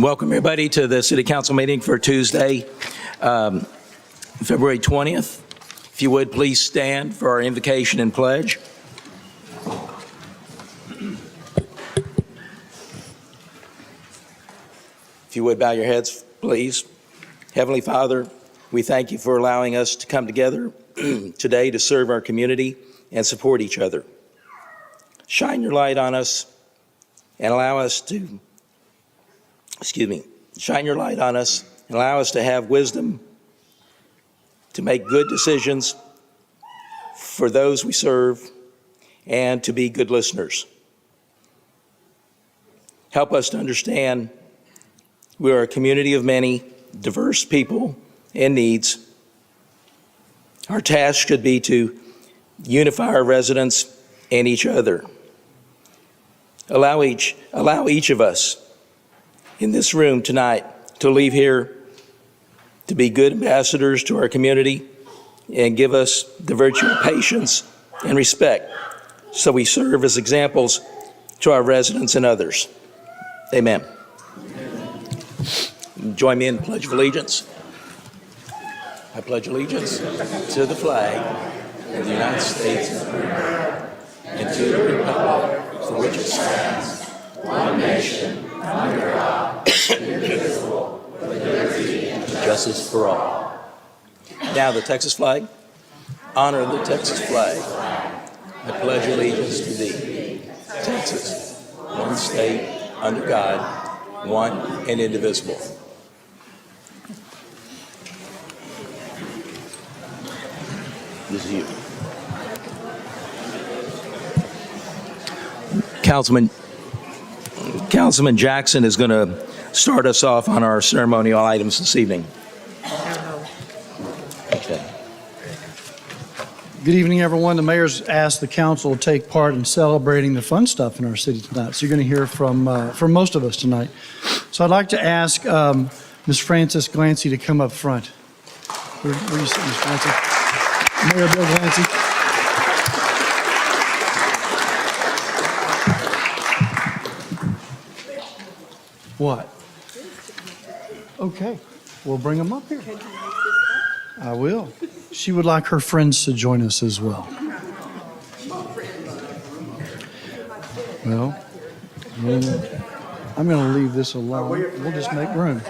Welcome everybody to the City Council meeting for Tuesday, February 20th. If you would, please stand for our invocation and pledge. If you would, bow your heads, please. Heavenly Father, we thank you for allowing us to come together today to serve our community and support each other. Shine your light on us and allow us to shine your light on us and allow us to have wisdom to make good decisions for those we serve and to be good listeners. Help us to understand we are a community of many diverse people and needs. Our task should be to unify our residents and each other. Allow each of us in this room tonight to leave here to be good ambassadors to our community and give us the virtue of patience and respect so we serve as examples to our residents and others. Amen. Join me in the Pledge of Allegiance. I pledge allegiance to the flag of the United States of America and to the republic for which it stands, one nation, under God, indivisible, with liberty and justice for all. Now the Texas flag. Honor the Texas flag. I pledge allegiance to thee, Texas, one state, under God, one and indivisible. This is you. Councilman Jackson is going to start us off on our ceremonial items this evening. Okay. Good evening, everyone. The mayor's asked the council to take part in celebrating the fun stuff in our city tonight. So you're going to hear from most of us tonight. So I'd like to ask Ms. Frances Glancy to come up front. Where are you sitting, Ms. Glancy? Mayor Bill Glancy. What? Okay, we'll bring them up here. I will. She would like her friends to join us as well. Well, I'm going to leave this alone. We'll just make room.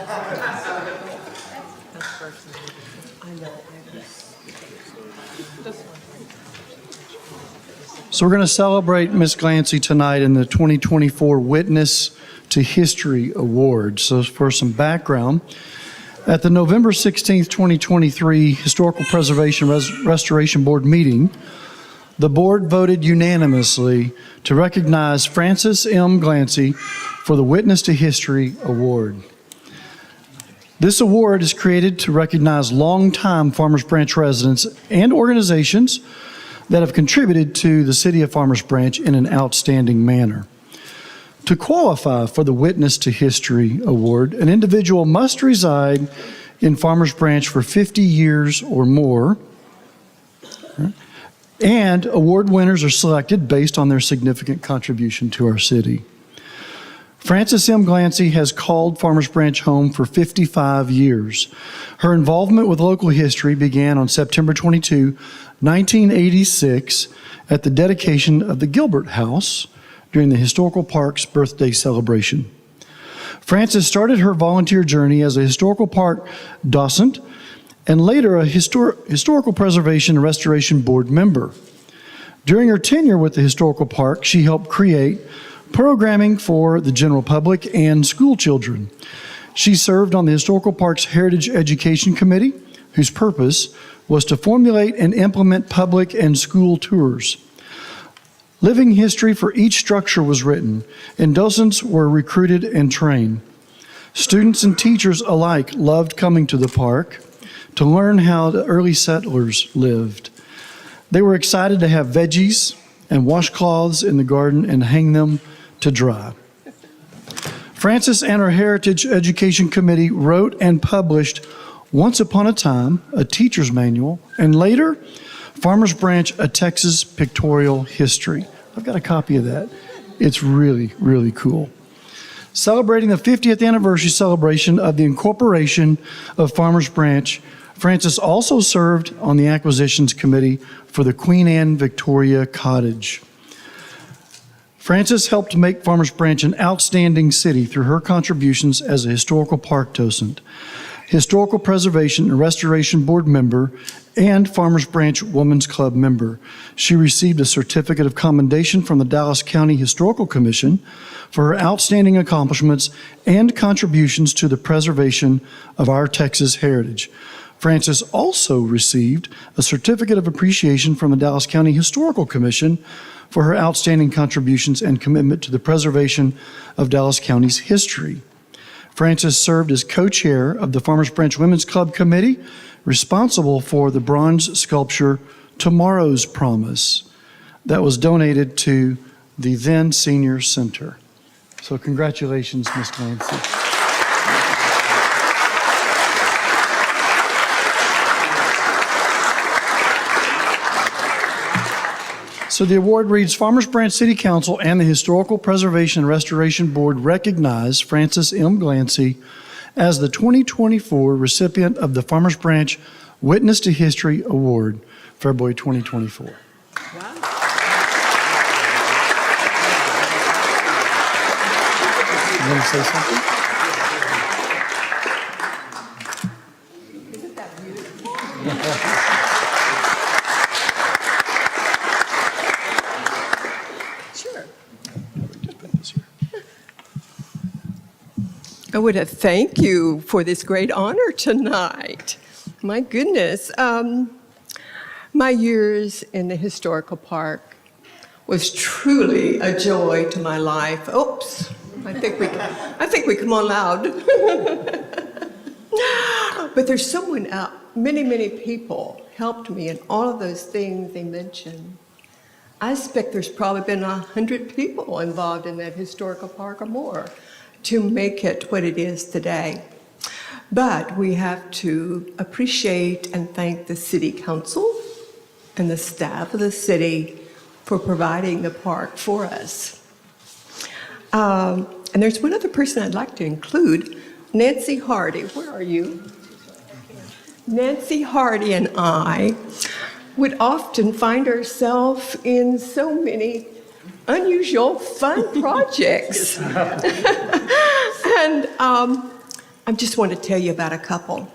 So we're going to celebrate Ms. Glancy tonight in the 2024 Witness to History Award. So for some background, at the November 16th, 2023 Historical Preservation Restoration Board meeting, the board voted unanimously to recognize Frances M. Glancy for the Witness to History Award. This award is created to recognize longtime Farmers Branch residents and organizations that have contributed to the city of Farmers Branch in an outstanding manner. To qualify for the Witness to History Award, an individual must reside in Farmers Branch for 50 years or more, and award winners are selected based on their significant contribution to our city. Frances M. Glancy has called Farmers Branch home for 55 years. Her involvement with local history began on September 22, 1986, at the dedication of the Gilbert House during the Historical Park's birthday celebration. Frances started her volunteer journey as a historical park docent and later a historical preservation and restoration board member. During her tenure with the historical park, she helped create programming for the general public and school children. She served on the Historical Park's Heritage Education Committee, whose purpose was to formulate and implement public and school tours. Living history for each structure was written, and docents were recruited and trained. Students and teachers alike loved coming to the park to learn how the early settlers lived. They were excited to have veggies and washcloths in the garden and hang them to dry. Frances and her Heritage Education Committee wrote and published Once Upon a Time, a teacher's manual, and later, Farmers Branch, a Texas Pictorial History. I've got a copy of that. It's really, really cool. Celebrating the 50th anniversary celebration of the incorporation of Farmers Branch, Frances also served on the acquisitions committee for the Queen Anne Victoria Cottage. Frances helped make Farmers Branch an outstanding city through her contributions as a historical park docent, historical preservation and restoration board member, and Farmers Branch Women's Club member. She received a certificate of commendation from the Dallas County Historical Commission for her outstanding accomplishments and contributions to the preservation of our Texas heritage. Frances also received a certificate of appreciation from the Dallas County Historical Commission for her outstanding contributions and commitment to the preservation of Dallas County's history. Frances served as co-chair of the Farmers Branch Women's Club Committee, responsible for the bronze sculpture Tomorrow's Promise that was donated to the then Senior Center. So congratulations, Ms. Clancy. So the award reads, Farmers Branch City Council and the Historical Preservation and Restoration Board recognize Frances M. Glancy as the 2024 recipient of the Farmers Branch Witness to History Award, February 2024. Wow. You want to say something? Isn't that beautiful? Sure. I want to thank you for this great honor tonight. My goodness. My years in the historical park was truly a joy to my life. Oops, I think we come on loud. But there's someone else, many people helped me in all of those things they mentioned. I expect there's probably been 100 people involved in that historical park or more to make it what it is today. But we have to appreciate and thank the city council and the staff of the city for providing the park for us. And there's one other person I'd like to include, Nancy Hardy. Where are you? Nancy Hardy and I would often find ourselves in so many unusual, fun projects. And I just want to tell you about a couple.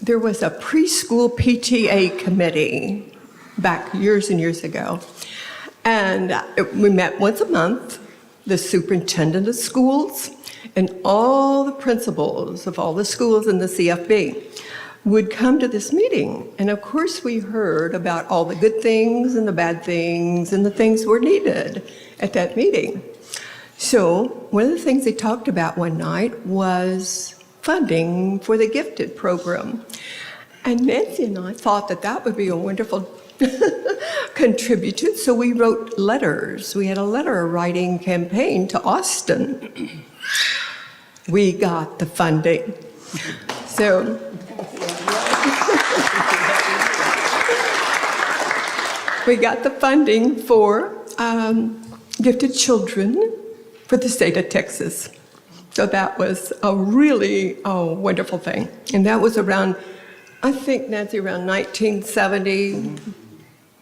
There was a preschool PTA committee back years and years ago, and we met once a month, the superintendent of schools and all the principals of all the schools in the CFB would come to this meeting. And of course we heard about all the good things and the bad things and the things were needed at that meeting. So one of the things they talked about one night was funding for the gifted program. And Nancy and I thought that that would be a wonderful contribution. So we wrote letters. We had a letter writing campaign to Austin. We got the funding. So we got the funding for gifted children for the state of Texas. So that was a really wonderful thing. And that was around, I think, Nancy, around 1970,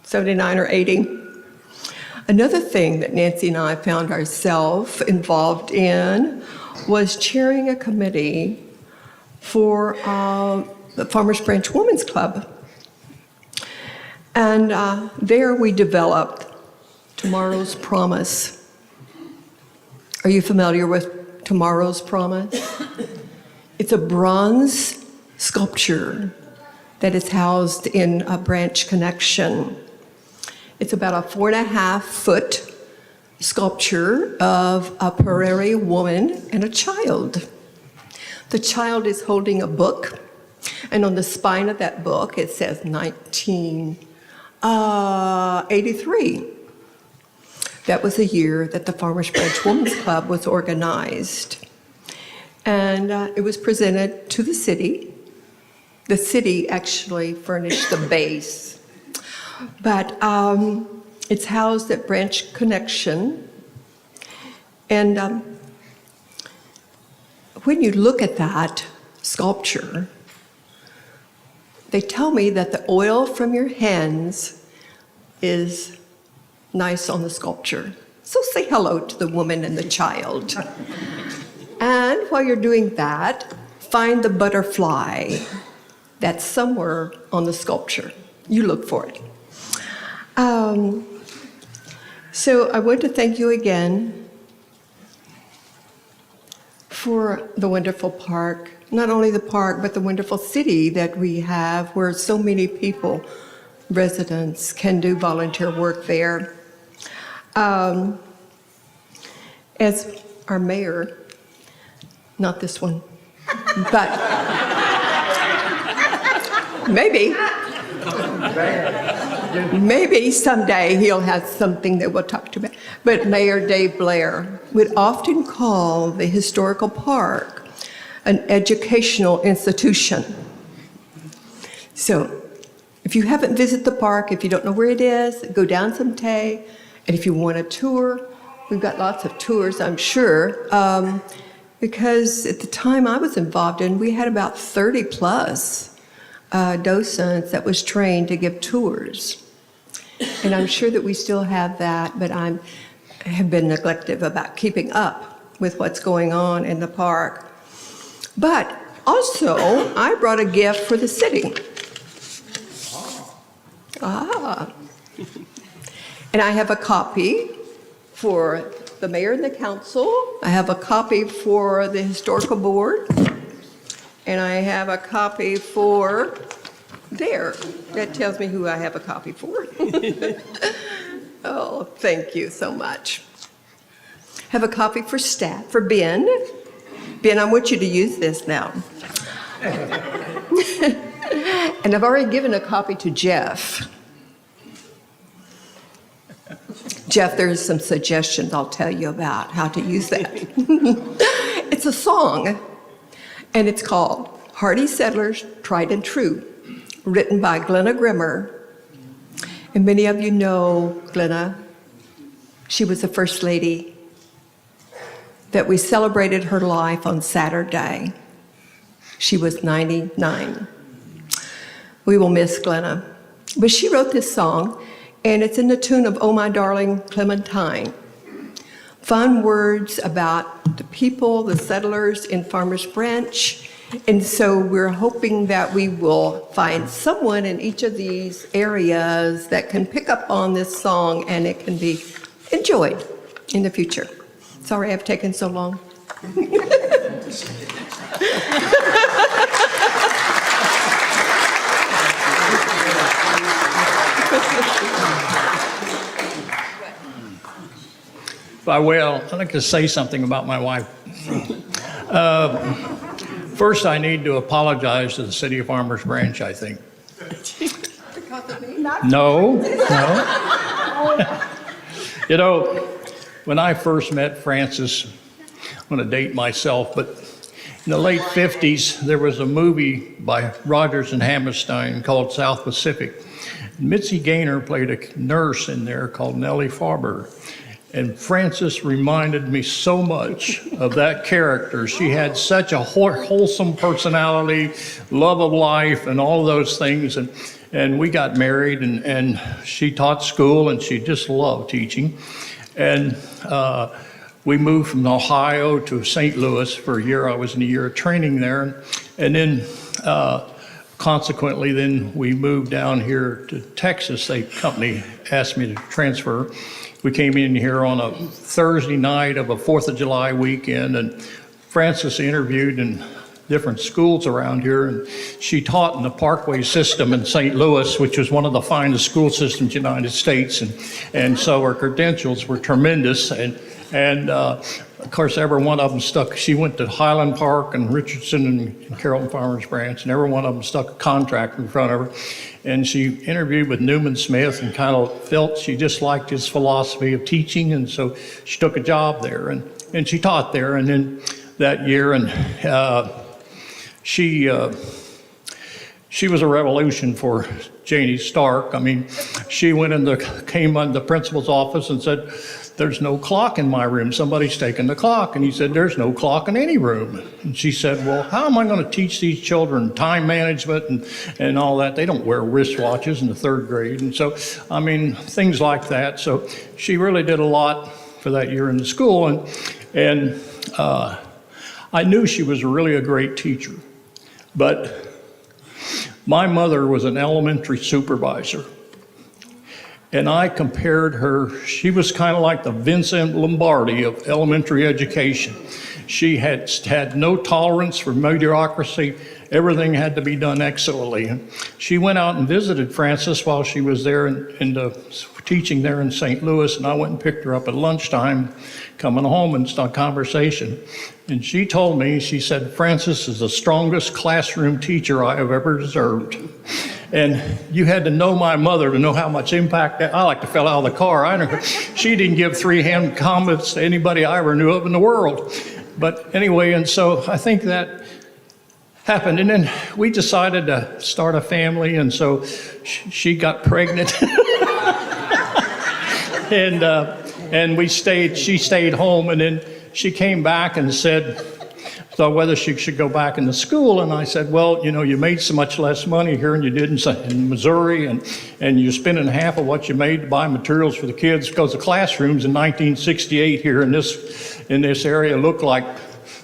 79 or 80. Another thing that Nancy and I found ourselves involved in was chairing a committee for the Farmers Branch Women's Club. And there we developed Tomorrow's Promise. Are you familiar with Tomorrow's Promise? It's a bronze sculpture that is housed in a branch connection. It's about a 4.5-foot sculpture of a prairie woman and a child. The child is holding a book, and on the spine of that book it says 1983. That was the year that the Farmers Branch Women's Club was organized. And it was presented to the city. The city actually furnished the base. But it's housed at Branch Connection. And when you look at that sculpture, they tell me that the oil from your hands is nice on the sculpture. So say hello to the woman and the child. And while you're doing that, find the butterfly that's somewhere on the sculpture. You look for it. So I want to thank you again for the wonderful park, not only the park, but the wonderful city that we have where so many people, residents, can do volunteer work there. As our mayor, not this one, but maybe someday he'll have something that we'll talk to about. But Mayor Dave Blair would often call the historical park an educational institution. So if you haven't visited the park, if you don't know where it is, go down someday. And if you want a tour, we've got lots of tours, I'm sure. Because at the time I was involved in, we had about 30 plus docents that was trained to give tours. And I'm sure that we still have that, but I have been neglective about keeping up with what's going on in the park. But also, I brought a gift for the city. And I have a copy for the mayor and the council. I have a copy for the historical board. And I have a copy for there. That tells me who I have a copy for. Oh, thank you so much. Have a copy for staff, for Ben. Ben, I want you to use this now. And I've already given a copy to Jeff. Jeff, there's some suggestions I'll tell you about how to use that. It's a song, and it's called Hardy Settlers, Tried and True, written by Glenna Grimmer. And many of you know Glenna. She was the first lady that we celebrated her life on Saturday. She was 99. We will miss Glenna. But she wrote this song, and it's in the tune of Oh My Darling Clementine. Fun words about the people, the settlers in Farmers Branch. And so we're hoping that we will find someone in each of these areas that can pick up on this song and it can be enjoyed in the future. Sorry I've taken so long. If I will, I'd like to say something about my wife. First, I need to apologize to the city of Farmers Branch, I think. Because of me? No. You know, when I first met Frances, I'm going to date myself, but in the late 50s, there was a movie by Rodgers and Hammerstein called South Pacific. Mitzi Gaynor played a nurse in there called Nellie Farber. And Frances reminded me so much of that character. She had such a wholesome personality, love of life, and all those things. And we got married, and she taught school, and she just loved teaching. And we moved from Ohio to St. Louis for a year. I was in a year of training there. And then consequently, then we moved down here to Texas. The company asked me to transfer. We came in here on a Thursday night of a 4th of July weekend, and Frances interviewed in different schools around here, and she taught in the Parkway system in St. Louis, which was one of the finest school systems in the United States, and so her credentials were tremendous, and of course, every one of them stuck. She went to Highland Park and Richardson and Carrollton Farmers Branch, and every one of them stuck a contract in front of her. And she interviewed with Newman Smith and kind of felt she just liked his philosophy of teaching, and so she took a job there, and she taught there. And then that year, and she was a revolution for Janie Stark. I mean, she went came on the principal's office and said, there's no clock in my room. Somebody's taken the clock. And he said, there's no clock in any room. And she said, well, how am I going to teach these children time management and all that? They don't wear wristwatches in the 3rd grade. And so, I mean, things like that. So she really did a lot for that year in the school. And I knew she was really a great teacher. But my mother was an elementary supervisor. And I compared her, she was kind of like the Vincent Lombardi of elementary education. She had no tolerance for mediocrity. Everything had to be done excellently. And she went out and visited Frances while she was there teaching there in St. Louis, and I went and picked her up at lunchtime, coming home and started conversation. And she told me, she said, Frances is the strongest classroom teacher I have ever observed. And you had to know my mother to know how much impact that. I like to fell out of the car. She didn't give 3-hand comments to anybody I ever knew of in the world. But anyway, and so I think that happened. And then we decided to start a family, and so she got pregnant. And she stayed home, and then she came back and said, so whether she should go back into school. And I said, well, you know, you made so much less money here than you did in Missouri, and you're spending half of what you made to buy materials for the kids, because the classrooms in 1968 here in this area looked like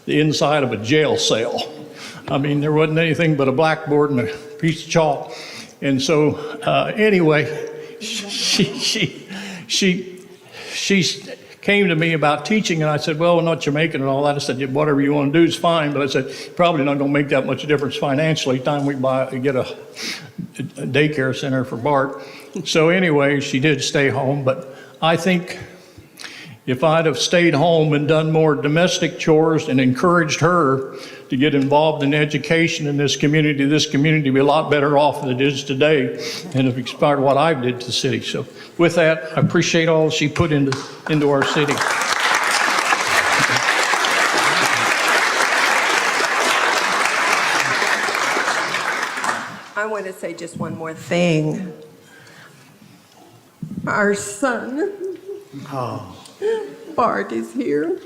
the inside of a jail cell. I mean, there wasn't anything but a blackboard and a piece of chalk. And so anyway, she came to me about teaching, and I said, well, not Jamaican and all that. I said, whatever you want to do is fine, but I said, probably not going to make that much difference financially time we get a daycare center for Bart. So anyway, she did stay home, but I think if I'd have stayed home and done more domestic chores and encouraged her to get involved in education in this community would be a lot better off than it is today, and have inspired what I did to the city. So with that, I appreciate all she put into our city. I want to say just one more thing. Our son, Bart, is here.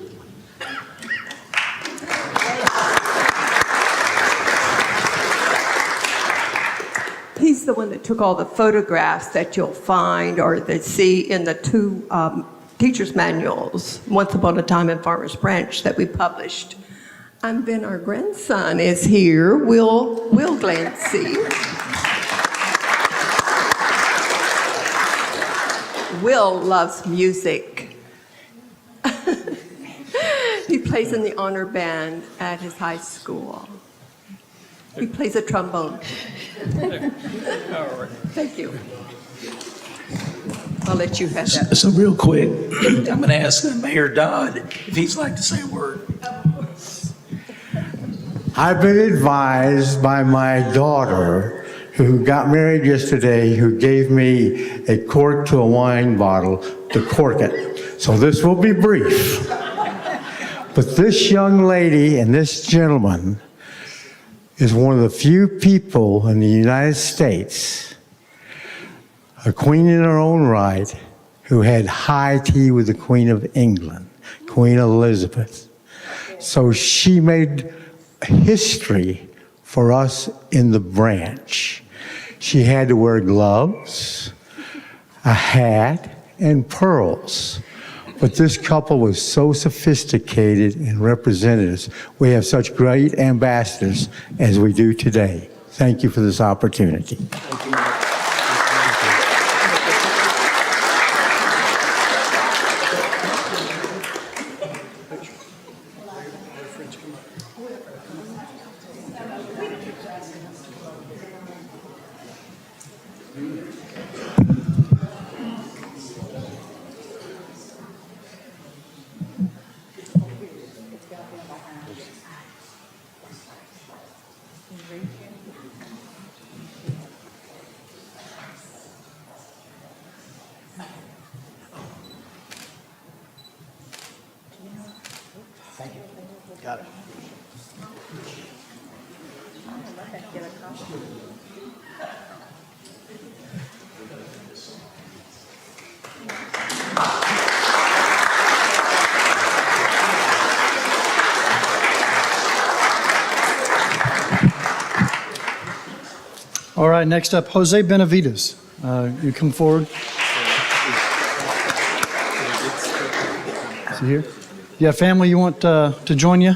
He's the one that took all the photographs that you'll find or that see in the 2 teacher's manuals, Once Upon a Time in Farmers Branch, that we published. And then our grandson is here, Will Glancy. Will loves music. He plays in the honor band at his high school. He plays a trombone. Thank you. I'll let you have that. So real quick, I'm going to ask Mayor Dodd if he'd like to say a word. I've been advised by my daughter, who got married yesterday, who gave me a cork to a wine bottle to cork it. So this will be brief. But this young lady and this gentleman is one of the few people in the United States, a queen in her own right, who had high tea with the Queen of England, Queen Elizabeth. So she made history for us in the branch. She had to wear gloves, a hat, and pearls. But this couple was so sophisticated and represented us. We have such great ambassadors as we do today. Thank you for this opportunity. Thank you, Mayor. Got it. All right, next up, Jose Benavides. You come forward. Is he here? You have family you want to join you?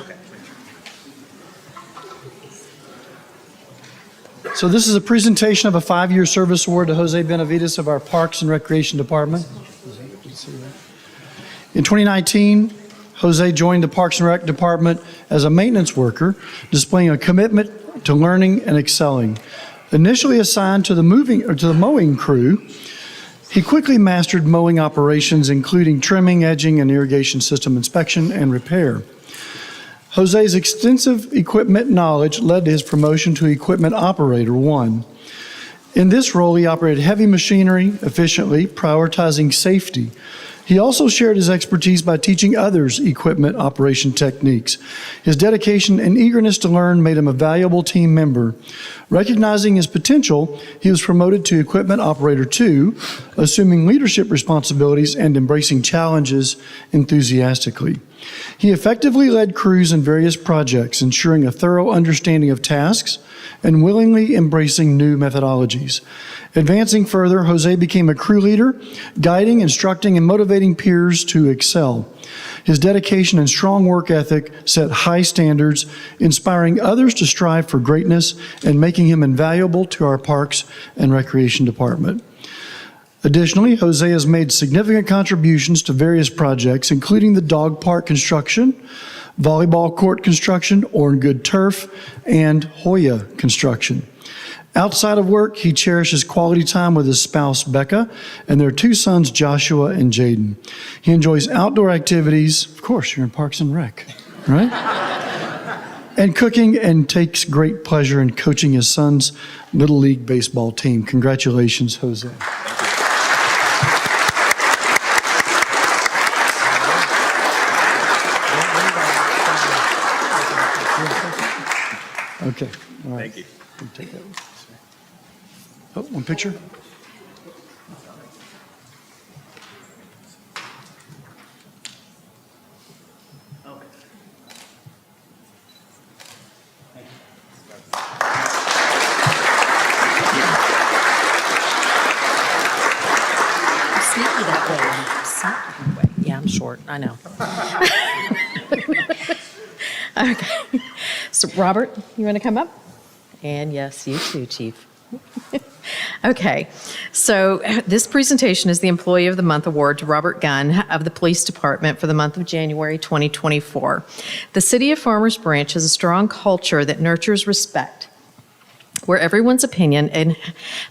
So this is a presentation of a 5-year service award to Jose Benavides of our Parks and Recreation Department. In 2019, Jose joined the Parks and Rec Department as a maintenance worker, displaying a commitment to learning and excelling. Initially assigned to the mowing crew, he quickly mastered mowing operations, including trimming, edging, and irrigation system inspection and repair. Jose's extensive equipment knowledge led to his promotion to Equipment Operator 1. In this role, he operated heavy machinery efficiently, prioritizing safety. He also shared his expertise by teaching others equipment operation techniques. His dedication and eagerness to learn made him a valuable team member. Recognizing his potential, he was promoted to Equipment Operator 2, assuming leadership responsibilities and embracing challenges enthusiastically. He effectively led crews in various projects, ensuring a thorough understanding of tasks and willingly embracing new methodologies. Advancing further, Jose became a crew leader, guiding, instructing, and motivating peers to excel. His dedication and strong work ethic set high standards, inspiring others to strive for greatness and making him invaluable to our Parks and Recreation Department. Additionally, Jose has made significant contributions to various projects, including the dog park construction, volleyball court construction, Orngood Turf, and Hoya construction. Outside of work, he cherishes quality time with his spouse, Becca, and their 2 sons, Joshua and Jaden. He enjoys outdoor activities. Of course, you're in Parks and Rec, right? And cooking, and takes great pleasure in coaching his son's Little League baseball team. Congratulations, Jose. Okay. All right. Thank you. Take that one. Oh, one picture. Sneaky that way. Yeah, I'm short. I know. Okay. So, Robert, you want to come up? And yes, you too, Chief. Okay. So, this presentation is the Employee of the Month Award to Robert Gunn of the Police Department for the month of January 2024. The City of Farmers Branch has a strong culture that nurtures respect, where everyone's opinion and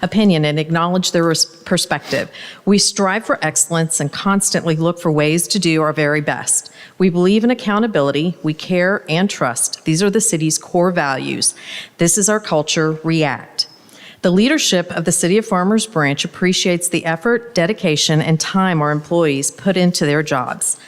acknowledge their perspective. We strive for excellence and constantly look for ways to do our very best. We believe in accountability, we care and trust. These are the city's core values. This is our culture, react. The leadership of the City of Farmers Branch appreciates the effort, dedication, and time our employees put into their jobs.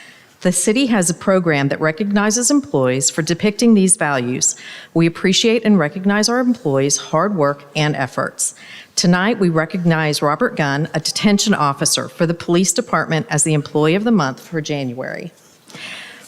The city has a program that recognizes employees for depicting these values. We appreciate and recognize our employees' hard work and efforts. Tonight, we recognize Robert Gunn, a detention officer for the Police Department, as the Employee of the Month for January.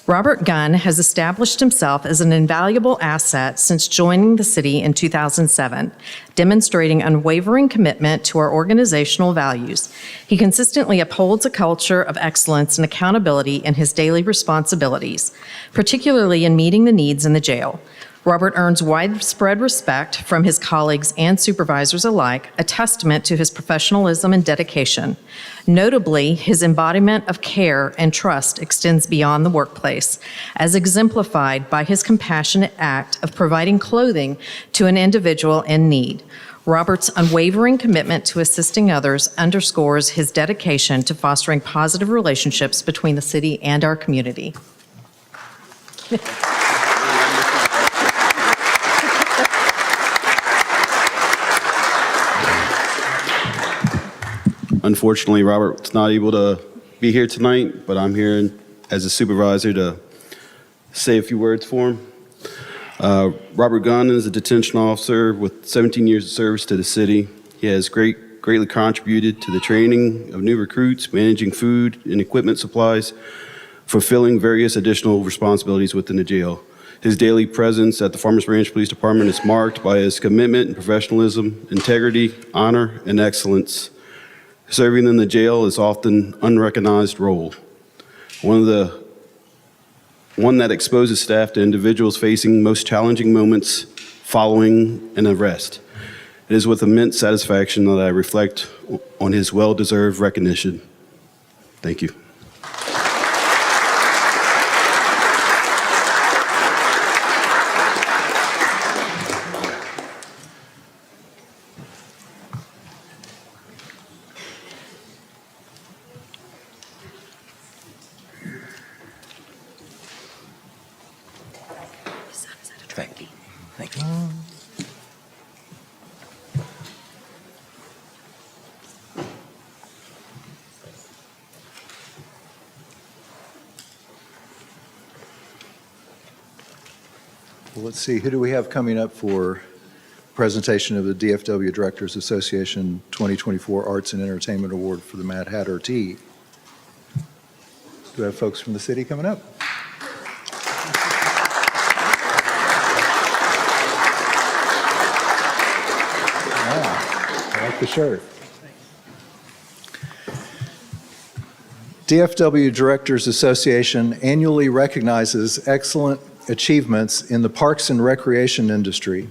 Robert Gunn has established himself as an invaluable asset since joining the city in 2007, demonstrating unwavering commitment to our organizational values. He consistently upholds a culture of excellence and accountability in his daily responsibilities, particularly in meeting the needs in the jail. Robert earns widespread respect from his colleagues and supervisors alike, a testament to his professionalism and dedication. Notably, his embodiment of care and trust extends beyond the workplace, as exemplified by his compassionate act of providing clothing to an individual in need. Robert's unwavering commitment to assisting others underscores his dedication to fostering positive relationships between the city and our community. Unfortunately, Robert's not able to be here tonight, but I'm here as a supervisor to say a few words for him. Robert Gunn is a detention officer with 17 years of service to the city. He has greatly contributed to the training of new recruits, managing food and equipment supplies, fulfilling various additional responsibilities within the jail. His daily presence at the Farmers Branch Police Department is marked by his commitment and professionalism, integrity, honor, and excellence. Serving in the jail is often an unrecognized role, one that exposes staff to individuals facing most challenging moments following an arrest. It is with immense satisfaction that I reflect on his well-deserved recognition. Thank you. Thank you. Thank you. Well, let's see, who do we have coming up for presentation of the DFW Directors Association 2024 Arts and Entertainment Award for the Mad Hatter Tea? Do we have folks from the city coming up? I like the shirt. DFW Directors Association annually recognizes excellent achievements in the parks and recreation industry.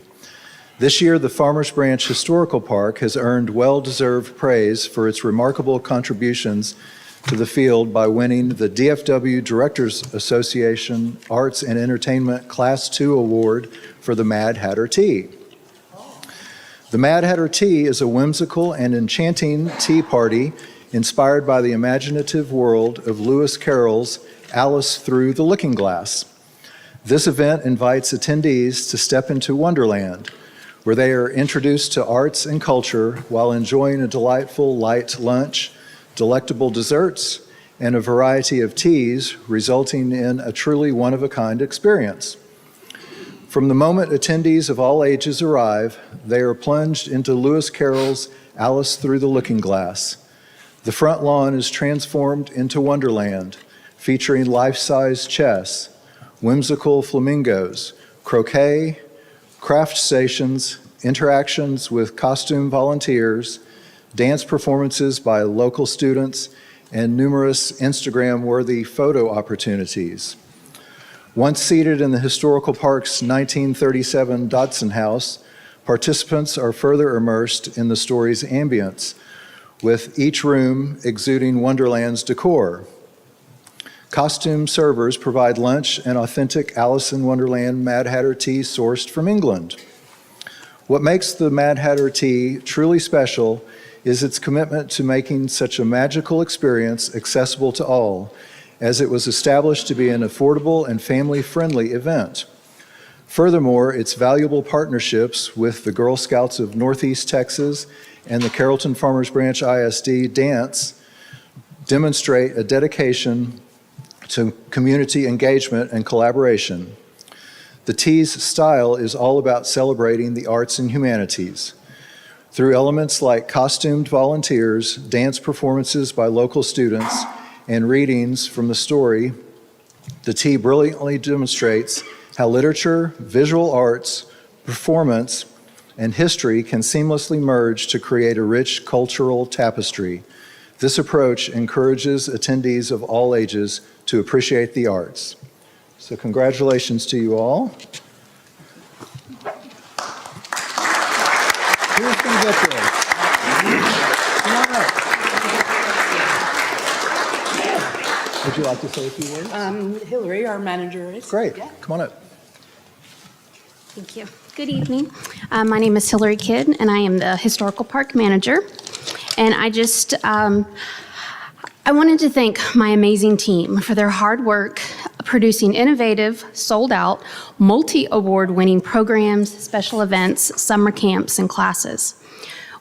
This year, the Farmers Branch Historical Park has earned well-deserved praise for its remarkable contributions to the field by winning the DFW Directors Association Arts and Entertainment Class II Award for the Mad Hatter Tea. The Mad Hatter Tea is a whimsical and enchanting tea party inspired by the imaginative world of Lewis Carroll's Alice Through the Looking Glass. This event invites attendees to step into Wonderland, where they are introduced to arts and culture while enjoying a delightful light lunch, delectable desserts, and a variety of teas, resulting in a truly one-of-a-kind experience. From the moment attendees of all ages arrive, they are plunged into Lewis Carroll's Alice Through the Looking Glass. The front lawn is transformed into Wonderland, featuring life-size chess, whimsical flamingos, croquet, craft stations, interactions with costume volunteers, dance performances by local students, and numerous Instagram-worthy photo opportunities. Once seated in the historical park's 1937 Dodson House, participants are further immersed in the story's ambience, with each room exuding Wonderland's decor. Costume servers provide lunch and authentic Alice in Wonderland Mad Hatter tea sourced from England. What makes the Mad Hatter tea truly special is its commitment to making such a magical experience accessible to all, as it was established to be an affordable and family-friendly event. Furthermore, its valuable partnerships with the Girl Scouts of Northeast Texas and the Carrollton Farmers Branch ISD Dance demonstrate a dedication to community engagement and collaboration. The tea's style is all about celebrating the arts and humanities. Through elements like costumed volunteers, dance performances by local students, and readings from the story, the tea brilliantly demonstrates how literature, visual arts, performance, and history can seamlessly merge to create a rich cultural tapestry. This approach encourages attendees of all ages to appreciate the arts. So congratulations to you all. Who's going to get there? Come on up. Would you like to say a few words? Hillary, our manager, is. Great. Yeah. Come on up. Thank you. Good evening. My name is Hillary Kidd, and I am the Historical Park Manager. And I wanted to thank my amazing team for their hard work producing innovative, sold-out, multi-award-winning programs, special events, summer camps, and classes.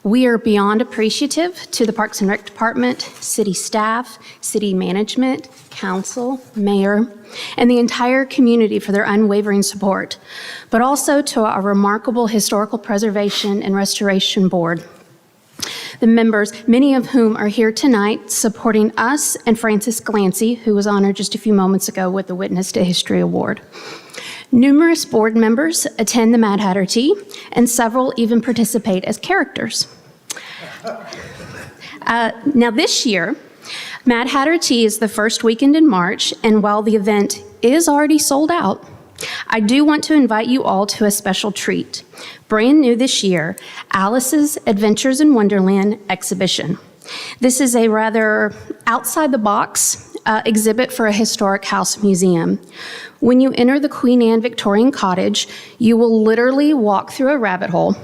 We are beyond appreciative to the Parks and Rec Department, city staff, city management, council, mayor, and the entire community for their unwavering support, but also to our remarkable Historical Preservation and Restoration Board. The members, many of whom are here tonight supporting us, and Francis Glancy, who was honored just a few moments ago with the Witness to History Award. Numerous board members attend the Mad Hatter Tea, and several even participate as characters. Now this year, Mad Hatter Tea is the first weekend in March, and while the event is already sold out, I do want to invite you all to a special treat. Brand new this year, Alice's Adventures in Wonderland exhibition. This is a rather outside-the-box exhibit for a historic house museum. When you enter the Queen Anne Victorian Cottage, you will literally walk through a rabbit hole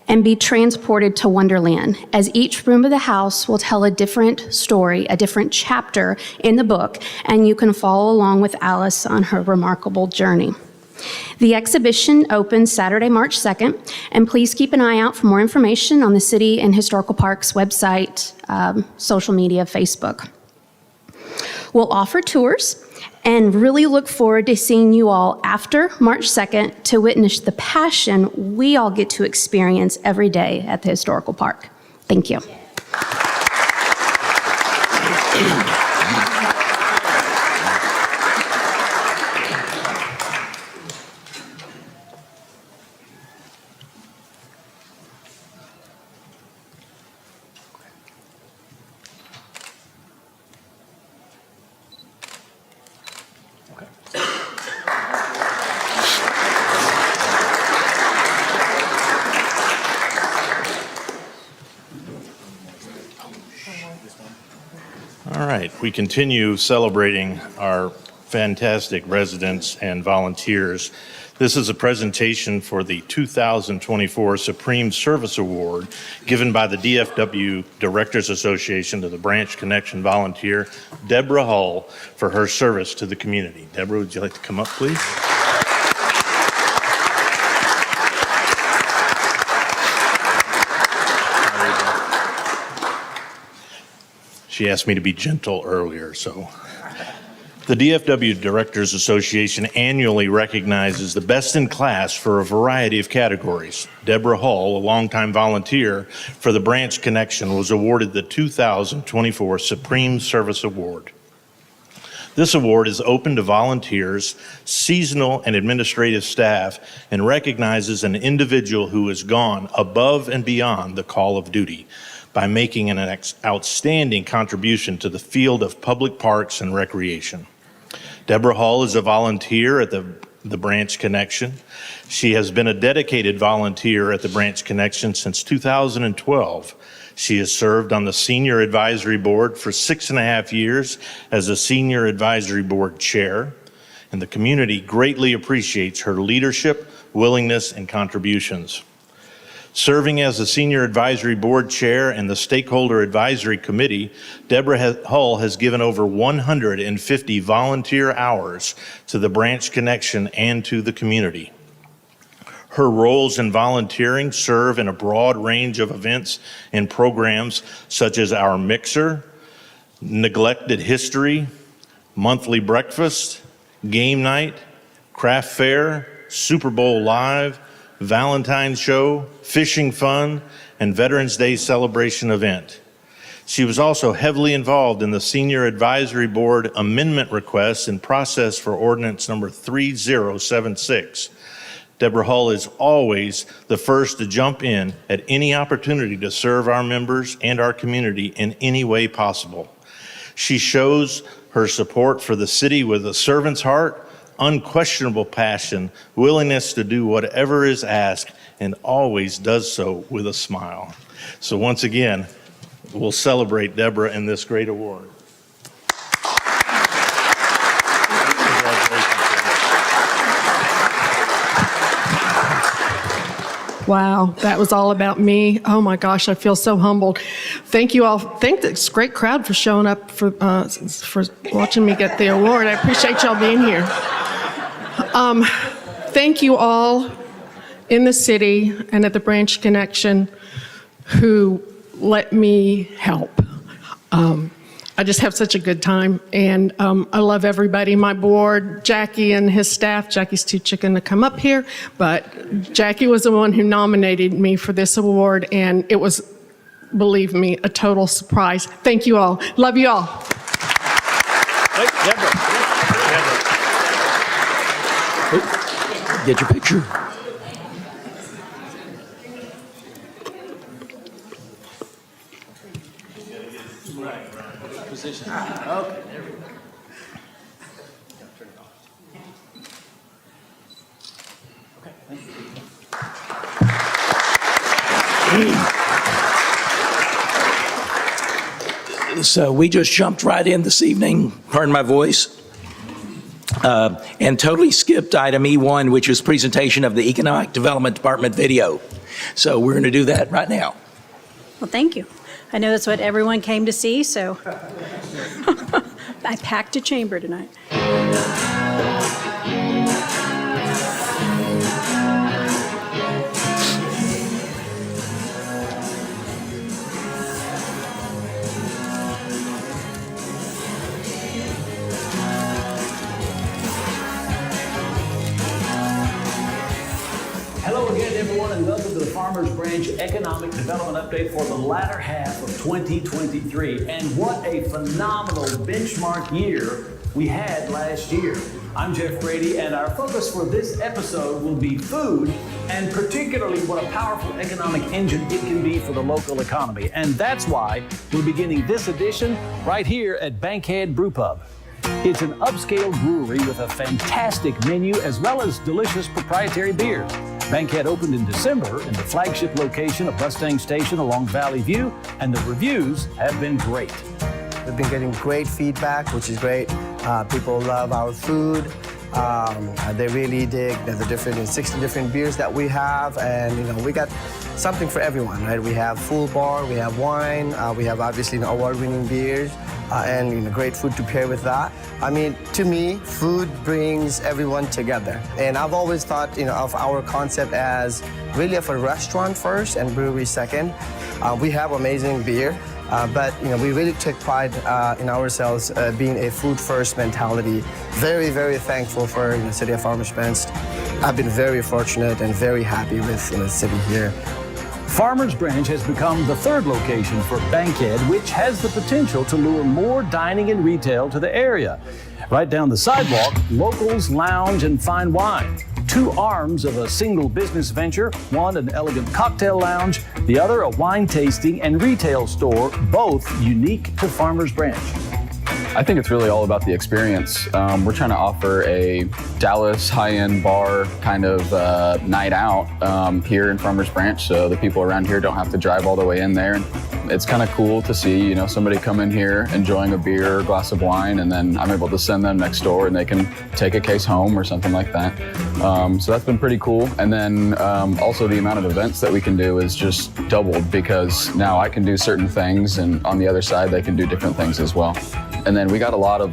and be transported to Wonderland, as each room of the house will tell a different story, a different chapter in the book, and you can follow along with Alice on her remarkable journey. The exhibition opens Saturday, March 2nd, and please keep an eye out for more information on the City and Historical Parks website, social media, Facebook. We'll offer tours and really look forward to seeing you all after March 2nd to witness the passion we all get to experience every day at the Historical Park. Thank you. All right, we continue celebrating our fantastic residents and volunteers. This is a presentation for the 2024 Supreme Service Award given by the DFW Directors Association to the Branch Connection volunteer, Deborah Hull, for her service to the community. Deborah, would you like to come up, please? She asked me to be gentle earlier, so. The DFW Directors Association annually recognizes the best in class for a variety of categories. Deborah Hull, a longtime volunteer for the Branch Connection, was awarded the 2024 Supreme Service Award. This award is open to volunteers, seasonal and administrative staff, and recognizes an individual who has gone above and beyond the call of duty by making an outstanding contribution to the field of public parks and recreation. Deborah Hull is a volunteer at the Branch Connection. She has been a dedicated volunteer at the Branch Connection since 2012. She has served on the Senior Advisory Board for 6.5 years as a Senior Advisory Board Chair, and the community greatly appreciates her leadership, willingness, and contributions. Serving as the Senior Advisory Board Chair and the Stakeholder Advisory Committee, Deborah Hull has given over 150 volunteer hours to the Branch Connection and to the community. Her roles in volunteering serve in a broad range of events and programs such as our Mixer, Neglected History, Monthly Breakfast, Game Night, Craft Fair, Super Bowl Live, Valentine's Show, Fishing Fun, and Veterans Day celebration event. She was also heavily involved in the Senior Advisory Board amendment request and process for ordinance number 3076. Deborah Hull is always the first to jump in at any opportunity to serve our members and our community in any way possible. She shows her support for the city with a servant's heart, unquestionable passion, willingness to do whatever is asked, and always does so with a smile. So once again, we'll celebrate Deborah in this great award. Wow, that was all about me. Oh my gosh, I feel so humbled. Thank you all. Thank this great crowd for showing up for watching me get the award. I appreciate y'all being here. Thank you all in the city and at the Branch Connection who let me help. I just have such a good time, and I love everybody. My board, Jackie and his staff. Jackie's too chicken to come up here, but Jackie was the one who nominated me for this award, and it was, believe me, a total surprise. Thank you all. Love you all. Hey, Deborah. Get your picture. So we just jumped right in this evening, pardon my voice, and totally skipped item E1, which is presentation of the Economic Development Department video. So we're going to do that right now. Well, thank you. I know that's what everyone came to see, so I packed a chamber tonight. Hello again, everyone, and welcome to the Farmers Branch Economic Development Update for the latter half of 2023. And what a phenomenal benchmark year we had last year. I'm Jeff Brady, and our focus for this episode will be food, and particularly what a powerful economic engine it can be for the local economy. And that's why we're beginning this edition right here at Bankhead Brew Pub. It's an upscale brewery with a fantastic menu as well as delicious proprietary beers. Bankhead opened in December in the flagship location of Mustang Station along Valley View, and the reviews have been great. We've been getting great feedback, which is great. People love our food. They really dig the 60 different beers that we have, and we got something for everyone, right? We have full bar, we have wine, we have obviously award-winning beers, and great food to pair with that. I mean, to me, food brings everyone together, and I've always thought, of our concept as really of a restaurant first and brewery second. We have amazing beer. But we really take pride in ourselves being a food-first mentality. Very, very thankful for the City of Farmers Branch. I've been very fortunate and very happy with the city here. Farmers Branch has become the third location for Bankhead, which has the potential to lure more dining and retail to the area. Right down the sidewalk, locals lounge and find wine. Two arms of a single business venture, one an elegant cocktail lounge, the other a wine tasting and retail store, both unique to Farmers Branch. I think it's really all about the experience. We're trying to offer a Dallas high-end bar kind of night out here in Farmers Branch, so the people around here don't have to drive all the way in there. It's kind of cool to see, somebody come in here enjoying a beer or a glass of wine, and then I'm able to send them next door and they can take a case home or something like that. So that's been pretty cool. And then also the amount of events that we can do is just doubled, because now I can do certain things and on the other side they can do different things as well. And then we got a lot of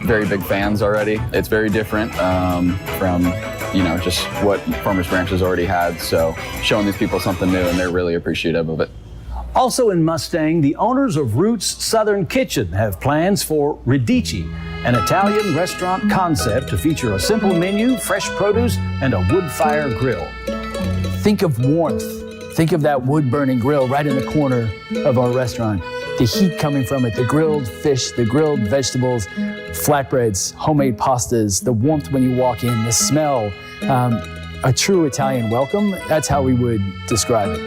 very big fans already. It's very different from just what Farmers Branch has already had. So showing these people something new, and they're really appreciative of it. Also in Mustang, the owners of Roots Southern Kitchen have plans for Radici, an Italian restaurant concept to feature a simple menu, fresh produce, and a wood fire grill. Think of warmth. Think of that wood-burning grill right in the corner of our restaurant. The heat coming from it, the grilled fish, the grilled vegetables, flatbreads, homemade pastas, the warmth when you walk in, the smell, a true Italian welcome. That's how we would describe it.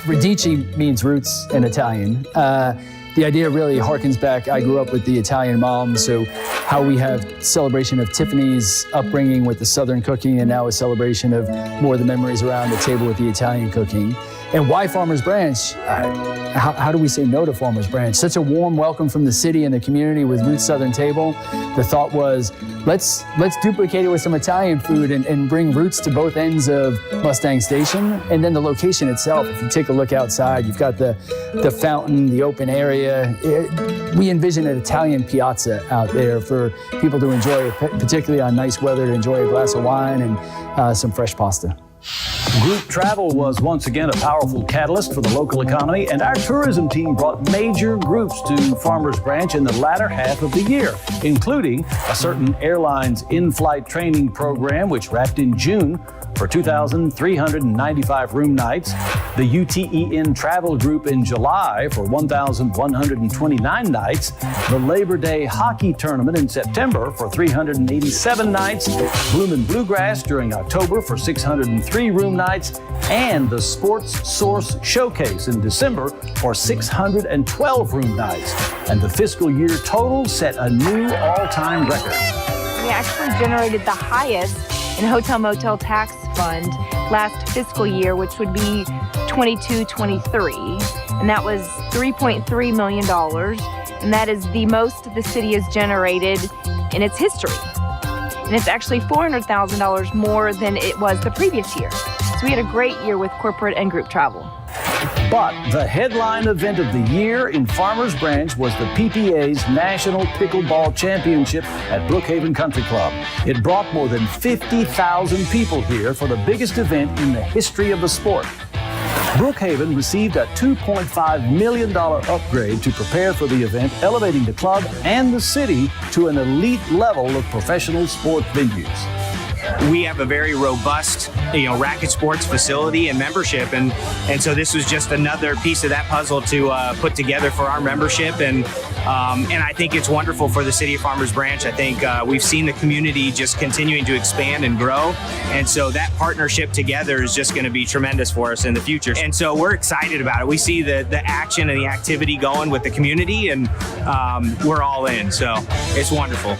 Radici means roots in Italian. The idea really harkens back. I grew up with the Italian mom, so how we have celebration of Tiffany's upbringing with the Southern cooking, and now a celebration of more of the memories around the table with the Italian cooking. And why Farmers Branch? How do we say no to Farmers Branch? Such a warm welcome from the city and the community with Roots Southern Table. The thought was, let's duplicate it with some Italian food and bring roots to both ends of Mustang Station. And then the location itself, if you take a look outside, you've got the fountain, the open area. We envision an Italian piazza out there for people to enjoy, particularly on nice weather, to enjoy a glass of wine and some fresh pasta. Group travel was once again a powerful catalyst for the local economy, and our tourism team brought major groups to Farmers Branch in the latter half of the year, including a certain airline's in-flight training program, which wrapped in June, for 2,395 room nights. The UTEN Travel Group in July for 1,129 nights. The Labor Day Hockey Tournament in September for 387 nights. Bloom and Bluegrass during October for 603 room nights. And the Sports Source Showcase in December for 612 room nights. And the fiscal year total set a new all-time record. We actually generated the highest in hotel motel tax fund last fiscal year, which would be 22-23, and that was $3.3 million, and that is the most the city has generated in its history. And it's actually $400,000 more than it was the previous year. So we had a great year with corporate and group travel. But the headline event of the year in Farmers Branch was the PPA's National Pickleball Championship at Brookhaven Country Club. It brought more than 50,000 people here for the biggest event in the history of the sport. Brookhaven received a $2.5 million upgrade to prepare for the event, elevating the club and the city to an elite level of professional sport venues. We have a very robust, racket sports facility and membership, and so this was just another piece of that puzzle to put together for our membership, and I think it's wonderful for the city of Farmers Branch. I think we've seen the community just continuing to expand and grow, and so that partnership together is just going to be tremendous for us in the future. And so we're excited about it. We see the action and the activity going with the community, and we're all in. So it's wonderful.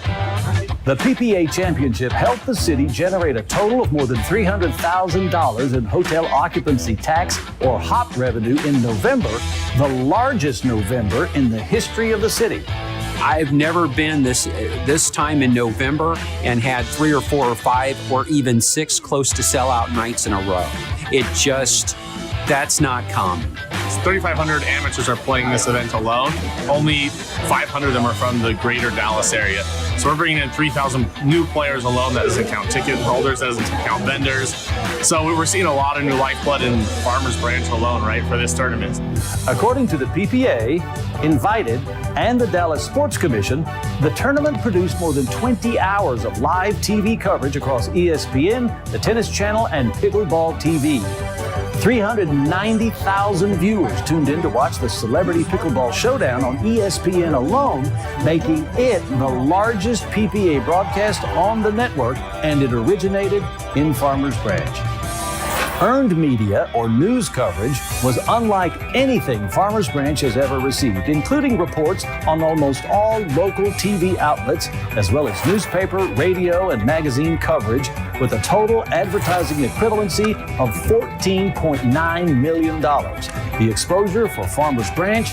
The PPA Championship helped the city generate a total of more than $300,000 in hotel occupancy tax or HOP revenue in November, the largest November in the history of the city. I've never been this time in November and had 3 or 4 or 5 or even 6 close to sellout nights in a row. That's not common. 3,500 amateurs are playing this event alone. Only 500 of them are from the greater Dallas area. So we're bringing in 3,000 new players alone. That doesn't count ticket holders, that doesn't count vendors. So we're seeing a lot of new lifeblood in Farmers Branch alone, right, for this tournament. According to the PPA, Invited, and the Dallas Sports Commission, the tournament produced more than 20 hours of live TV coverage across ESPN, the Tennis Channel, and Pickleball TV. 390,000 viewers tuned in to watch the Celebrity Pickleball Showdown on ESPN alone, making it the largest PPA broadcast on the network, and it originated in Farmers Branch. Earned media or news coverage was unlike anything Farmers Branch has ever received, including reports on almost all local TV outlets, as well as newspaper, radio, and magazine coverage, with a total advertising equivalency of $14.9 million. The exposure for Farmers Branch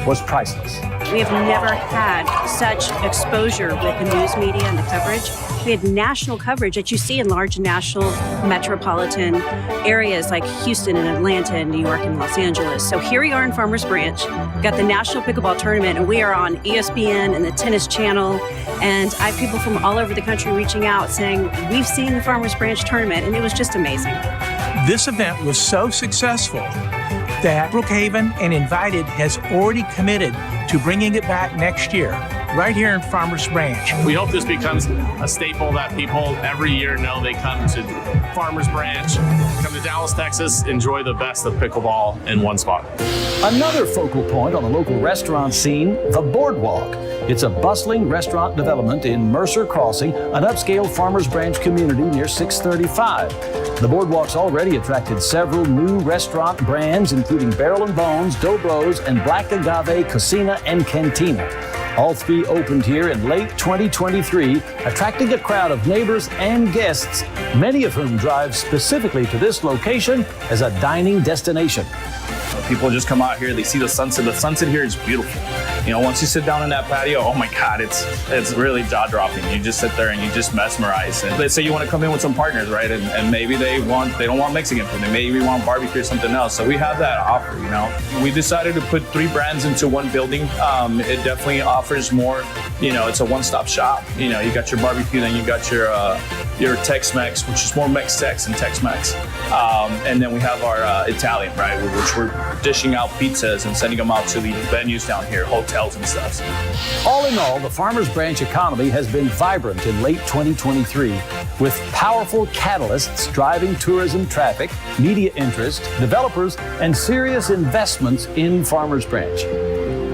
was priceless. We have never had such exposure with the news media and the coverage. We had national coverage that you see in large national metropolitan areas like Houston and Atlanta and New York and Los Angeles. So here we are in Farmers Branch. We've got the National Pickleball Tournament, and we are on ESPN and the Tennis Channel. And I have people from all over the country reaching out saying, we've seen the Farmers Branch Tournament, and it was just amazing. This event was so successful that Brookhaven and Invited has already committed to bringing it back next year, right here in Farmers Branch. We hope this becomes a staple that people every year know they come to Farmers Branch, come to Dallas, Texas, enjoy the best of pickleball in one spot. Another focal point on the local restaurant scene, the Boardwalk. It's a bustling restaurant development in Mercer Crossing, an upscale Farmers Branch community near 635. The Boardwalk's already attracted several new restaurant brands, including Barrel and Bones, Dobro's, and Black Agave Cocina and Cantina. All 3 opened here in late 2023, attracting a crowd of neighbors and guests, many of whom drive specifically to this location as a dining destination. People just come out here, they see the sunset. The sunset here is beautiful. Once you sit down in that patio, oh my God, it's really jaw-dropping. You just sit there and you just mesmerize. And let's say you want to come in with some partners, right? And maybe they don't want Mexican food. They maybe want barbecue or something else. So we have that offer, We decided to put 3 brands into one building. It definitely offers more, it's a one-stop shop. You got your barbecue, then you got your Tex-Mex, which is more Mex-Tex and Tex-Mex. And then we have our Italian, right? Which we're dishing out pizzas and sending them out to the venues down here, hotels, hotels and stuff. All in all, the Farmers Branch economy has been vibrant in late 2023, with powerful catalysts driving tourism traffic, media interest, developers, and serious investments in Farmers Branch.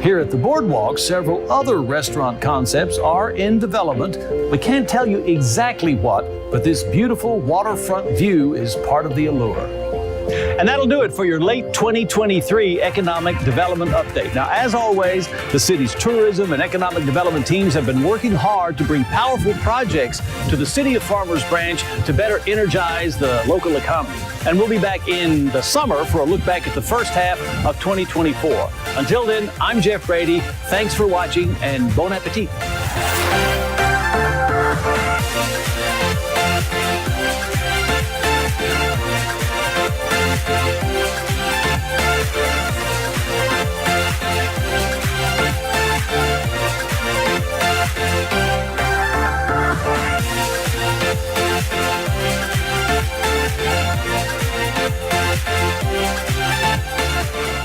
Here at the Boardwalk, several other restaurant concepts are in development. We can't tell you exactly what, but this beautiful waterfront view is part of the allure. And that'll do it for your late 2023 Economic Development Update. Now, as always, the city's tourism and economic development teams have been working hard to bring powerful projects to the city of Farmers Branch to better energize the local economy. And we'll be back in the summer for a look back at the first half of 2024. Until then, I'm Jeff Brady. Thanks for watching and bon appetit.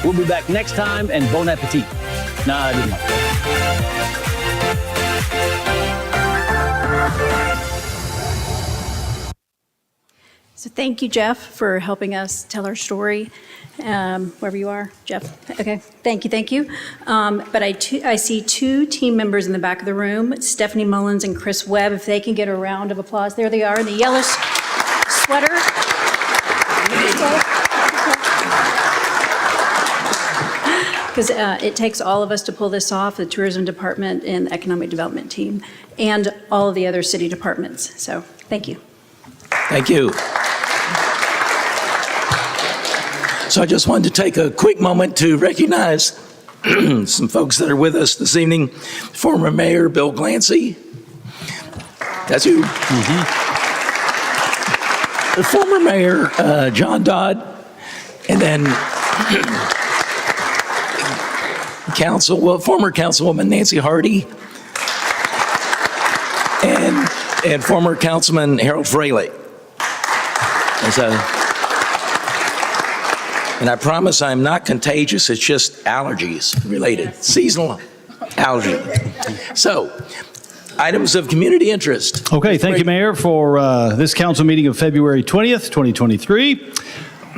We'll be back next time, and bon appetit. Nah, I didn't like that. So thank you, Jeff, for helping us tell our story, wherever you are, Jeff. Okay, thank you. But I see two team members in the back of the room, Stephanie Mullins and Chris Webb. If they can get a round of applause. There they are in the yellow sweater. Because it takes all of us to pull this off, the tourism department and the economic development team, and all of the other city departments. So thank you. Thank you. So I just wanted to take a quick moment to recognize some folks that are with us this evening. Former Mayor Bill Glancy. That's you. The former Mayor John Dodd. And then former Councilwoman Nancy Hardy. And former Councilman Harold Fraley. And I promise I'm not contagious, it's just allergies related, seasonal allergy. So, items of community interest. Okay, thank you, Mayor, for this council meeting of February 20th, 2023.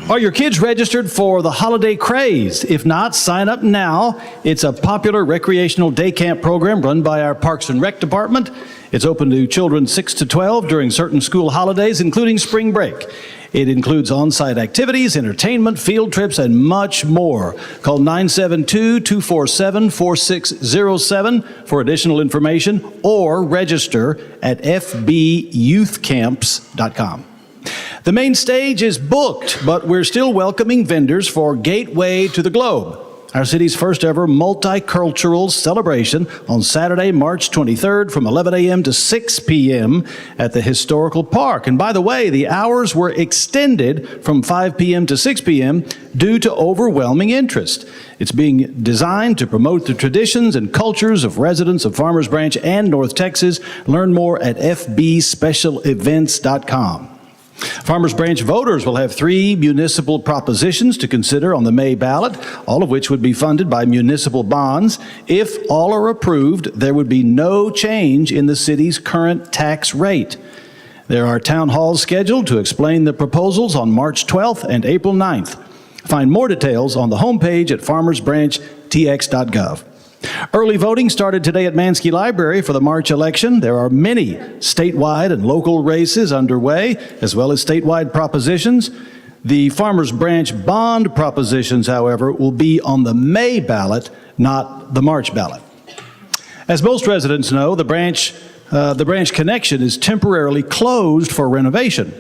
Are your kids registered for the Holiday Craze? If not, sign up now. It's a popular recreational day camp program run by our Parks and Rec Department. It's open to children 6 to 12 during certain school holidays, including spring break. It includes on-site activities, entertainment, field trips, and much more. Call 972-247-4607 for additional information or register at fbyouthcamps.com. The main stage is booked, but we're still welcoming vendors for Gateway to the Globe, our city's first ever multicultural celebration on Saturday, March 23rd from 11 a.m. to 6 p.m. at the Historical Park. And by the way, the hours were extended from 5 p.m. to 6 p.m. due to overwhelming interest. It's being designed to promote the traditions and cultures of residents of Farmers Branch and North Texas. Learn more at fbspecialevents.com. Farmers Branch voters will have 3 municipal propositions to consider on the May ballot, all of which would be funded by municipal bonds. If all are approved, there would be no change in the city's current tax rate. There are town halls scheduled to explain the proposals on March 12th and April 9th. Find more details on the homepage at farmersbranchtx.gov. Early voting started today at Mansky Library for the March election. There are many statewide and local races underway, as well as statewide propositions. The Farmers Branch bond propositions, however, will be on the May ballot, not the March ballot. As most residents know, the Branch Connection is temporarily closed for renovation.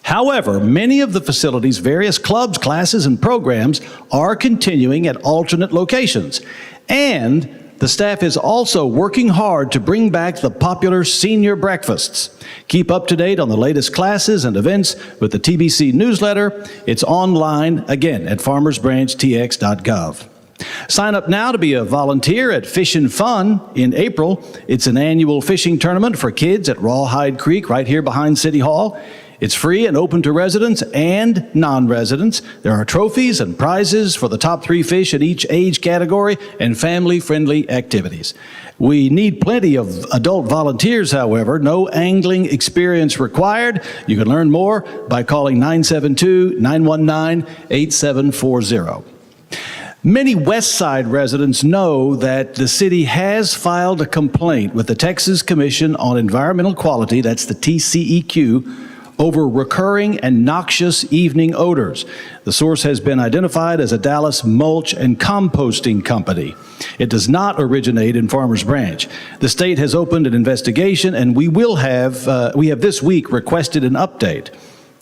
However, many of the facility's various clubs, classes, and programs are continuing at alternate locations. And the staff is also working hard to bring back the popular senior breakfasts. Keep up to date on the latest classes and events with the TBC newsletter. It's online, again, at farmersbranchtx.gov. Sign up now to be a volunteer at Fishin' Fun in April. It's an annual fishing tournament for kids at Rawhide Creek right here behind City Hall. It's free and open to residents and non-residents. There are trophies and prizes for the top 3 fish in each age category and family-friendly activities. We need plenty of adult volunteers, however. No angling experience required. You can learn more by calling 972-919-8740. Many West Side residents know that the city has filed a complaint with the Texas Commission on Environmental Quality, that's the TCEQ, over recurring and noxious evening odors. The source has been identified as a Dallas mulch and composting company. It does not originate in Farmers Branch. The state has opened an investigation, and we have this week requested an update.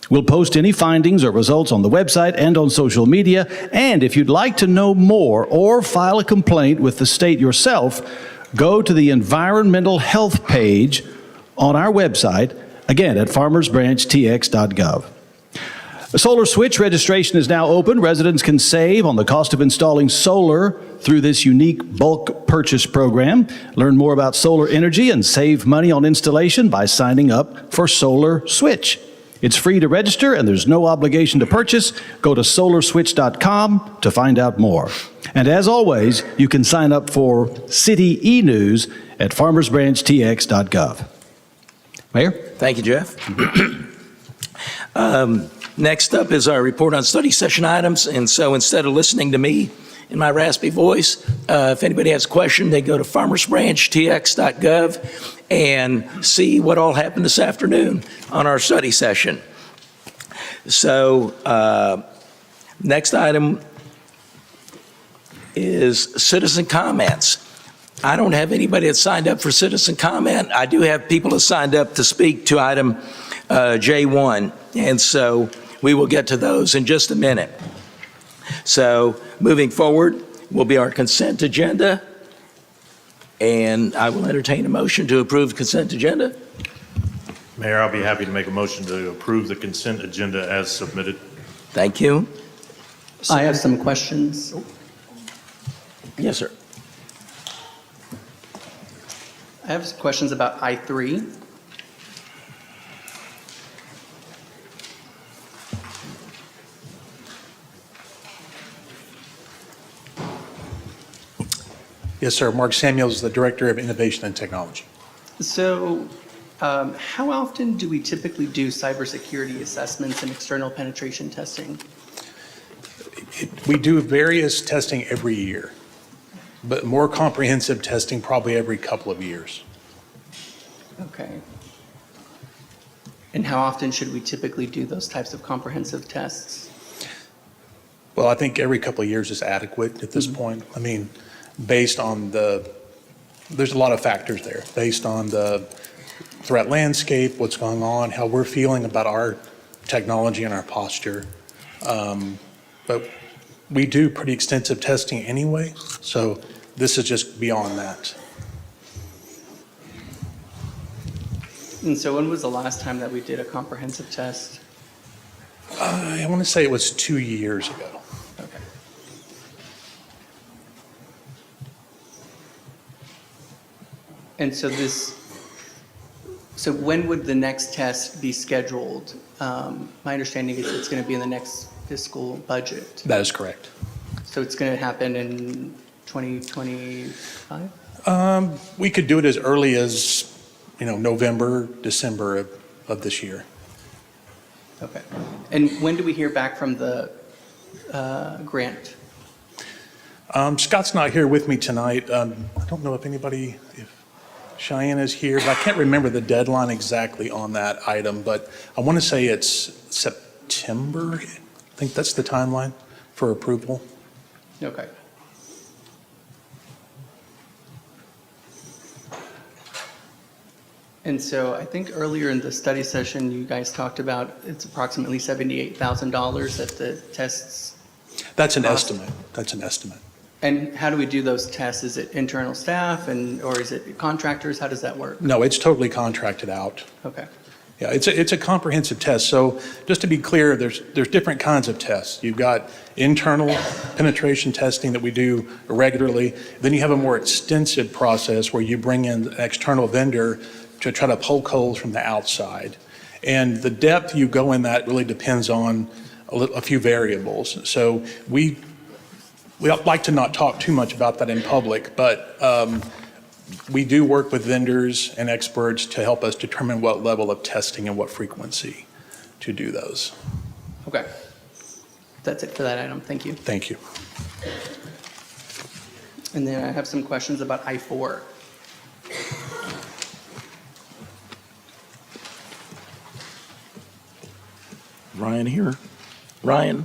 We'll post any findings or results on the website and on social media. And if you'd like to know more or file a complaint with the state yourself, go to the environmental health page on our website, again at farmersbranchtx.gov. The solar switch registration is now open. Residents can save on the cost of installing solar through this unique bulk purchase program. Learn more about solar energy and save money on installation by signing up for Solar Switch. It's free to register and there's no obligation to purchase. Go to solarswitch.com to find out more. And as always, you can sign up for City e-News at farmersbranchtx.gov. Mayor? Thank you, Jeff. Next up is our report on study session items. And so instead of listening to me in my raspy voice, if anybody has a question, they go to farmersbranchtx.gov and see what all happened this afternoon on our study session. So next item is citizen comments. I don't have anybody that signed up for citizen comment. I do have people that signed up to speak to item J1, and so we will get to those in just a minute. So moving forward will be our consent agenda, and I will entertain a motion to approve the consent agenda. Mayor, I'll be happy to make a motion to approve the consent agenda as submitted. Thank you. I have some questions. Yes, sir. I have some questions about I-3. Yes, sir. Mark Samuels, the Director of Innovation and Technology. So how often do we typically do cybersecurity assessments and external penetration testing? We do various testing every year, but more comprehensive testing probably every couple of years. Okay. And how often should we typically do those types of comprehensive tests? Well, I think every couple of years is adequate at this point. I mean, based on there's a lot of factors there, based on the threat landscape, what's going on, how we're feeling about our technology and our posture. But we do pretty extensive testing anyway, so this is just beyond that. And so when was the last time that we did a comprehensive test? I want to say it was 2 years ago. Okay. And so so when would the next test be scheduled? My understanding is it's going to be in the next fiscal budget. That is correct. So it's going to happen in 2025? We could do it as early as, November, December of this year. Okay. And when do we hear back from the grant? Scott's not here with me tonight. I don't know if Cheyenne is here, but I can't remember the deadline exactly on that item, but I want to say it's September. I think that's the timeline for approval. Okay. And so I think earlier in the study session, you guys talked about it's approximately $78,000 that the tests. That's an estimate. That's an estimate. And how do we do those tests? Is it internal staff or is it contractors? How does that work? No, it's totally contracted out. Okay. Yeah, it's a comprehensive test. So just to be clear, there's different kinds of tests. You've got internal penetration testing that we do regularly. Then you have a more extensive process where you bring in an external vendor to try to poke holes from the outside. And the depth you go in that really depends on a few variables. So we like to not talk too much about that in public, but we do work with vendors and experts to help us determine what level of testing and what frequency to do those. Okay. That's it for that item. Thank you. Thank you. And then I have some questions about I-4. Ryan here. Ryan?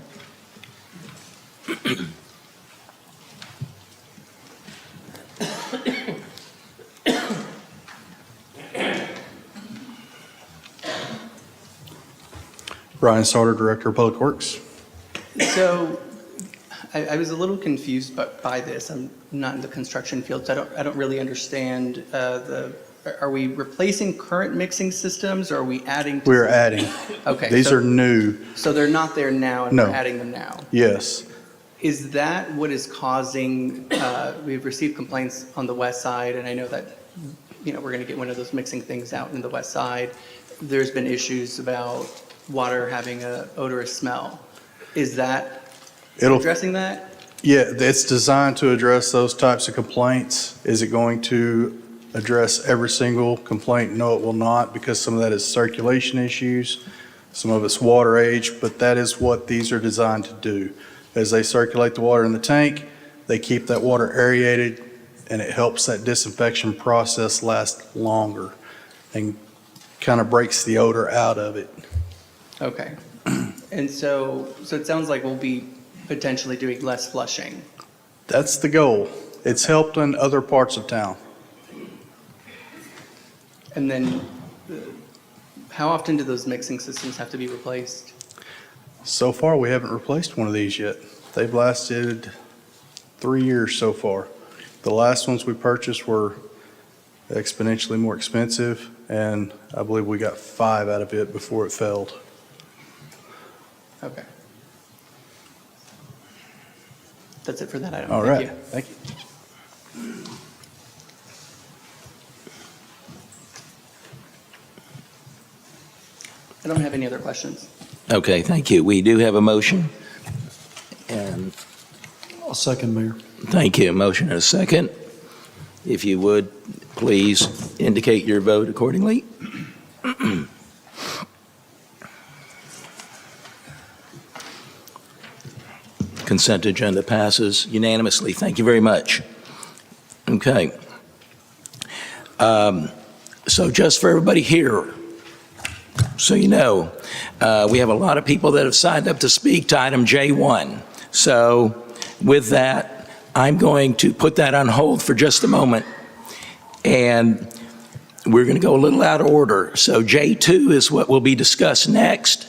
Ryan Sauter, Director of Public Works. So I was a little confused by this. I'm not in the construction field, so I don't really understand are we replacing current mixing systems or are we adding? We're adding. Okay. These are new. So they're not there now and No. we're adding them now? Yes. Is that what is causing, we've received complaints on the west side, and I know that, we're going to get one of those mixing things out in the west side. There's been issues about water having a odorous smell. Is that addressing that? Yeah, it's designed to address those types of complaints. Is it going to address every single complaint? No, it will not, because some of that is circulation issues, some of it's water age, but that is what these are designed to do. As they circulate the water in the tank, they keep that water aerated, and it helps that disinfection process last longer and kind of breaks the odor out of it. Okay. And so it sounds like we'll be potentially doing less flushing. That's the goal. It's helped in other parts of town. And then how often do those mixing systems have to be replaced? So far, we haven't replaced one of these yet. They've lasted 3 years so far. The last ones we purchased were exponentially more expensive, and I believe we got 5 out of it before it failed. Okay. That's it for that item. All Thank right, you. thank you. I don't have any other questions. Okay, thank you. We do have a motion. And I'll second, Mayor. thank you. Motion and a second. If you would, please indicate your vote accordingly. Consent agenda passes unanimously. Thank you very much. Okay. So just for everybody here, so you know, we have a lot of people that have signed up to speak to item J1. So with that, I'm going to put that on hold for just a moment. And we're going to go a little out of order. So J2 is what will be discussed next.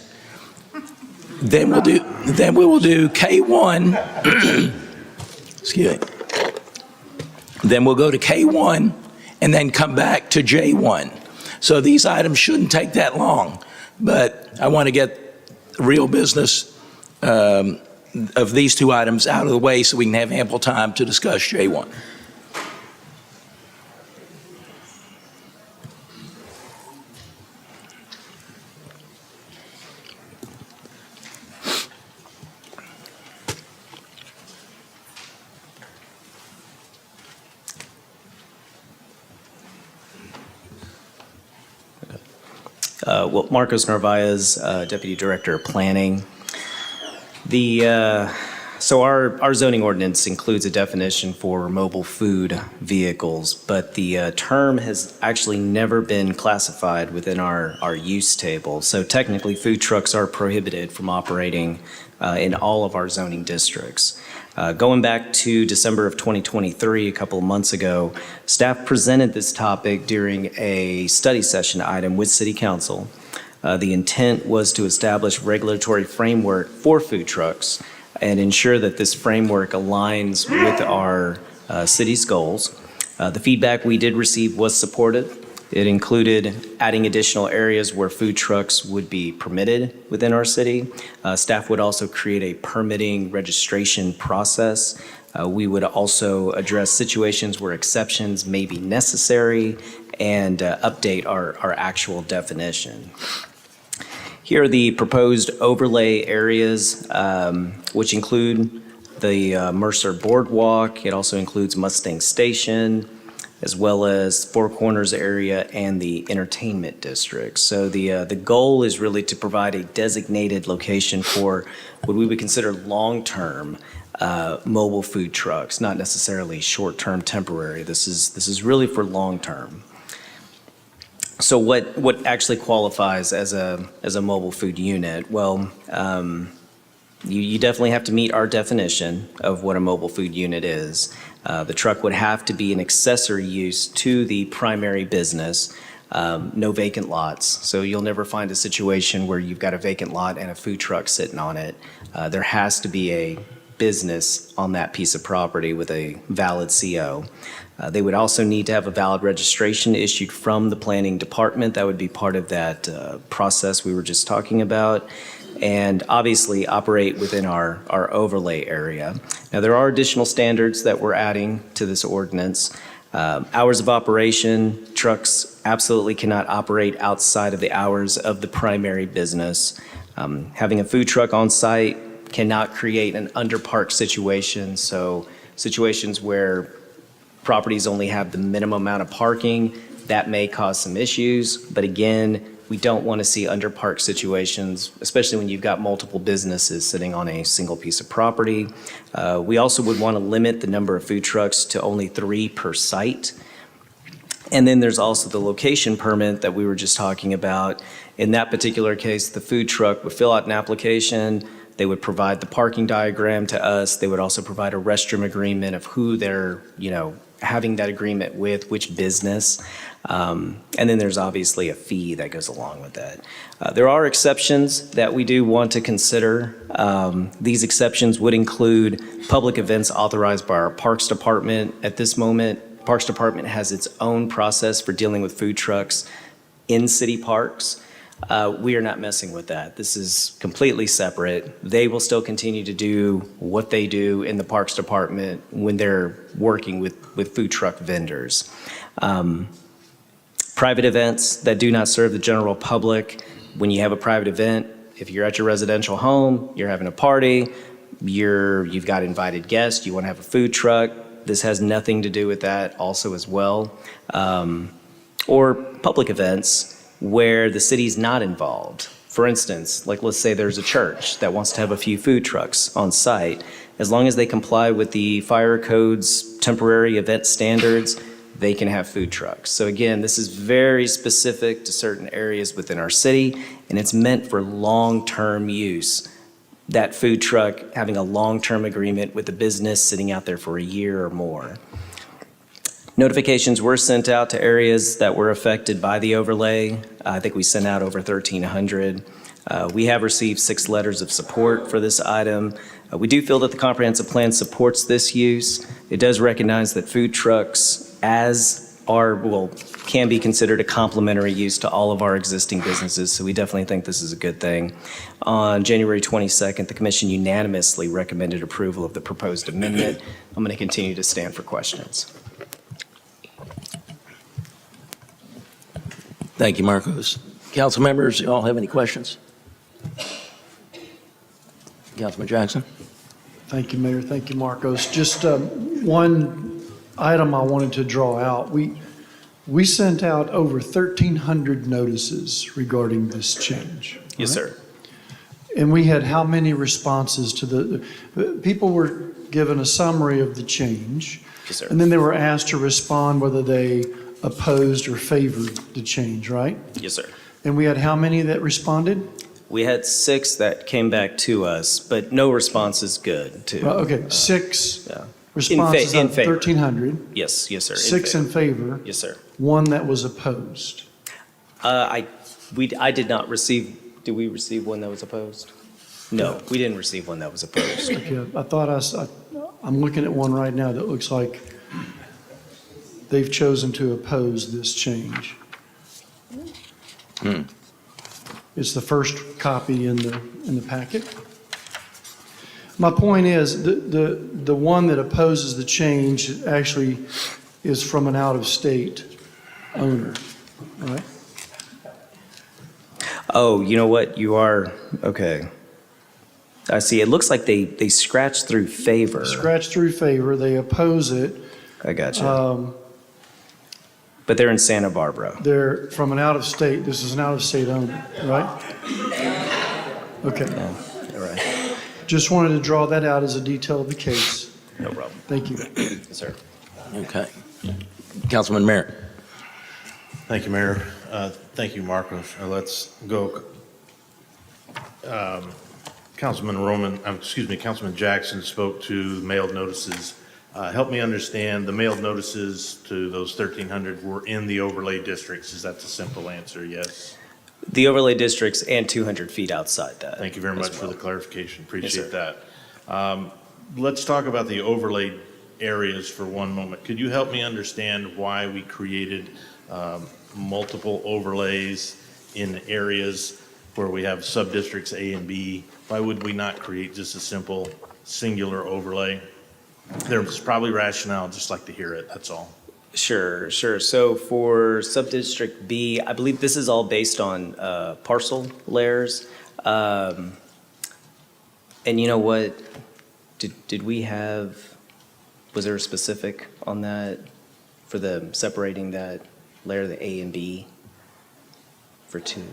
Then we will do K1. Excuse me. Then we'll go to K1 and then come back to J1. So these items shouldn't take that long, but I want to get real business of these two items out of the way so we can have ample time to discuss J1. Well, Marcos Narvaez, Deputy Director of Planning. So our zoning ordinance includes a definition for mobile food vehicles, but the term has actually never been classified within our use table. So technically, food trucks are prohibited from operating in all of our zoning districts. Going back to December of 2023, a couple of months ago, staff presented this topic during a study session item with City Council. The intent was to establish regulatory framework for food trucks and ensure that this framework aligns with our city's goals. The feedback we did receive was supportive. It included adding additional areas where food trucks would be permitted within our city. Staff would also create a permitting registration process. We would also address situations where exceptions may be necessary and update our actual definition. Here are the proposed overlay areas, which include the Mercer Boardwalk. It also includes Mustang Station, as well as Four Corners area and the entertainment district. So the goal is really to provide a designated location for what we would consider long-term mobile food trucks, not necessarily short-term temporary. This is really for long-term. So what actually qualifies as a mobile food unit? Well, you definitely have to meet our definition of what a mobile food unit is. The truck would have to be an accessory use to the primary business, no vacant lots. So you'll never find a situation where you've got a vacant lot and a food truck sitting on it. There has to be a business on that piece of property with a valid CO. They would also need to have a valid registration issued from the planning department. That would be part of that process we were just talking about. And obviously operate within our overlay area. Now, there are additional standards that we're adding to this ordinance. Hours of operation, trucks absolutely cannot operate outside of the hours of the primary business. Having a food truck on site cannot create an underpark situation, so situations where properties only have the minimum amount of parking, that may cause some issues, but again, we don't want to see underpark situations, especially when you've got multiple businesses sitting on a single piece of property. We also would want to limit the number of food trucks to only 3 per site. And then there's also the location permit that we were just talking about. In that particular case, the food truck would fill out an application. They would provide the parking diagram to us. They would also provide a restroom agreement of who they're, having that agreement with, which business. And then there's obviously a fee that goes along with that. There are exceptions that we do want to consider. These exceptions would include public events authorized by our Parks Department. At this moment, Parks Department has its own process for dealing with food trucks in city parks. We are not messing with that. This is completely separate. They will still continue to do what they do in the Parks Department when they're working with food truck vendors. Private events that do not serve the general public, when you have a private event, if you're at your residential home, you're having a party, you've got invited guests, you want to have a food truck, this has nothing to do with that also as well. Or public events where the city's not involved. For instance, like let's say there's a church that wants to have a few food trucks on site. As long as they comply with the fire code's temporary event standards, they can have food trucks. So again, this is very specific to certain areas within our city, and it's meant for long-term use. That food truck having a long-term agreement with the business sitting out there for a year or more. Notifications were sent out to areas that were affected by the overlay. I think we sent out over 1,300. We have received 6 letters of support for this item. We do feel that the comprehensive plan supports this use. It does recognize that food trucks can be considered a complementary use to all of our existing businesses, so we definitely think this is a good thing. On January 22nd, the commission unanimously recommended approval of the proposed amendment. I'm going to continue to stand for questions. Thank you, Marcos. Council members, you all have any questions? Councilman Jackson? Thank you, Mayor. Thank you, Marcos. Just one item I wanted to draw out. We sent out over 1,300 notices regarding this change. Yes, right? sir. And we had how many responses to the people were given a summary of the change. Yes, sir. And then they were asked to respond whether they opposed or favored the change, right? Yes, sir. And we had how many that responded? We had 6 that came back to us, but no response is good, too. Okay, 6 yeah. responses in out of favor. 1,300. Yes, sir. 6 in favor. Yes, sir. 1 that was opposed. I did not receive, did we receive one that was opposed? No, we didn't receive one that was opposed. Okay, I thought I'm looking at one right now that looks like they've chosen to oppose this change. It's the first copy in the packet. My point is, the one that opposes the change actually is from an out-of-state owner, right? Oh, you know what? You are, okay. I see. It looks like they scratched through favor. Scratch through favor, they oppose it. I got you. But they're in Santa Barbara. They're from an out-of-state, this is an out-of-state owner, right? Okay. All right. Just wanted to draw that out as a detail of the case. No problem. Thank you. Yes, sir. Okay. Councilman Merritt. Thank you, Mayor. Thank you, Marcos. Let's go. Councilman Jackson spoke to mailed notices. Help me understand, the mailed notices to those 1,300 were in the overlay districts. Is that the simple answer? Yes? The overlay districts and 200 feet outside that. Thank you very much as for well. the clarification. Yes, sir. Appreciate that. Let's talk about the overlay areas for one moment. Could you help me understand why we created multiple overlays in areas where we have sub-districts A and B? Why would we not create just a simple singular overlay? There's probably rationale, just like to hear it, that's all. Sure. So for sub-district B, I believe this is all based on parcel layers. And you know what? Did we have, was there a specific on that for the separating that layer, the A and B for two?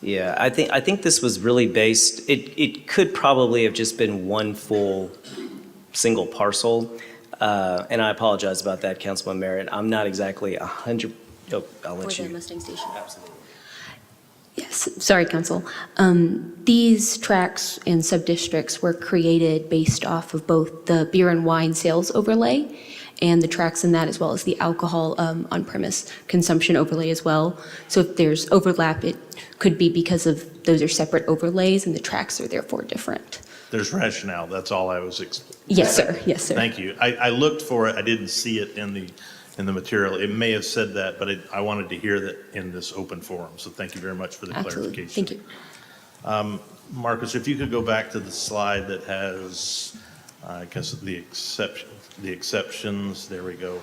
Yeah, I think this was really based, it could probably have just been one full single parcel. And I apologize about that, Councilman Merritt. I'm not exactly 100, I'll let you. For the Mustang Station. Absolutely. Yes, sorry, Council. These tracts and sub-districts were created based off of both the beer and wine sales overlay and the tracts in that, as well as the alcohol on-premise consumption overlay as well. So if there's overlap, it could be because of those are separate overlays and the tracts are therefore different. There's rationale, that's all I was Yes, sir. Yes, sir. Thank you. I looked for it, I didn't see it in the material. It may have said that, but I wanted to hear that in this open forum. So thank you very much for the Absolutely. clarification. Thank you. Marcus, if you could go back to the slide that has, I guess, the exceptions, there we go.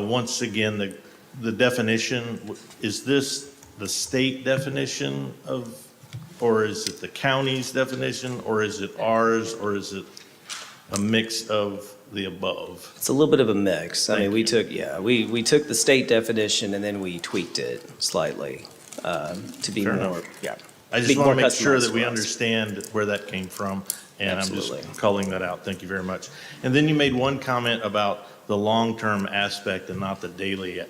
Once again, the definition, is this the state definition of, or is it the county's definition, or is it ours, or is it a mix of the above? It's a little bit of a mix. I mean, we took the state definition and then we tweaked it slightly to be Fair more, enough. yeah. I be just want more to make sure that customized we for us. understand where that came from, and Absolutely. I'm just calling that out. Thank you very much. And then you made one comment about the long-term aspect and not the daily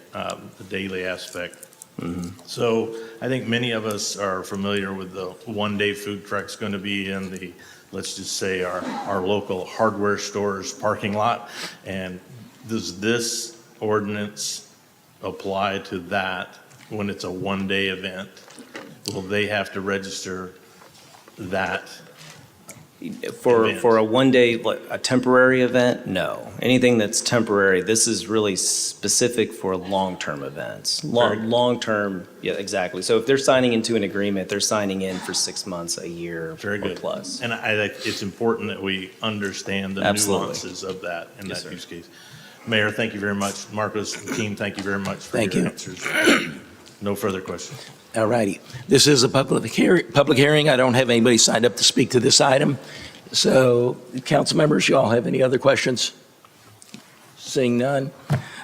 aspect. Mm-hmm. So I think many of us are familiar with the one-day food truck's going to be in the, let's just say, our local hardware store's parking lot. And does this ordinance apply to that when it's a one-day event? Will they have to register that? For a one-day, like a temporary event, no. Anything that's temporary, this is really specific for long-term events. Long-term, yeah, exactly. So if they're signing into an agreement, they're signing in for 6 months, a year, Very or good. plus. And it's important that we understand the Absolutely. nuances of that in Yes, that sir. use case. Mayor, thank you very much. Marcos and team, thank you very much for Thank your you. answers. No further questions. All righty. This is a public hearing. I don't have anybody signed up to speak to this item. So, council members, you all have any other questions? Seeing none.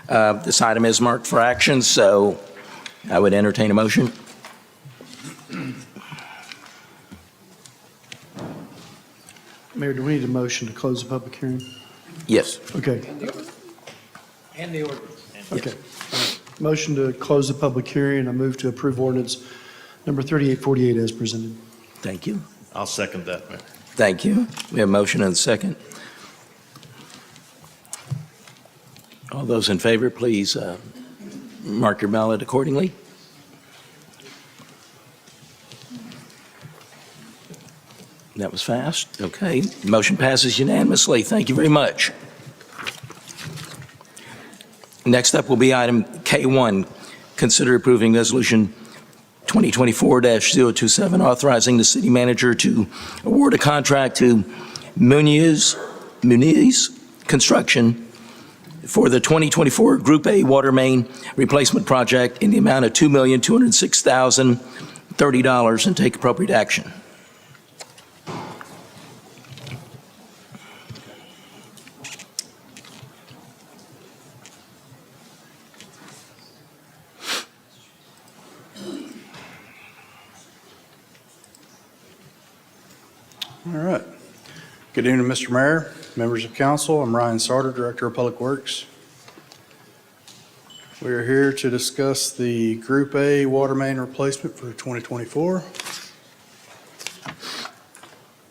This item is marked for action, so I would entertain a motion. Mayor, do we need a motion to close the public hearing? Yes. Okay, And the ordinance. okay. Motion to close the public hearing. I move to approve ordinance number 3848 as presented. Thank you. I'll second that, Mayor. Thank you. We have a motion and a second. All those in favor, please mark your ballot accordingly. That was fast. Okay. Motion passes unanimously. Thank you very much. Next up will be item K1. Consider approving resolution 2024-027, authorizing the city manager to award a contract to Muniz Construction for the 2024 Group A water main replacement project in the amount of $2,206,000 $30 and take appropriate action. All right. Good evening, Mr. Mayor, members of council. I'm Ryan Sarter, Director of Public Works. We are here to discuss the Group A water main replacement for 2024.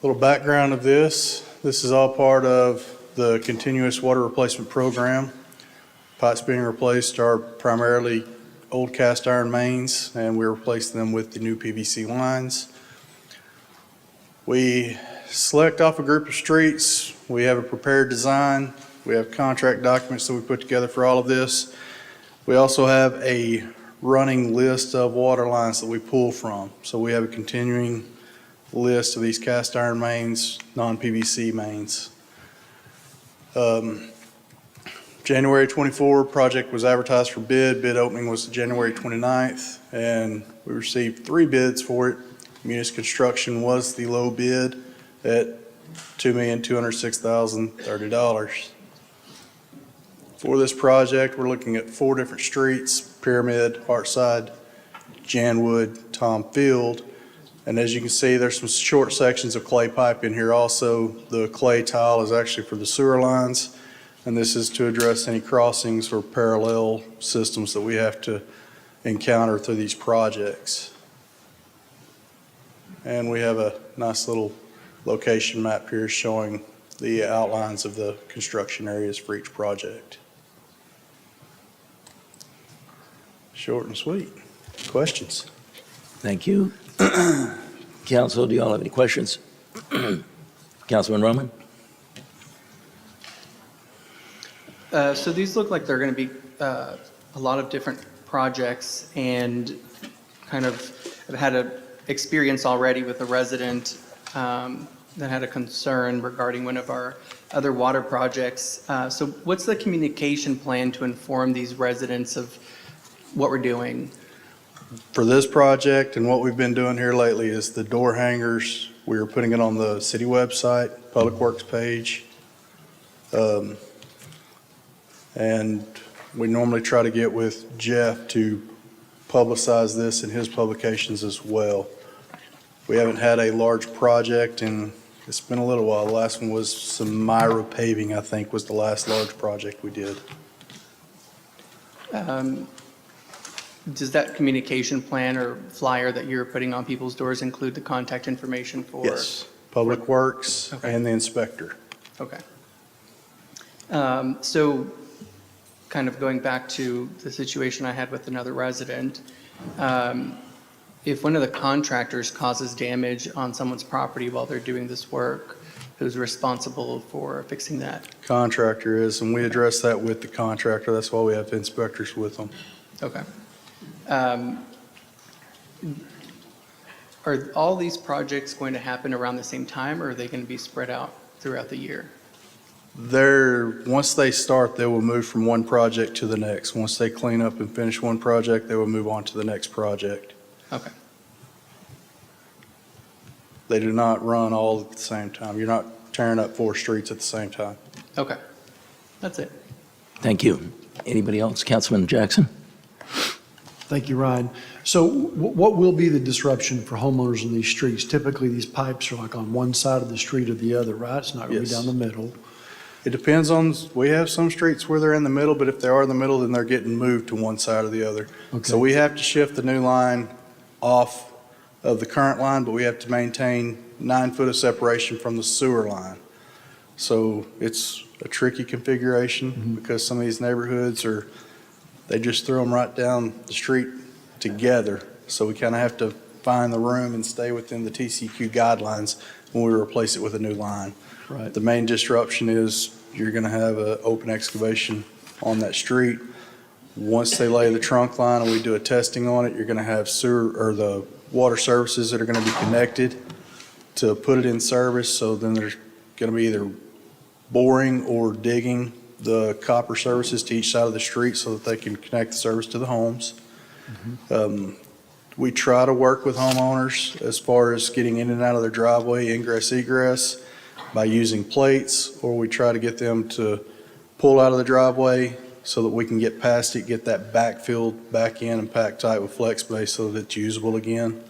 Little background of this. This is all part of the continuous water replacement program. Pipes being replaced are primarily old cast iron mains, and we're replacing them with the new PVC lines. We select off a group of streets. We have a prepared design. We have contract documents that we put together for all of this. We also have a running list of water lines that we pull from. So we have a continuing list of these cast iron mains, non-PVC mains. January 24 project was advertised for bid. Bid opening was January 29th, and we received 3 bids for it. Munis Construction was the low bid at $2,206,030. For this project, we're looking at 4 different streets: Pyramid, Hartside, Janwood, Tom Field. And as you can see, there's some short sections of clay pipe in here also. The clay tile is actually for the sewer lines, and this is to address any crossings or parallel systems that we have to encounter through these projects. And we have a nice little location map here showing the outlines of the construction areas for each project. Short and sweet. Questions? Thank you. Council, do you all have any questions? Councilman Roman? So these look like they're going to be a lot of different projects, and kind of have had an experience already with a resident that had a concern regarding one of our other water projects. So what's the communication plan to inform these residents of what we're doing? For this project and what we've been doing here lately is the door hangers. We are putting it on the city website, Public Works page. And we normally try to get with Jeff to publicize this in his publications as well. We haven't had a large project, and it's been a little while. The last one was some Myra paving, I think, was the last large project we did. Does that communication plan or flyer that you're putting on people's doors include the contact information for? Yes, Public Works Okay. and the inspector. Okay. So kind of going back to the situation I had with another resident, if one of the contractors causes damage on someone's property while they're doing this work, who's responsible for fixing that? Contractor is, and we address that with the contractor. That's why we have inspectors with them. Okay. Are all these projects going to happen around the same time, or are they going to be spread out throughout the year? Once they start, they will move from one project to the next. Once they clean up and finish one project, they will move on to the next project. Okay. They do not run all at the same time. You're not tearing up 4 streets at the same time. Okay. That's it. Thank you. Anybody else? Councilman Jackson? Thank you, Ryan. So what will be the disruption for homeowners on these streets? Typically, these pipes are like on one side of the street or the other, right? It's not really Yes. down the middle. It depends on, we have some streets where they're in the middle, but if they are in the middle, then they're getting moved to one side or the other. Okay. So we have to shift the new line off of the current line, but we have to maintain 9 foot of separation from the sewer line. So it's a tricky configuration because some of these neighborhoods they just throw them right down the street together. So we kind of have to find the room and stay within the TCQ guidelines when we replace it with a new line. Right. The main disruption is you're going to have an open excavation on that street. Once they lay the trunk line and we do a testing on it, you're going to have sewer or the water services that are going to be connected to put it in service. So then there's going to be either boring or digging the copper services to each side of the street so that they can connect the service to the homes. we try to work with homeowners as far as getting in and out of their driveway, ingress, egress, by using plates, or we try to get them to pull out of the driveway so that we can get past it, get that backfilled back in and packed tight with flex space so that it's usable again.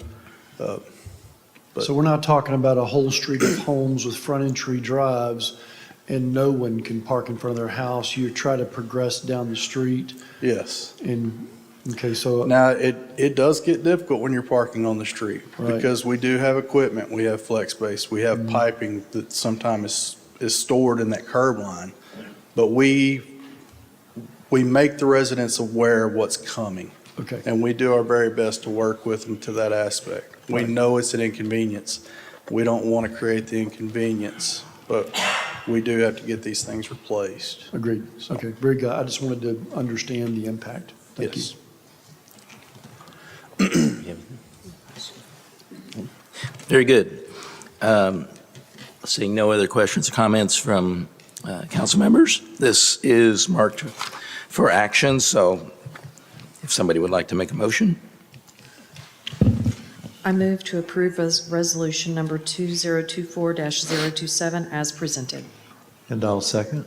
So we're not talking about a whole street of homes with front entry drives and no one can park in front of their house. You try to progress down the street Yes. and, okay, so. Now, it does get difficult when you're parking on the street Right. because we do have equipment, we have flex space, we have piping that sometimes is stored in that curb line. But we make the residents aware of what's coming. Okay. And we do our very best to work with them to that aspect. We Right. know it's an inconvenience. We don't want to create the inconvenience, but we do have to get these things replaced. Agreed. Okay, very good. I just wanted to understand the impact. Thank you. Yes. Very good. Seeing no other questions or comments from council members, this is marked for action, so if somebody would like to make a motion. I move to approve resolution number 2024-027 as presented. And I'll second.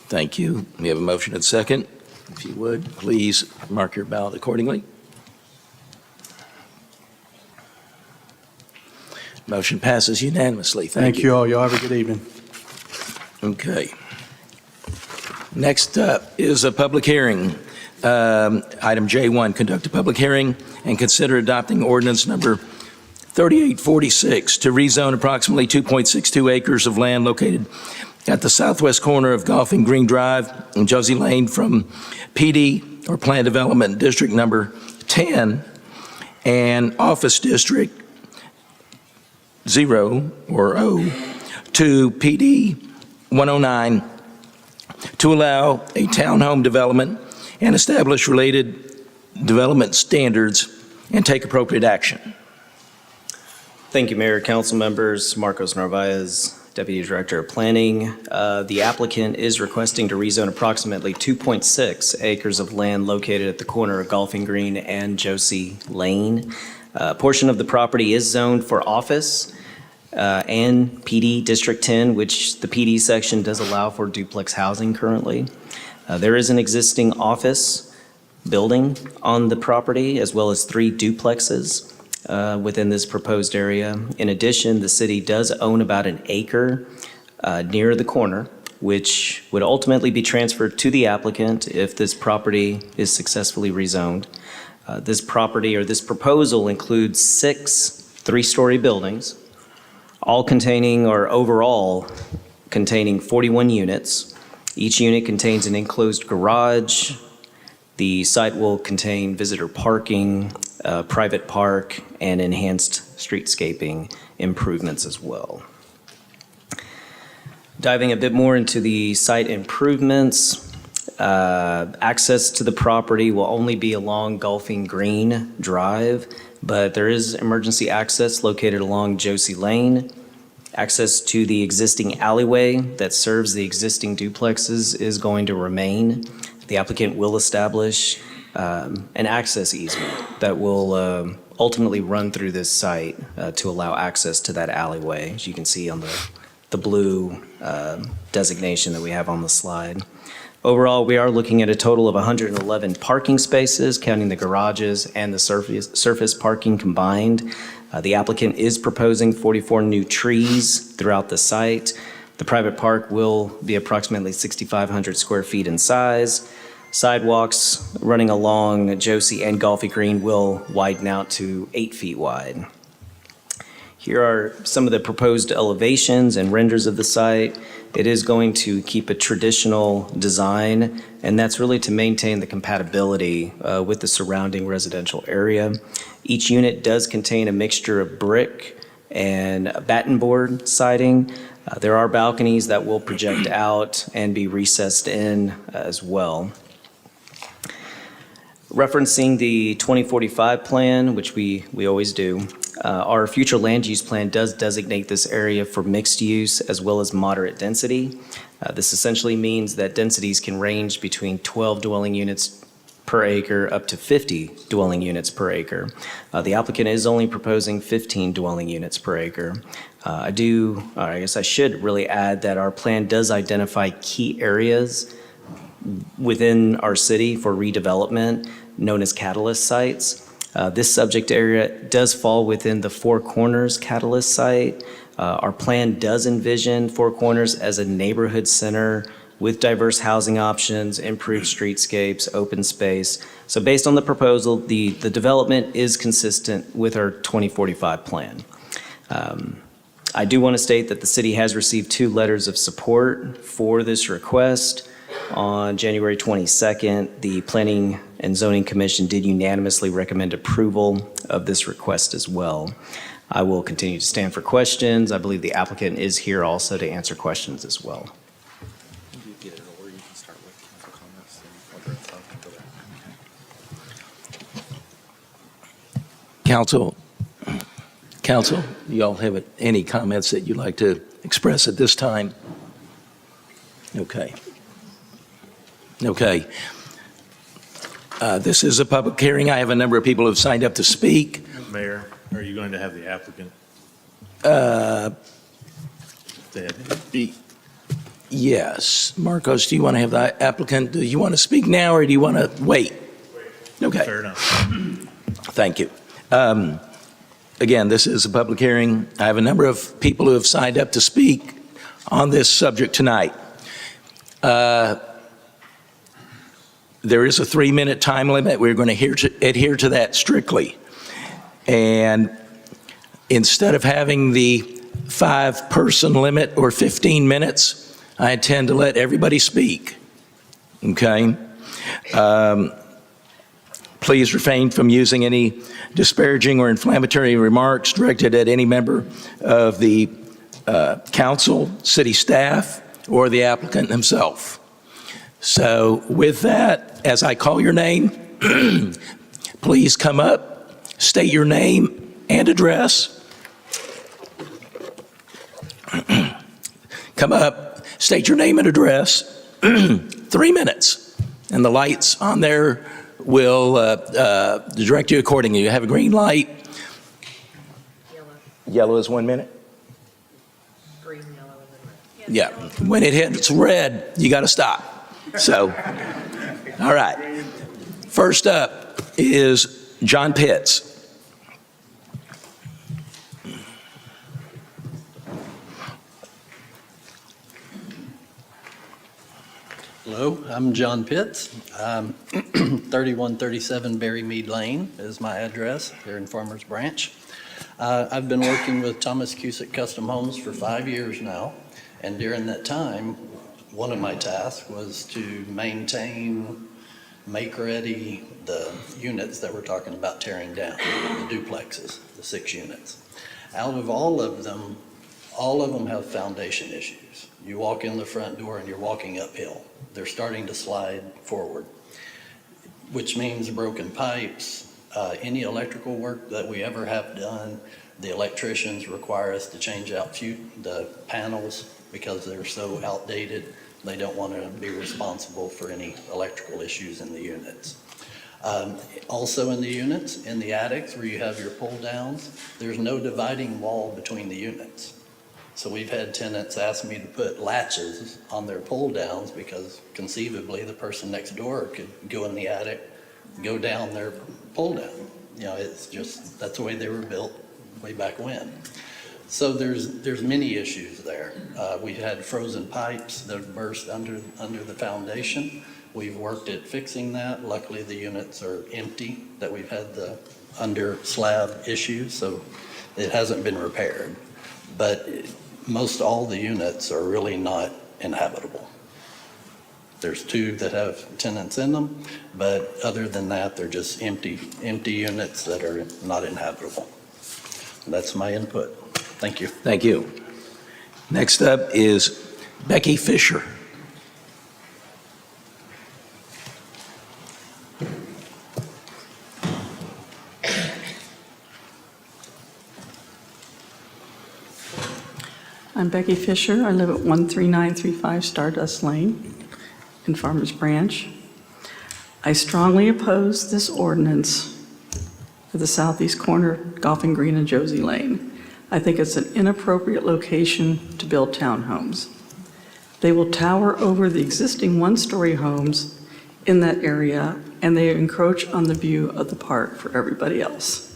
Thank you. We have a motion and second. If you would, please mark your ballot accordingly. Motion passes unanimously. Thank you. Thank you all. Y'all have a good evening. Okay. Next up is a public hearing. Item J1, conduct a public hearing and consider adopting ordinance number 3846 to rezone approximately 2.62 acres of land located at the southwest corner of Golfing Green Drive and Josie Lane from PD or Plan Development District number 10 and Office District 0 or O to PD 109 to allow a townhome development and establish related development standards and take appropriate action. Thank you, Mayor, council members. Marcos Narvaez, Deputy Director of Planning. The applicant is requesting to rezone approximately 2.6 acres of land located at the corner of Golfing Green and Josie Lane. A portion of the property is zoned for office and PD District 10, which the PD section does allow for duplex housing currently. There is an existing office building on the property, as well as 3 duplexes within this proposed area. In addition, the city does own about an acre near the corner, which would ultimately be transferred to the applicant if this property is successfully rezoned. This property or this proposal includes 6 3-story buildings, all containing or overall containing 41 units. Each unit contains an enclosed garage. The site will contain visitor parking, private park, and enhanced streetscaping improvements as well. Diving a bit more into the site improvements, access to the property will only be along Golfing Green Drive, but there is emergency access located along Josie Lane. Access to the existing alleyway that serves the existing duplexes is going to remain. The applicant will establish an access easement that will ultimately run through this site to allow access to that alleyway, as you can see on the blue designation that we have on the slide. Overall, we are looking at a total of 111 parking spaces, counting the garages and the surface parking combined. The applicant is proposing 44 new trees throughout the site. The private park will be approximately 6,500 square feet in size. Sidewalks running along Josie and Golfing Green will widen out to 8 feet wide. Here are some of the proposed elevations and renders of the site. It is going to keep a traditional design, and that's really to maintain the compatibility with the surrounding residential area. Each unit does contain a mixture of brick and batten board siding. There are balconies that will project out and be recessed in as well. Referencing the 2045 plan, which we always do, our future land use plan does designate this area for mixed use as well as moderate density. This essentially means that densities can range between 12 dwelling units per acre up to 50 dwelling units per acre. The applicant is only proposing 15 dwelling units per acre. I guess I should really add that our plan does identify key areas within our city for redevelopment known as catalyst sites. This subject area does fall within the Four Corners catalyst site. Our plan does envision Four Corners as a neighborhood center with diverse housing options, improved streetscapes, open space. So based on the proposal, the development is consistent with our 2045 plan. I do want to state that the city has received 2 letters of support for this request. On January 22nd, the Planning and Zoning Commission did unanimously recommend approval of this request as well. I will continue to stand for questions. I believe the applicant is here also to answer questions as well. Council, do y'all have any comments that you'd like to express at this time? Okay. This is a public hearing. I have a number of people who have signed up to speak. Mayor, are you going to have the applicant? Yes. Marcos, do you want to have the applicant? Do you want to speak now or do you want to wait? Okay. Fair enough. Thank you. Again, this is a public hearing. I have a number of people who have signed up to speak on this subject tonight. There is a 3-minute time limit. We're going to adhere to that strictly. And instead of having the 5-person limit or 15 minutes, I intend to let everybody speak. Okay? Please refrain from using any disparaging or inflammatory remarks directed at any member of the council, city staff, or the applicant himself. So with that, as I call your name, please come up, state your name and address. Come up, state your name and address. 3 minutes, and the lights on there will direct you accordingly. You have a green light. Yellow is 1 minute? Green, yellow, and Yeah, when it hits red, you got to stop. So, all right. First up is John Pitts. Hello, I'm John Pitts. 3137 Berry Mead Lane is my address here in Farmers Branch. I've been working with Thomas Cusick Custom Homes for 5 years now, and during that time, one of my tasks was to maintain, make ready the units that we're talking about tearing down, the duplexes, the 6 units. Out of all of them have foundation issues. You walk in the front door and you're walking uphill. They're starting to slide forward, which means broken pipes. Any electrical work that we ever have done, the electricians require us to change out the panels because they're so outdated. They don't want to be responsible for any electrical issues in the units. Also in the units, in the attics where you have your pull downs, there's no dividing wall between the units. So we've had tenants ask me to put latches on their pull downs because conceivably the person next door could go in the attic, go down their pull down. You know, it's just, that's the way they were built way back when. So there's many issues there. We've had frozen pipes that burst under the foundation. We've worked at fixing that. Luckily the units are empty, that we've had the under slab issues, so it hasn't been repaired. But most all the units are really not inhabitable. There's 2 that have tenants in them, but other than that, they're just empty units that are not inhabitable. That's my input. Thank you. Thank you. Next up is Becky Fisher. I'm Becky Fisher. I live at 13935 Stardust Lane in Farmers Branch. I strongly oppose this ordinance for the southeast corner, Golfing Green and Josie Lane. I think it's an inappropriate location to build townhomes. They will tower over the existing one-story homes in that area, and they encroach on the view of the park for everybody else.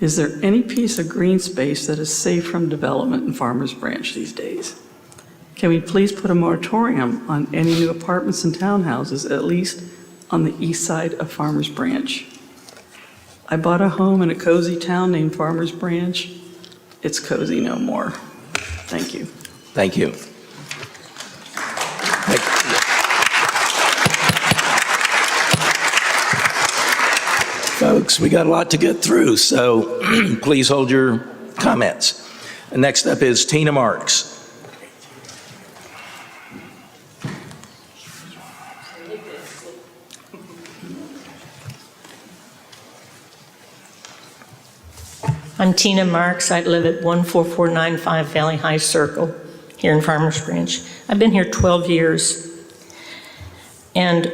Is there any piece of green space that is safe from development in Farmers Branch these days? Can we please put a moratorium on any new apartments and townhouses, at least on the east side of Farmers Branch? I bought a home in a cozy town named Farmers Branch. It's cozy no more. Thank you. Thank you. Folks, we got a lot to get through, so please hold your comments. Next up is Tina Marks. I'm Tina Marks. I live at 14495 Valley High Circle here in Farmers Branch. I've been here 12 years. And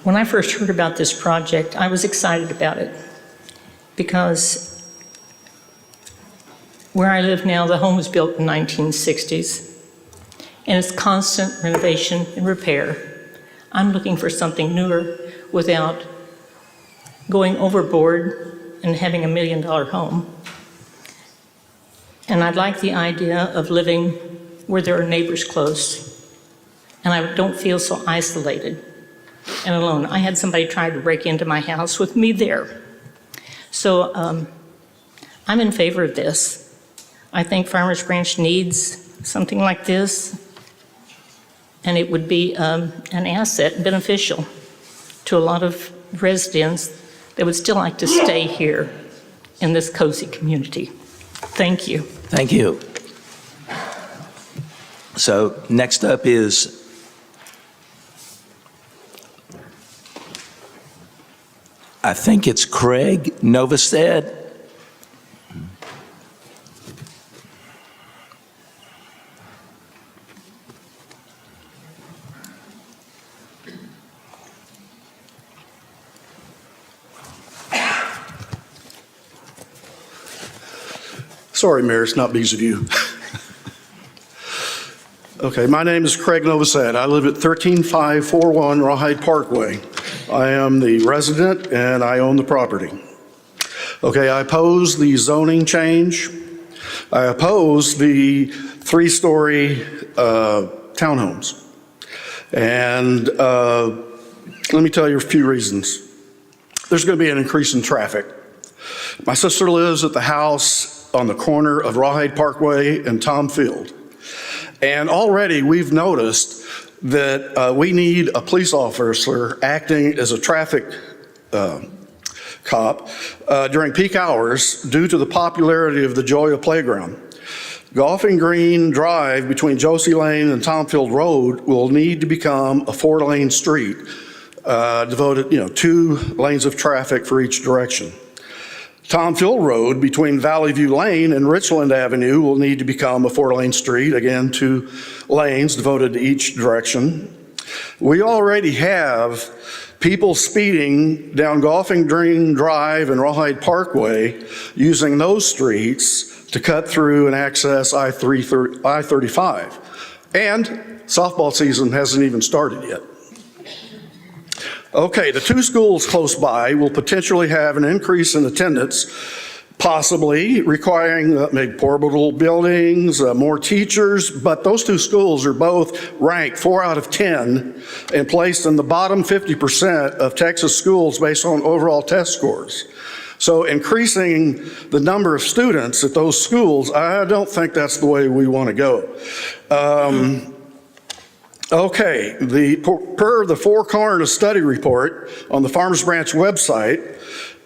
when I first heard about this project, I was excited about it because where I live now, the home was built in the 1960s, and it's constant renovation and repair. I'm looking for something newer without going overboard and having $1 million home. And I'd like the idea of living where there are neighbors close, and I don't feel so isolated and alone. I had somebody try to break into my house with me there. So I'm in favor of this. I think Farmers Branch needs something like this, and it would be an asset, beneficial to a lot of residents that would still like to stay here in this cozy community. Thank you. Thank you. So next up is I think it's Craig Novosad. Sorry, Mayor, it's not because of you. Okay, my name is Craig Novosad. I live at 13541 Rawhide Parkway. I am the resident and I own the property. Okay, I oppose the zoning change. I oppose the 3-story townhomes. And let me tell you a few reasons. There's going to be an increase in traffic. My sister lives at the house on the corner of Rawhide Parkway and Tom Field. And already we've noticed that we need a police officer acting as a traffic cop during peak hours due to the popularity of the Joya Playground. Golfing Green Drive between Josie Lane and Tomfield Road will need to become a 4-lane street, devoted, 2 lanes of traffic for each direction. Tomfield Road between Valley View Lane and Richland Avenue will need to become a 4-lane street, again, 2 lanes devoted to each direction. We already have people speeding down Golfing Green Drive and Rawhide Parkway using those streets to cut through and access I-35. And softball season hasn't even started yet. Okay, the 2 schools close by will potentially have an increase in attendance, possibly requiring maybe portable buildings, more teachers, but those 2 schools are both ranked 4 out of 10 and placed in the bottom 50% of Texas schools based on overall test scores. So increasing the number of students at those schools, I don't think that's the way we want to go. Okay, per the Four Corners study report on the Farmers Branch website,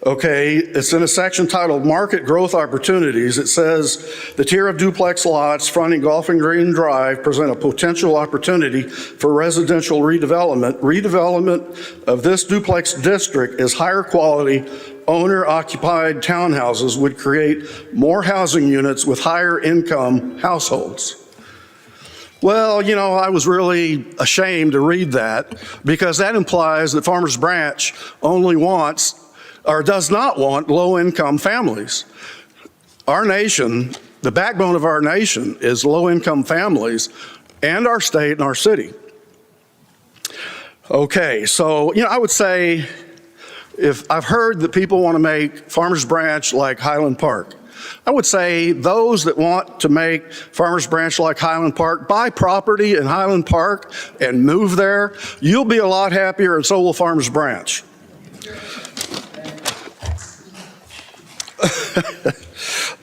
okay, it's in a section titled Market Growth Opportunities. It says the tier of duplex lots fronting Golfing Green Drive present a potential opportunity for residential redevelopment. Redevelopment of this duplex district is higher quality, owner-occupied townhouses would create more housing units with higher income households. Well, you know, I was really ashamed to read that because that implies that Farmers Branch only wants or does not want low-income families. Our nation, the backbone of our nation is low-income families and our state and our city. Okay, so, you know, I would say if I've heard that people want to make Farmers Branch like Highland Park, I would say those that want to make Farmers Branch like Highland Park, buy property in Highland Park and move there. You'll be a lot happier, and so will Farmers Branch.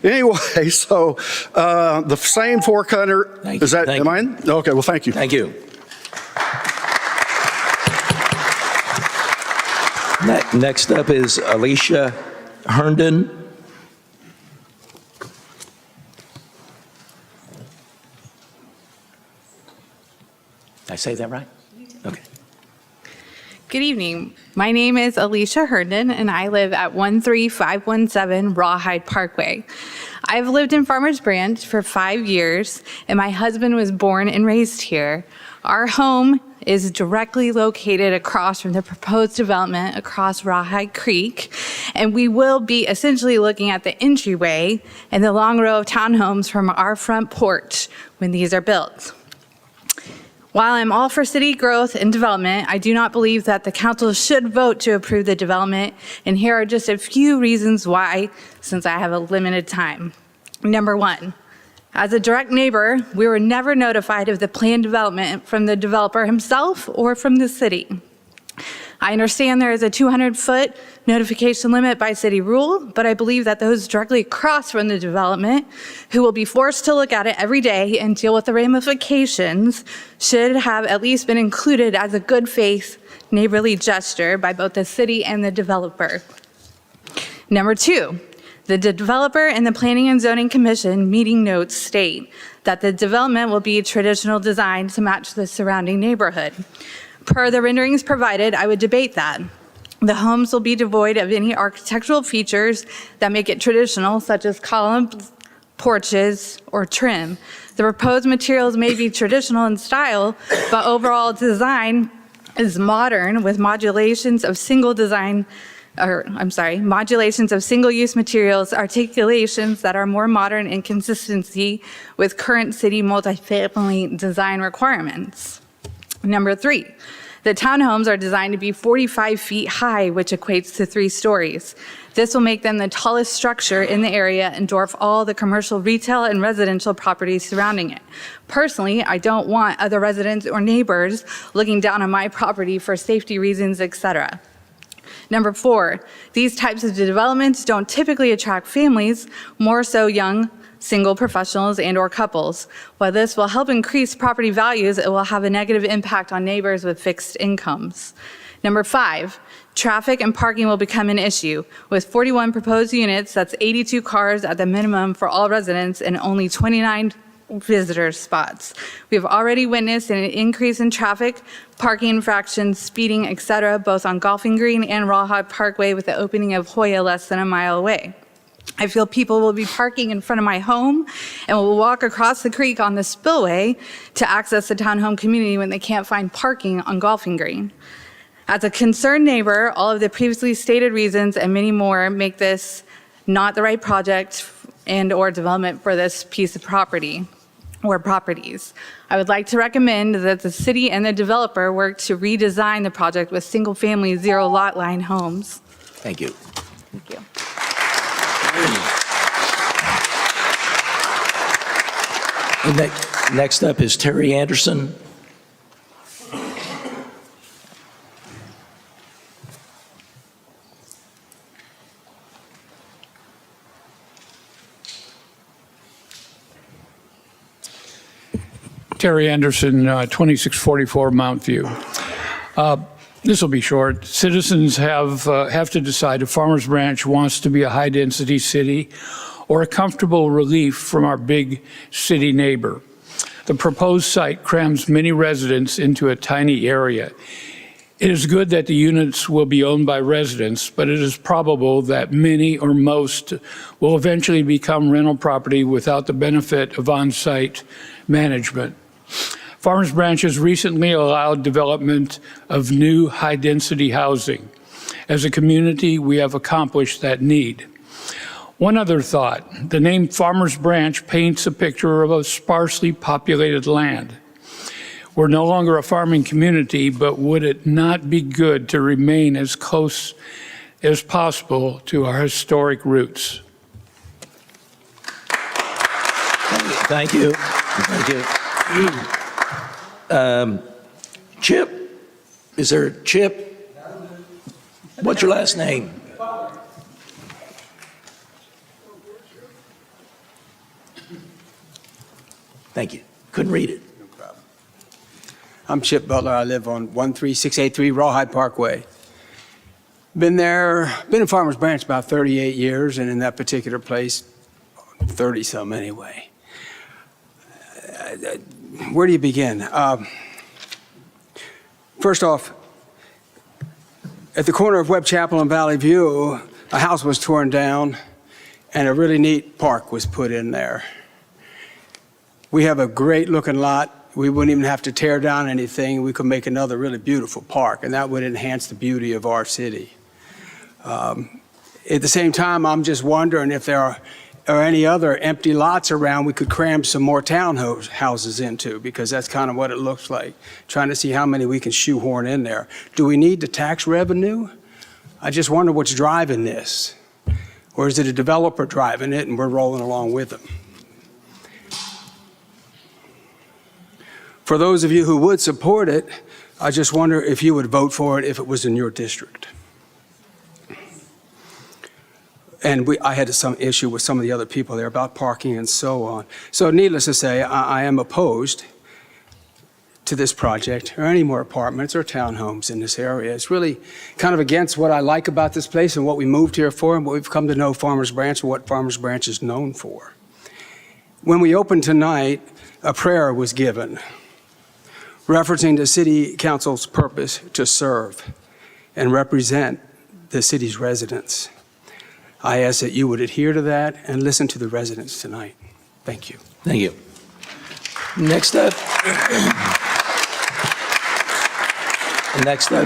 Anyway, so the same four-corner, is that, am I in? Okay, well, thank you. Thank you. Next up is Alicia Herndon. Did I say that right? Okay. Good evening. My name is Alicia Herndon, and I live at 13517 Rawhide Parkway. I've lived in Farmers Branch for 5 years, and my husband was born and raised here. Our home is directly located across from the proposed development across Rawhide Creek, and we will be essentially looking at the entryway and the long row of townhomes from our front porch when these are built. While I'm all for city growth and development, I do not believe that the council should vote to approve the development, and here are just a few reasons why, since I have a limited time. Number one, as a direct neighbor, we were never notified of the planned development from the developer himself or from the city. I understand there is a 200-foot notification limit by city rule, but I believe that those directly across from the development, who will be forced to look at it every day and deal with the ramifications, should have at least been included as a good faith neighborly gesture by both the city and the developer. Number two, the developer and the Planning and Zoning Commission meeting notes state that the development will be traditional design to match the surrounding neighborhood. Per the renderings provided, I would debate that. The homes will be devoid of any architectural features that make it traditional, such as columns, porches, or trim. The proposed materials may be traditional in style, but overall design is modern with modulations of modulations of single-use materials, articulations that are more modern in consistency with current city multifamily design requirements. Number three, the townhomes are designed to be 45 feet high, which equates to 3 stories. This will make them the tallest structure in the area and dwarf all the commercial, retail, and residential properties surrounding it. Personally, I don't want other residents or neighbors looking down on my property for safety reasons, etc. Number four, these types of developments don't typically attract families, more so young single professionals and or couples. While this will help increase property values, it will have a negative impact on neighbors with fixed incomes. Number five, traffic and parking will become an issue. With 41 proposed units, that's 82 cars at the minimum for all residents and only 29 visitor spots. We have already witnessed an increase in traffic, parking infractions, speeding, etc., both on Golfing Green and Rawhide Parkway with the opening of Hoya less than a mile away. I feel people will be parking in front of my home and will walk across the creek on the spillway to access the townhome community when they can't find parking on Golfing Green. As a concerned neighbor, all of the previously stated reasons and many more make this not the right project and or development for this piece of property or properties. I would like to recommend that the city and the developer work to redesign the project with single-family zero lot line homes. Thank you. Thank you. And next up is Terry Anderson. Terry Anderson, 2644 Mount View. This will be short. Citizens have to decide if Farmers Branch wants to be a high-density city or a comfortable relief from our big city neighbor. The proposed site crams many residents into a tiny area. It is good that the units will be owned by residents, but it is probable that many or most will eventually become rental property without the benefit of on-site management. Farmers Branch has recently allowed development of new high-density housing. As a community, we have accomplished that need. One other thought, the name Farmers Branch paints a picture of a sparsely populated land. We're no longer a farming community, but would it not be good to remain as close as possible to our historic roots? Thank you. Thank you. Chip, is there Chip? What's your last name? Thank you. Couldn't read it. I'm Chip Butler. I live on 13683 Rawhide Parkway. Been in Farmers Branch about 38 years, and in that particular place, 30-some anyway. Where do you begin? First off, at the corner of Webb Chapel and Valley View, a house was torn down, and a really neat park was put in there. We have a great-looking lot. We wouldn't even have to tear down anything. We could make another really beautiful park, and that would enhance the beauty of our city. At the same time, I'm just wondering if there are any other empty lots around we could cram some more townhouses into, because that's kind of what it looks like, trying to see how many we can shoehorn in there. Do we need the tax revenue? I just wonder what's driving this. Or is it a developer driving it and we're rolling along with them? For those of you who would support it, I just wonder if you would vote for it if it was in your district. And I had some issue with some of the other people there about parking and so on. So needless to say, I am opposed to this project or any more apartments or townhomes in this area. It's really kind of against what I like about this place and what we moved here for and what we've come to know Farmers Branch and what Farmers Branch is known for. When we opened tonight, a prayer was given referencing the city council's purpose to serve and represent the city's residents. I ask that you would adhere to that and listen to the residents tonight. Thank you. Thank you. Next up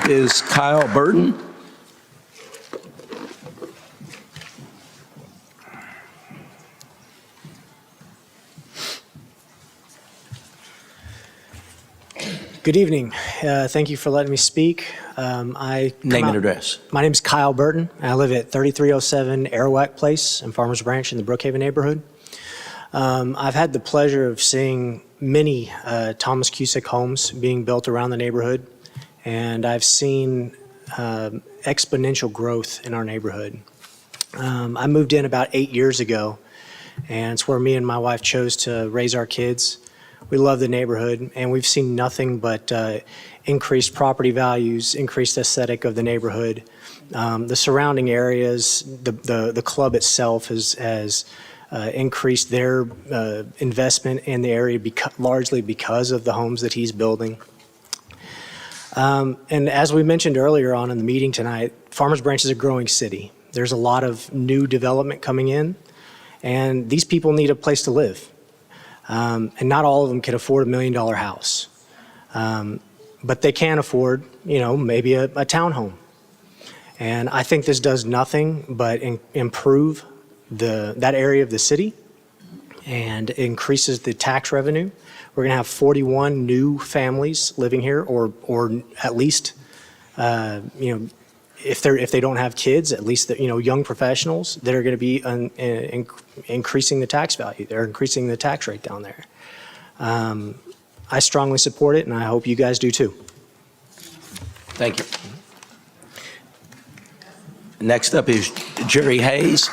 is Kyle Burton. Good evening. Thank you for letting me speak. Name and address. My name is Kyle Burton. I live at 3307 Arawak Place in Farmers Branch in the Brookhaven neighborhood. I've had the pleasure of seeing many Thomas Cusick homes being built around the neighborhood, and I've seen exponential growth in our neighborhood. I moved in about 8 years ago, and it's where me and my wife chose to raise our kids. We love the neighborhood, and we've seen nothing but increased property values, increased aesthetic of the neighborhood. The surrounding areas, the club itself has increased their investment in the area largely because of the homes that he's building. And as we mentioned earlier on in the meeting tonight, Farmers Branch is a growing city. There's a lot of new development coming in, and these people need a place to live. And not all of them can afford $1 million house. But they can afford, maybe a townhome. And I think this does nothing but improve that area of the city and increases the tax revenue. We're going to have 41 new families living here, or at least, if they don't have kids, at least young professionals that are going to be increasing the tax value. They're increasing the tax rate down there. I strongly support it, and I hope you guys do too. Thank you. Next up is Jerry Hayes.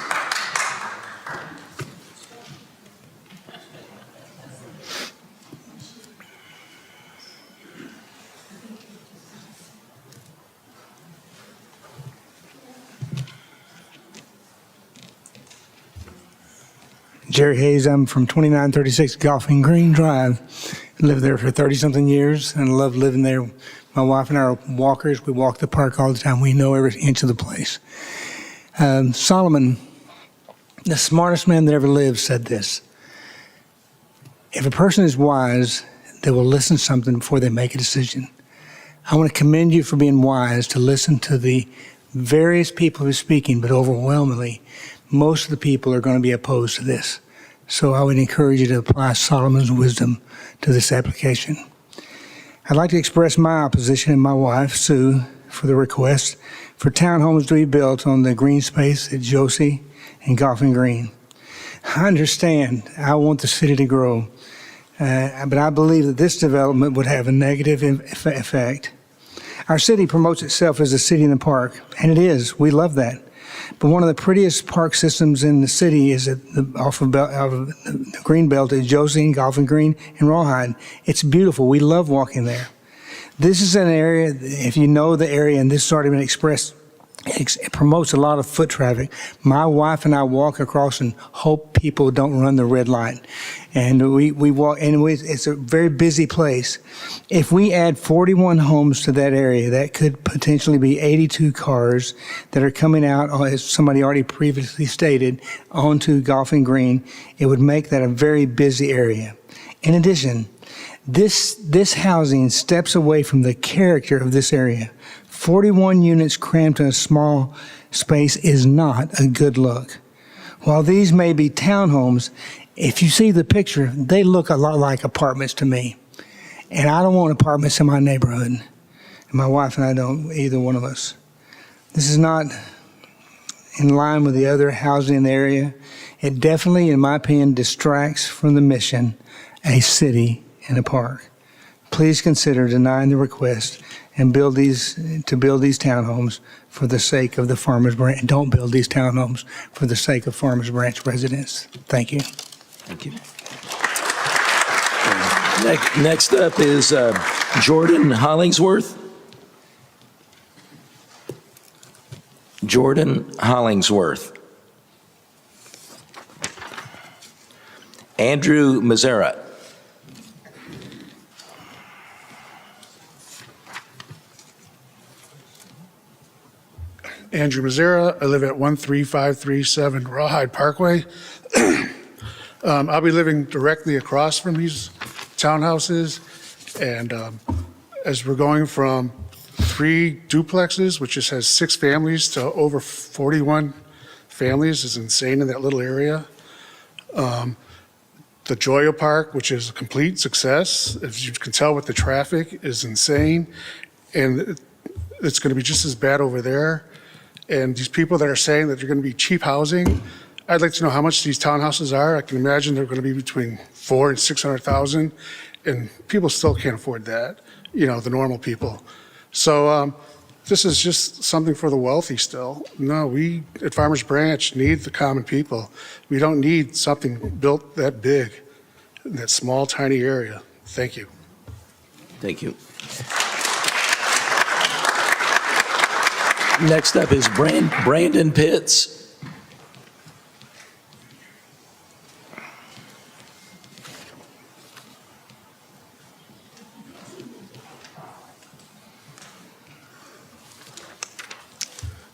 Jerry Hayes, I'm from 2936 Golfing Green Drive. Lived there for 30-something years and love living there. My wife and I are walkers. We walk the park all the time. We know every inch of the place. Solomon, the smartest man that ever lived, said this: if a person is wise, They will listen to something before they make a decision. I want to commend you for being wise to listen to the various people who are speaking, but overwhelmingly, most of the people are going to be opposed to this. So I would encourage you to apply Solomon's wisdom to this application. I'd like to express my opposition and my wife, Sue, for the request for townhomes to be built on the green space at Josie and Golfing Green. I understand. I want the city to grow. But I believe that this development would have a negative effect. Our city promotes itself as a city in the park, and it is. We love that. But one of the prettiest park systems in the city is off of the green belt at Josie and Golfing Green and Rawhide. It's beautiful. We love walking there. This is an area, if you know the area, and this has already been expressed, it promotes a lot of foot traffic. My wife and I walk across and hope people don't run the red light. And we walk, and it's a very busy place. If we add 41 homes to that area, that could potentially be 82 cars that are coming out, as somebody already previously stated, onto Golfing Green. It would make that a very busy area. In addition, this housing steps away from the character of this area. 41 units crammed in a small space is not a good look. While these may be townhomes, if you see the picture, they look a lot like apartments to me. And I don't want apartments in my neighborhood. And my wife and I don't, either one of us. This is not in line with the other housing in the area. It definitely, in my opinion, distracts from the mission, a city and a park. Please consider denying the request and build these townhomes for the sake of the Farmers Branch. Don't build these townhomes for the sake of Farmers Branch residents. Thank you. Thank you. Next up is Jordan Hollingsworth. Jordan Hollingsworth. Andrew Mazzara. Andrew Mazzara. I live at 13537 Rawhide Parkway. I'll be living directly across from these townhouses. And as we're going from 3 duplexes, which just has 6 families, to over 41 families, is insane in that little area. The Joya Park, which is a complete success, as you can tell with the traffic, is insane. And it's going to be just as bad over there. And these people that are saying that they're going to be cheap housing, I'd like to know how much these townhouses are. I can imagine they're going to be between $400,000 and $600,000, and people still can't afford that. You know, the normal people. So this is just something for the wealthy still. No, we at Farmers Branch need the common people. We don't need something built that big in that small, tiny area. Thank you. Thank you. Next up is Brandon Pitts.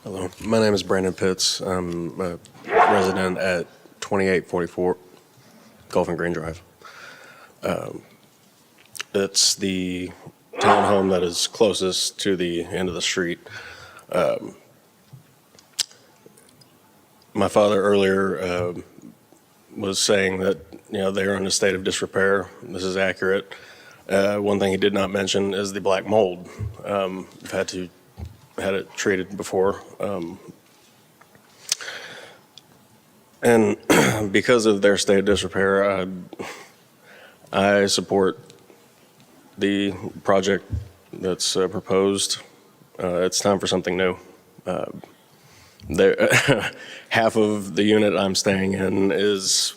Hello, my name is Brandon Pitts. I'm a resident at 2844 Golfing Green Drive. It's the townhome that is closest to the end of the street. My father earlier was saying that, you know, they're in a state of disrepair. This is accurate. One thing he did not mention is the black mold. I've had it treated before. And because of their state of disrepair, I support the project that's proposed. It's time for something new. Half of the unit I'm staying in is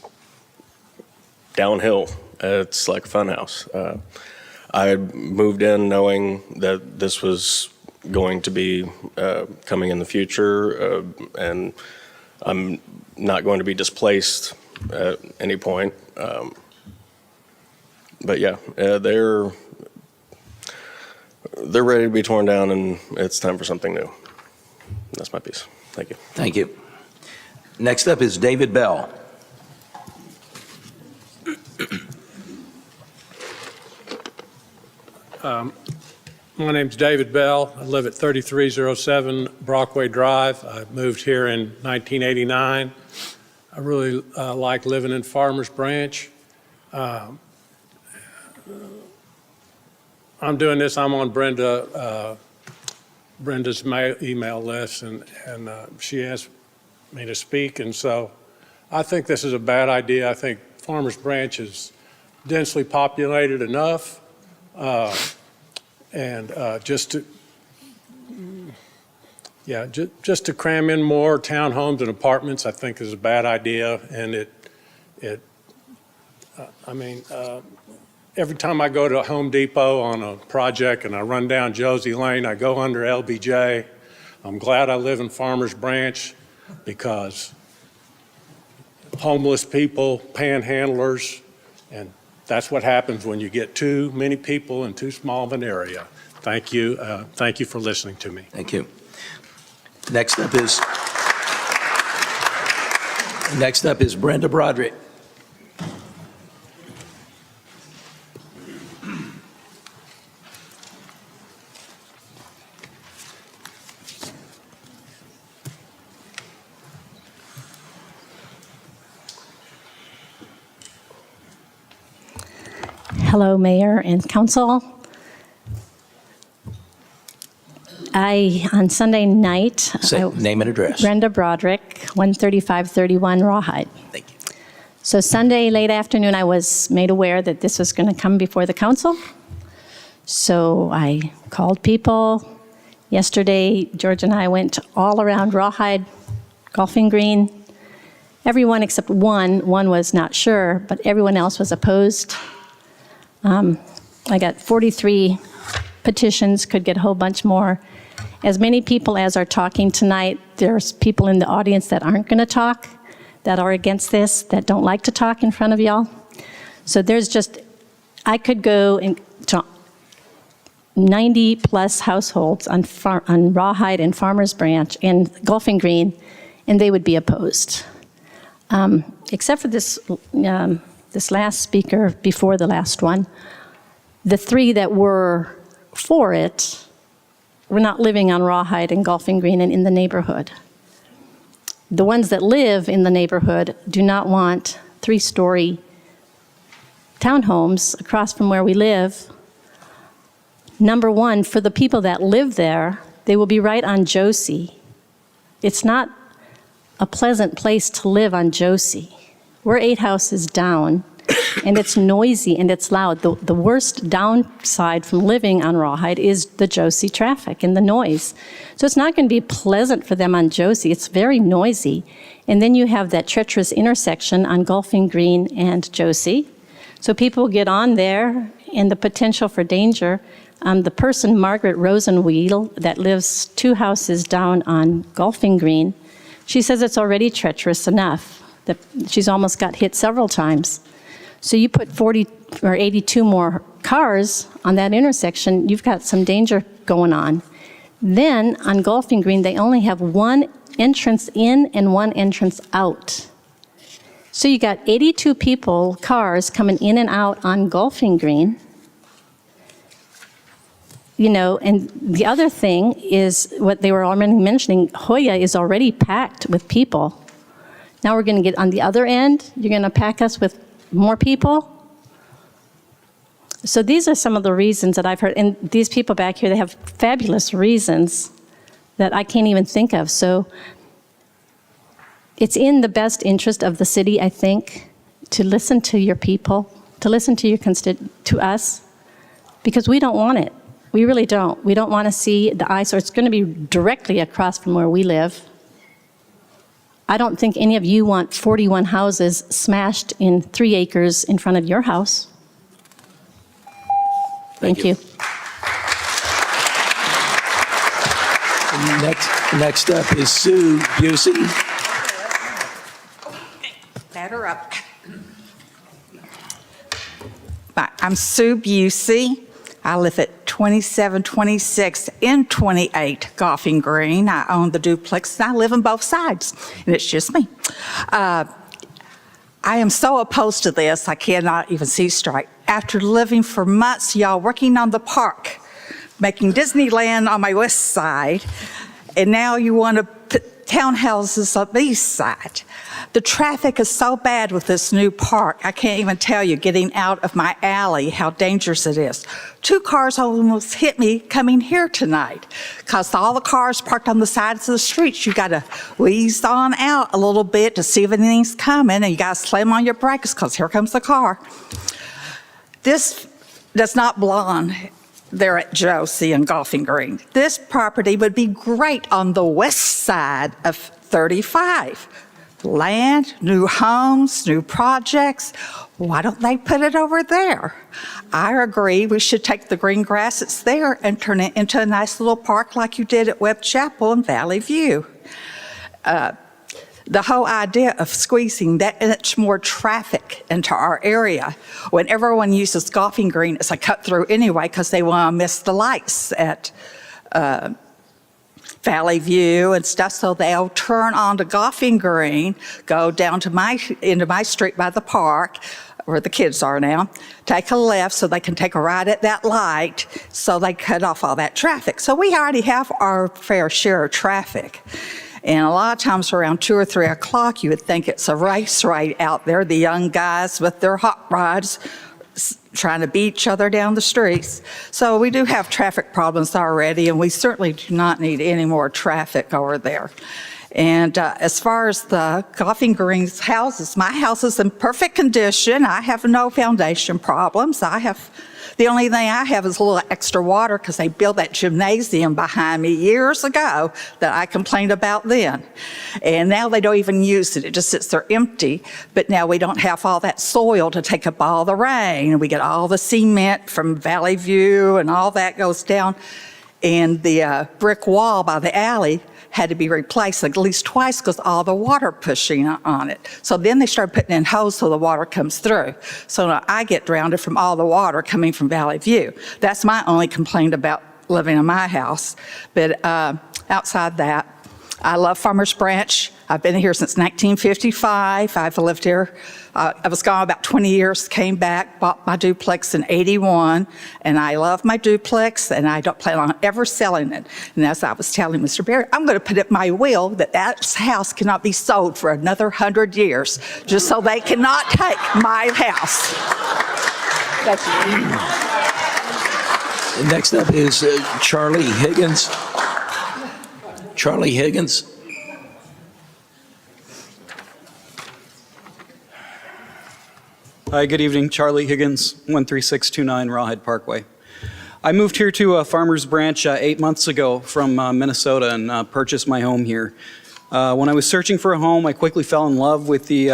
downhill. It's like a fun house. I moved in knowing that this was going to be coming in the future, and I'm not going to be displaced at any point. But yeah, they're ready to be torn down, and it's time for something new. That's my piece. Thank you. Thank you. Next up is David Bell. My name's David Bell. I live at 3307 Brockway Drive. I moved here in 1989. I really like living in Farmers Branch. I'm doing this, I'm on Brenda's email list, and she asked me to speak, and so I think this is a bad idea. I think Farmers Branch is densely populated enough, and just to cram in more townhomes and apartments, I think is a bad idea, and every time I go to Home Depot on a project and I run down Josie Lane, I go under LBJ. I'm glad I live in Farmers Branch because homeless people, panhandlers, and that's what happens when you get too many people in too small of an area. Thank you. Thank you for listening to me. Thank you. Next up is Brenda Broderick. Hello, Mayor and Council. On Sunday night, Name and address. Brenda Broderick, 13531 Rawhide. Thank you. So Sunday late afternoon, I was made aware that this was going to come before the council. So I called people. Yesterday, George and I went all around Rawhide, Golfing Green. Everyone except one was not sure, but everyone else was opposed. I got 43 petitions, could get a whole bunch more. As many people as are talking tonight, there's people in the audience that aren't going to talk, that are against this, that don't like to talk in front of y'all. So I could go to 90 plus households on Rawhide and Farmers Branch and Golfing Green, and they would be opposed. Except for this last speaker before the last one, the three that were for it were not living on Rawhide and Golfing Green and in the neighborhood. The ones that live in the neighborhood do not want 3-story townhomes across from where we live. Number one, for the people that live there, they will be right on Josie. It's not a pleasant place to live on Josie. We're 8 houses down, and it's noisy and it's loud. The worst downside from living on Rawhide is the Josie traffic and the noise. So it's not going to be pleasant for them on Josie. It's very noisy. And then you have that treacherous intersection on Golfing Green and Josie. So people get on there and the potential for danger. The person, Margaret Rosenwheel, that lives 2 houses down on Golfing Green, she says it's already treacherous enough that she's almost got hit several times. So you put 40 or 82 more cars on that intersection, you've got some danger going on. Then on Golfing Green, they only have 1 entrance in and 1 entrance out. So you got 82 cars coming in and out on Golfing Green. You know, and the other thing is what they were already mentioning, Hoya is already packed with people. Now we're going to get on the other end, you're going to pack us with more people. So these are some of the reasons that I've heard, and these people back here, they have fabulous reasons that I can't even think of. So it's in the best interest of the city, I think, to listen to your people, to listen to to us, because we don't want it. We really don't. We don't want to see the eyesore. It's going to be directly across from where we live. I don't think any of you want 41 houses smashed in 3 acres in front of your house. Thank you. Next up is Sue Busey. Batter up. I'm Sue Busey. I live at 2726 in 28 Golfing Green. I own the duplex and I live on both sides, and it's just me. I I am so opposed to this, I cannot even see straight. After living for months, y'all working on the park, making Disneyland on my west side, and now you want to put townhouses on the east side. The traffic is so bad with this new park, I can't even tell you, getting out of my alley, how dangerous it is. 2 cars almost hit me coming here tonight, because all the cars parked on the sides of the streets. You got to wheeze on out a little bit to see if anything's coming, and you got to slam on your brakes, because here comes the car. This does not belong there at Josie and Golfing Green. This property would be great on the west side of 35. Land, new homes, new projects. Why don't they put it over there? I agree we should take the green grass that's there and turn it into a nice little park like you did at Webb Chapel and Valley View. The whole idea of squeezing that much more traffic into our area when everyone uses Golfing Green as a cut through anyway because they want to miss the lights at Valley View and stuff, so they'll turn onto Golfing Green, go down to into my street by the park, where the kids are now, take a left so they can take a ride at that light, so they cut off all that traffic. So we already have our fair share of traffic. And a lot of times around 2 or 3 o'clock, you would think it's a race right out there, the young guys with their hot rods trying to beat each other down the streets. So we do have traffic problems already, and we certainly do not need any more traffic over there. And as far as the Golfing Green's houses, my house is in perfect condition. I have no foundation problems. The only thing I have is a little extra water because they built that gymnasium behind me years ago that I complained about then. And now they don't even use it. It just sits there empty. But now we don't have all that soil to take up all the rain. And we get all the cement from Valley View and all that goes down. And the brick wall by the alley had to be replaced at least twice because all the water pushing on it. So then they started putting in hose so the water comes through. So now I get drowned from all the water coming from Valley View. That's my only complaint about living in my house. But outside that, I love Farmers Branch. I've been here since 1955. I've lived here. I was gone about 20 years, came back, bought my duplex in 81, and I love my duplex, and I don't plan on ever selling it. And as I was telling Mr. Berry, I'm going to put it in my will that house cannot be sold for another 100 years, just so they cannot take my house. That's it. Next up is Charlie Higgins. Charlie Higgins. Hi, good evening. Charlie Higgins, 13629 Rawhide Parkway. I moved here to Farmers Branch 8 months ago from Minnesota and purchased my home here. When I was searching for a home, I quickly fell in love with the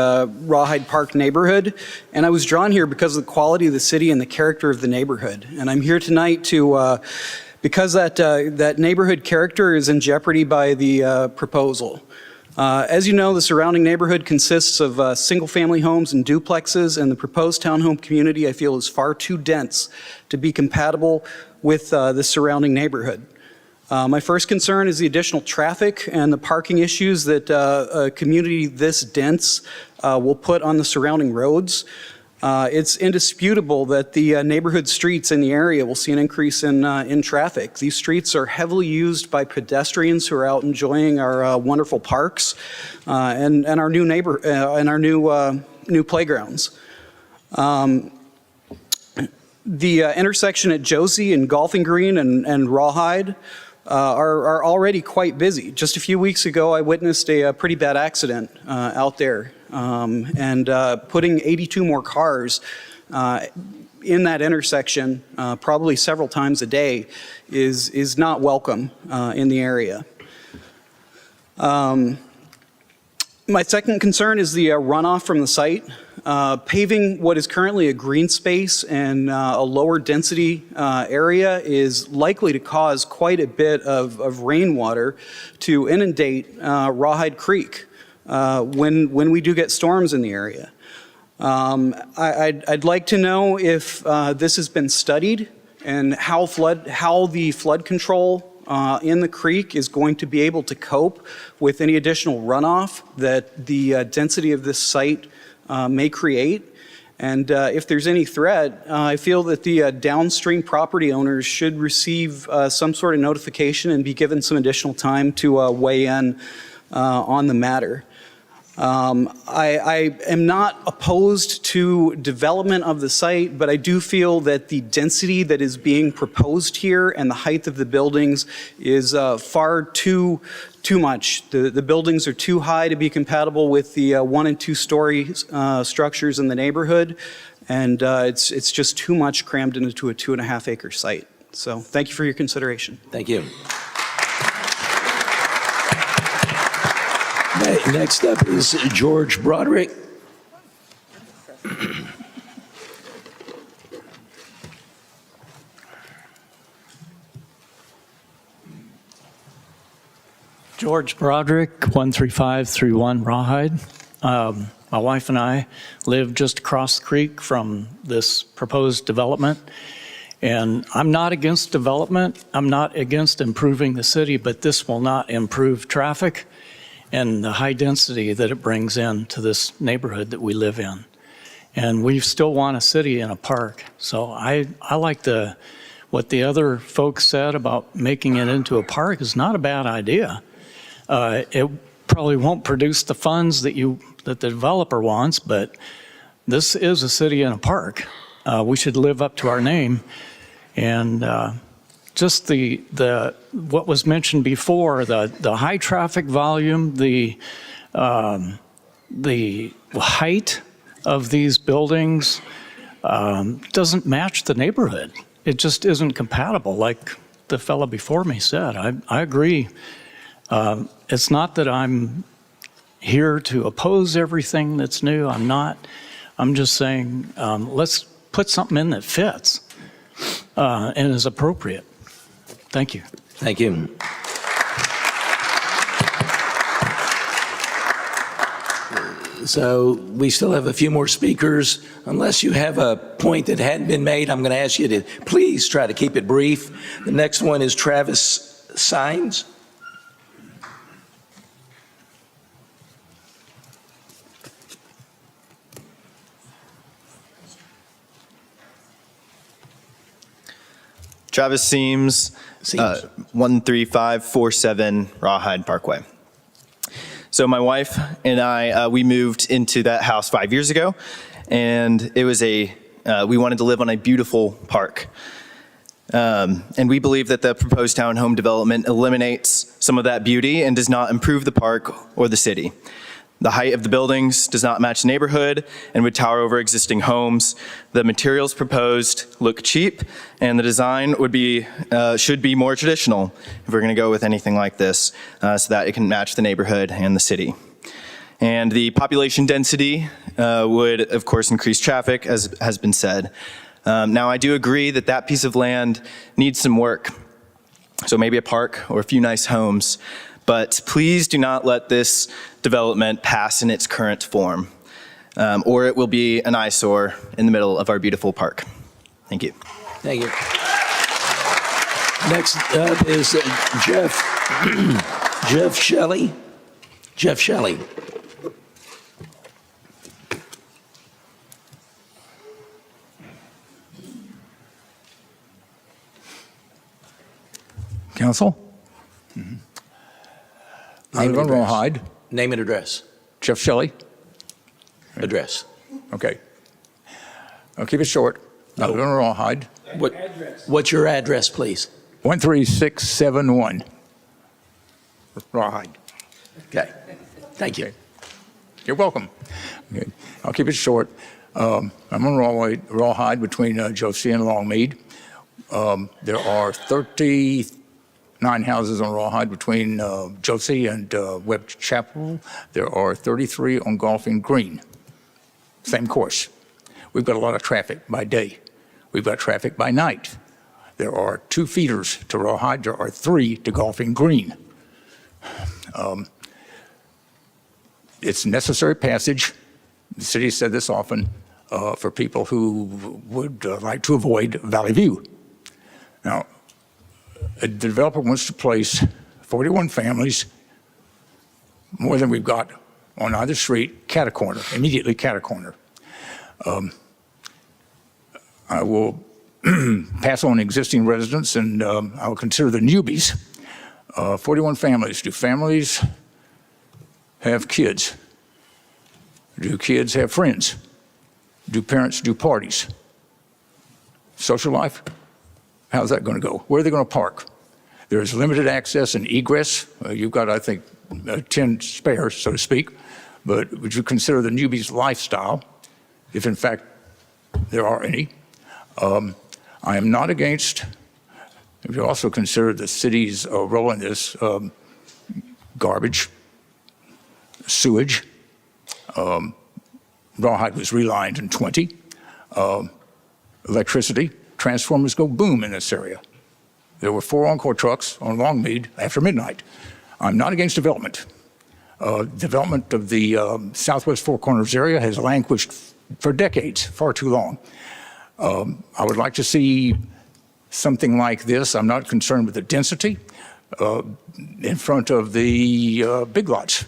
Rawhide Park neighborhood, and I was drawn here because of the quality of the city and the character of the neighborhood. And I'm here tonight to because that neighborhood character is in jeopardy by the proposal. As you know, the surrounding neighborhood consists of single-family homes and duplexes, and the proposed townhome community, I feel, is far too dense to be compatible with the surrounding neighborhood. My first concern is the additional traffic and the parking issues that a community this dense will put on the surrounding roads. It's indisputable that the neighborhood streets in the area will see an increase in traffic. These streets are heavily used by pedestrians who are out enjoying our wonderful parks and our new new playgrounds. The intersection at Josie and Golfing Green and Rawhide are already quite busy. Just a few weeks ago, I witnessed a pretty bad accident out there. And putting 82 more cars in that intersection probably several times a day is not welcome in the area. My second concern is the runoff from the site. Paving what is currently a green space and a lower density area is likely to cause quite a bit of rainwater to inundate Rawhide Creek. When we do get storms in the area. I'd like to know if this has been studied and how the flood control in the creek is going to be able to cope with any additional runoff that the density of this site may create. And if there's any threat, I feel that the downstream property owners should receive some sort of notification and be given some additional time to weigh in on the matter. I am not opposed to development of the site, but I do feel that the density that is being proposed here and the height of the buildings is far too much. The buildings are too high to be compatible with the 1- and 2-story structures in the neighborhood, and it's just too much crammed into a 2.5-acre site. So thank you for your consideration. Thank you. Next up is George Broderick. George Broderick, 13531 Rawhide. My wife and I live just across the creek from this proposed development. And I'm not against development. I'm not against improving the city, but this will not improve traffic and the high density that it brings into this neighborhood that we live in. And we still want a city and a park. So I like what the other folks said about making it into a park is not a bad idea. It probably won't produce the funds that the developer wants, but this is a city and a park. We should live up to our name. And just what was mentioned before, the high traffic volume, the height of these buildings doesn't match the neighborhood. It just isn't compatible, like the fellow before me said. I agree. It's not that I'm here to oppose everything that's new. I'm not. I'm just saying let's put something in that fits and is appropriate. Thank you. Thank you. So we still have a few more speakers. Unless you have a point that hadn't been made, I'm going to ask you to please try to keep it brief. The next one is Travis Sines. Travis Seams, 13547 Rawhide Parkway. So my wife and I, we moved into that house 5 years ago, and it was we wanted to live on a beautiful park. And we believe that the proposed townhome development eliminates some of that beauty and does not improve the park or the city. The height of the buildings does not match the neighborhood and would tower over existing homes. The materials proposed look cheap, and the design should be more traditional if we're going to go with anything like this, so that it can match the neighborhood and the city. And the population density would, of course, increase traffic, as has been said. Now, I do agree that that piece of land needs some work, so maybe a park or a few nice homes. But please do not let this development pass in its current form, or it will be an eyesore in the middle of our beautiful park. Thank you. Thank you. Next up is Jeff Shelley. Jeff Shelley. Council? I live on Rawhide. Name and address. Jeff Shelley. Address. Okay. I'll keep it short. I live on Rawhide. What's your address, please? 13671 Rawhide. Okay. Thank you. You're welcome. Okay. I'll keep it short. I'm on Rawhide between Josie and Longmead. There are 39 houses on Rawhide between Josie and Webb Chapel. There are 33 on Golfing Green. Same course. We've got a lot of traffic by day. We've got traffic by night. There are 2 feeders to Rawhide. There are 3 to Golfing Green. It's necessary passage. The city said this often for people who would like to avoid Valley View. Now, a developer wants to place 41 families, more than we've got on either street, cat-a-corner, immediately cat-a-corner. I will pass on existing residents, and I will consider the newbies. 41 families. Do families have kids? Do kids have friends? Do parents do parties? Social life? How's that going to go? Where are they going to park? There's limited access and egress. You've got, I think, 10 spares, so to speak. But would you consider the newbies' lifestyle, if in fact there are any? I am not against, if you also consider the city's role in this, garbage, sewage. Rawhide was relined in 20. Electricity, transformers go boom in this area. There were 4 Encore trucks on Longmead after midnight. I'm not against development. Development of the Southwest Four Corners area has languished for decades, far too long. I would like to see something like this. I'm not concerned with the density in front of the big lots.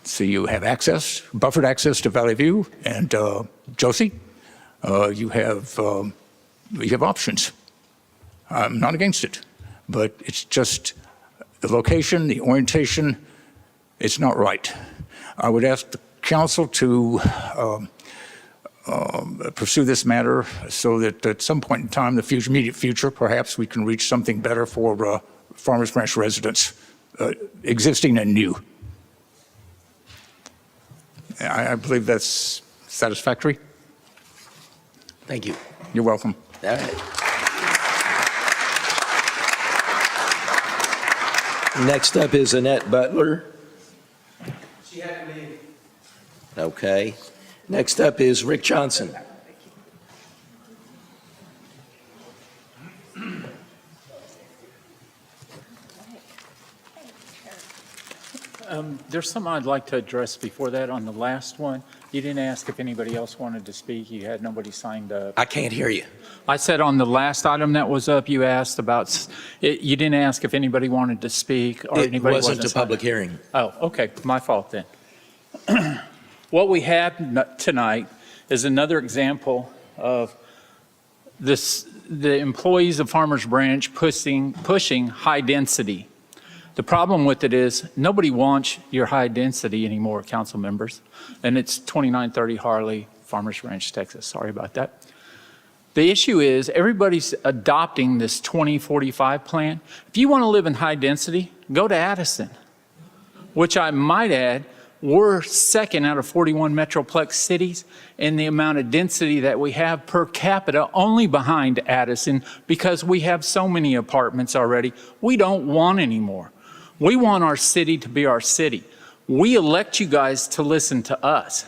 So you have access, buffered access to Valley View and Josie. You have options. I'm not against it, but it's just the location, the orientation, it's not right. I would ask the council to pursue this matter so that at some point in time, the immediate future, perhaps we can reach something better for Farmers Branch residents, existing and new. I believe that's satisfactory. Thank you. You're welcome. All right. Next up is Annette Butler. She had to leave. Okay. Next up is Rick Johnson. There's something I'd like to address before that. On the last one, you didn't ask if anybody else wanted to speak. You had nobody signed up. I can't hear you. I said on the last item that was up, you asked about, you didn't ask if anybody wanted to speak or It anybody wasn't a signed public up. hearing. Oh, okay, my fault then. What we have tonight is another example of this, the employees of Farmers Branch pushing high density. The problem with it is nobody wants your high density anymore, council members. And it's 2930 Harley, Farmers Branch, Texas. Sorry about that. The issue is everybody's adopting this 2045 plan. If you want to live in high density, go to Addison, which I might add, we're second out of 41 metroplex cities in the amount of density that we have per capita, only behind Addison, because we have so many apartments already. We don't want any more. We want our city to be our city. We elect you guys to listen to us.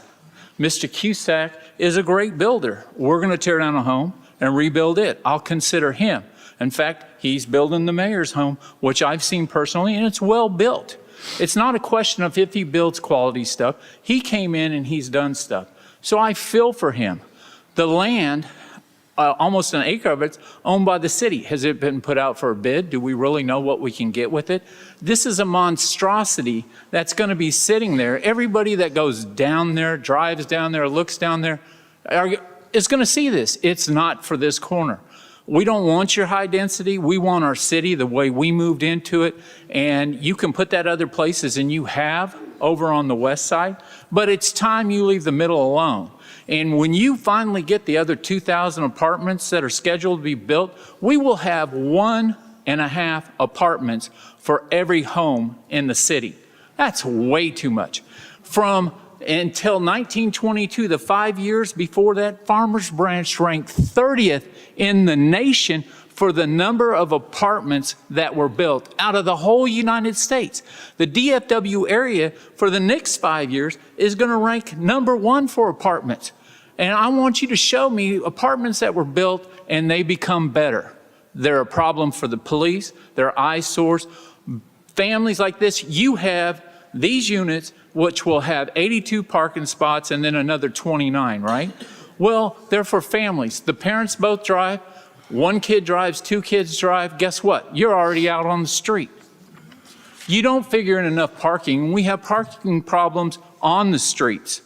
Mr. Cusack is a great builder. We're going to tear down a home and rebuild it. I'll consider him. In fact, he's building the mayor's home, which I've seen personally, and it's well built. It's not a question of if he builds quality stuff. He came in and he's done stuff. So I feel for him. The land, almost an acre of it's owned by the city. Has it been put out for a bid? Do we really know what we can get with it? This is a monstrosity that's going to be sitting there. Everybody that goes down there, drives down there, looks down there, is going to see this. It's not for this corner. We don't want your high density. We want our city the way we moved into it. And you can put that other places, and you have over on the west side. But it's time you leave the middle alone. And when you finally get the other 2,000 apartments that are scheduled to be built, we will have 1.5 apartments for every home in the city. That's way too much. From until 1922, the 5 years before that, Farmers Branch ranked 30th in the nation for the number of apartments that were built out of the whole United States. The DFW area for the next 5 years is going to rank #1 for apartments. And I want you to show me apartments that were built and they become better. They're a problem for the police. They're eyesores. Families like this, you have these units, which will have 82 parking spots and then another 29, right? Well, they're for families. The parents both drive. One kid drives, 2 kids drive. Guess what? You're already out on the street. You don't figure in enough parking. We have parking problems on the streets.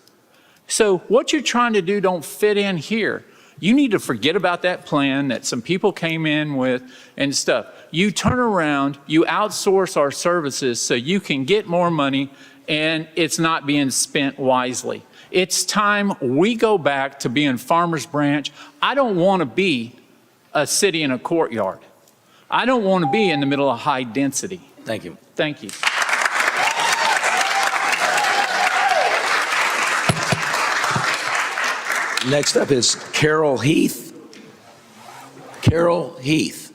So what you're trying to do don't fit in here. You need to forget about that plan that some people came in with and stuff. You turn around, you outsource our services so you can get more money and it's not being spent wisely. It's time we go back to being Farmers Branch. I don't want to be a city in a courtyard. I don't want to be in the middle of high density. Thank you. Thank you. Next up is Carol Heath. Carol Heath.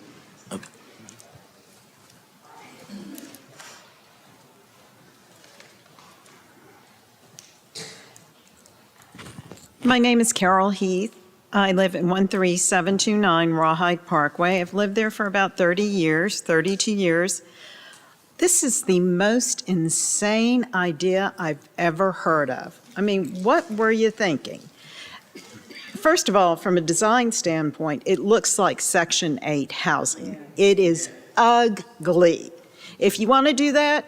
My name is Carol Heath. I live at 13729 Rawhide Parkway. I've lived there for about 32 years. This is the most insane idea I've ever heard of. I mean, what were you thinking? First of all, from a design standpoint, it looks like Section 8 housing. It is ugly. If you want to do that,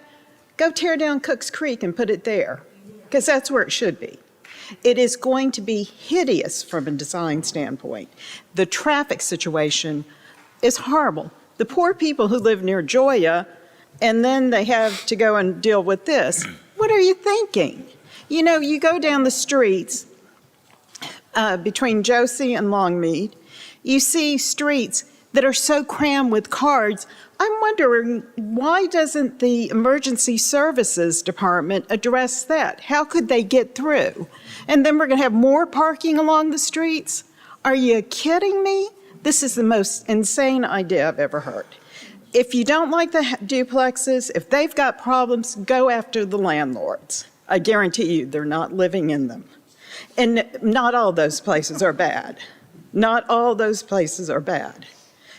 go tear down Cooks Creek and put it there, because that's where it should be. It is going to be hideous from a design standpoint. The traffic situation is horrible. The poor people who live near Joya, and then they have to go and deal with this. What are you thinking? You know, you go down the streets between Josie and Longmead, you see streets that are so crammed with cars. I'm wondering, why doesn't the Emergency Services Department address that? How could they get through? And then we're going to have more parking along the streets? Are you kidding me? This is the most insane idea I've ever heard. If you don't like the duplexes, if they've got problems, go after the landlords. I guarantee you they're not living in them. And not all those places are bad. Not all those places are bad.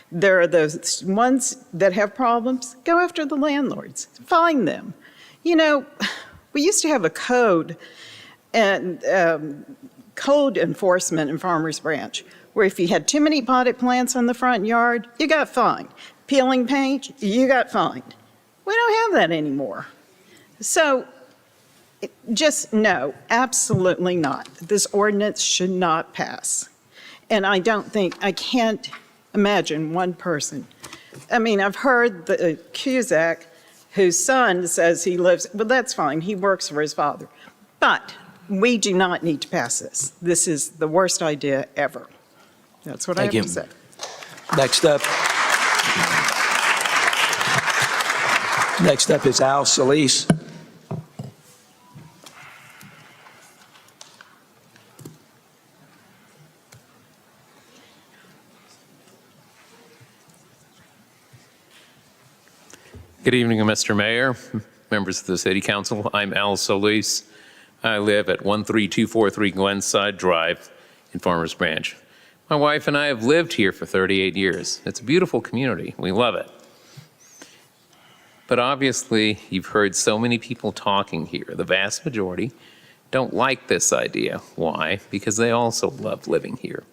There are those ones that have problems. Go after the landlords. Find them. You know, we used to have a code and code enforcement in Farmers Branch, where if you had too many potted plants on the front yard, you got fined. Peeling paint, you got fined. We don't have that anymore. So just no, absolutely not. This ordinance should not pass. And I can't imagine one person. I mean, I've heard the Cusack, whose son says he lives, well, that's fine, he works for his father. But we do not need to pass this. This is the worst idea ever. That's what I have to say. Next up is Al Solis. Good evening, Mr. Mayor, members of the City Council. I'm Al Solis. I live at 13243 Glenside Drive in Farmers Branch. My wife and I have lived here for 38 years. It's a beautiful community. We love it. But obviously, you've heard so many people talking here. The vast majority don't like this idea. Why? Because they also love living here.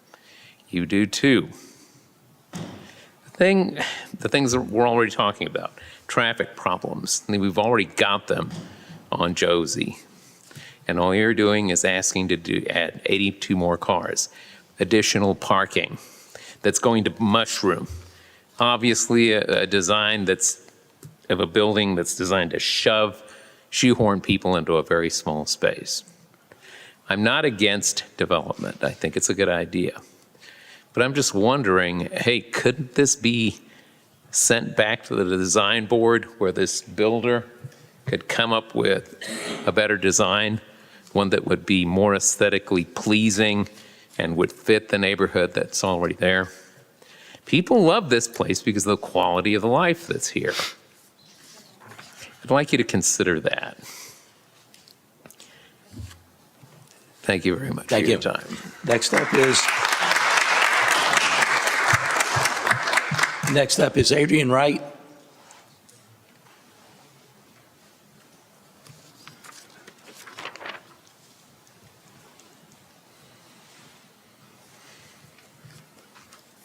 You do too. The things that we're already talking about, traffic problems, we've already got them on Josie. And all you're doing is asking to add 82 more cars, additional parking that's going to mushroom. Obviously, a design of a building that's designed to shoehorn people into a very small space. I'm not against development. I think it's a good idea. But I'm just wondering, hey, couldn't this be sent back to the design board where this builder could come up with a better design, one that would be more aesthetically pleasing and would fit the neighborhood that's already there? People love this place because of the quality of the life that's here. I'd like you to consider that. Thank you very much for your time. Next up is Adrian Wright.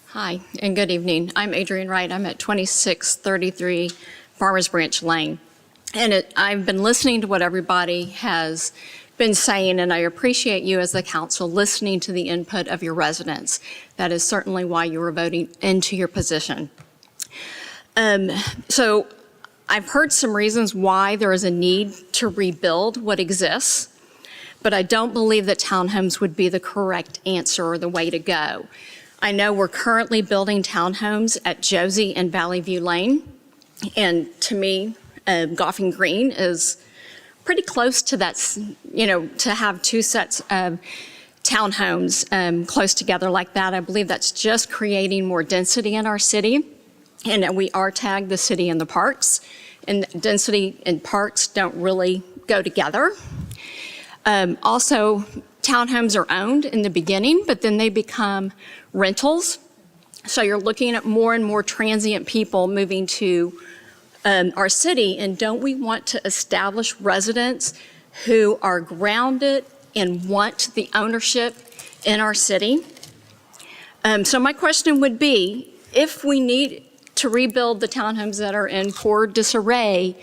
Hi, and good evening. I'm Adrian Wright. I'm at 2633 Farmers Branch Lane. And I've been listening to what everybody has been saying, and I appreciate you as the council listening to the input of your residents. That is certainly why you were voting into your position. So I've heard some reasons why there is a need to rebuild what exists, but I don't believe that townhomes would be the correct answer or the way to go. I know we're currently building townhomes at Josie and Valley View Lane, and to me, Golfing Green is pretty close to that, to have two sets of townhomes close together like that. I believe that's just creating more density in our city. And we are tagged the city and the parks, and density and parks don't really go together. Also, townhomes are owned in the beginning, but then they become rentals. So you're looking at more and more transient people moving to our city, and don't we want to establish residents who are grounded and want the ownership in our city? So my question would be, if we need to rebuild the townhomes that are in poor disarray,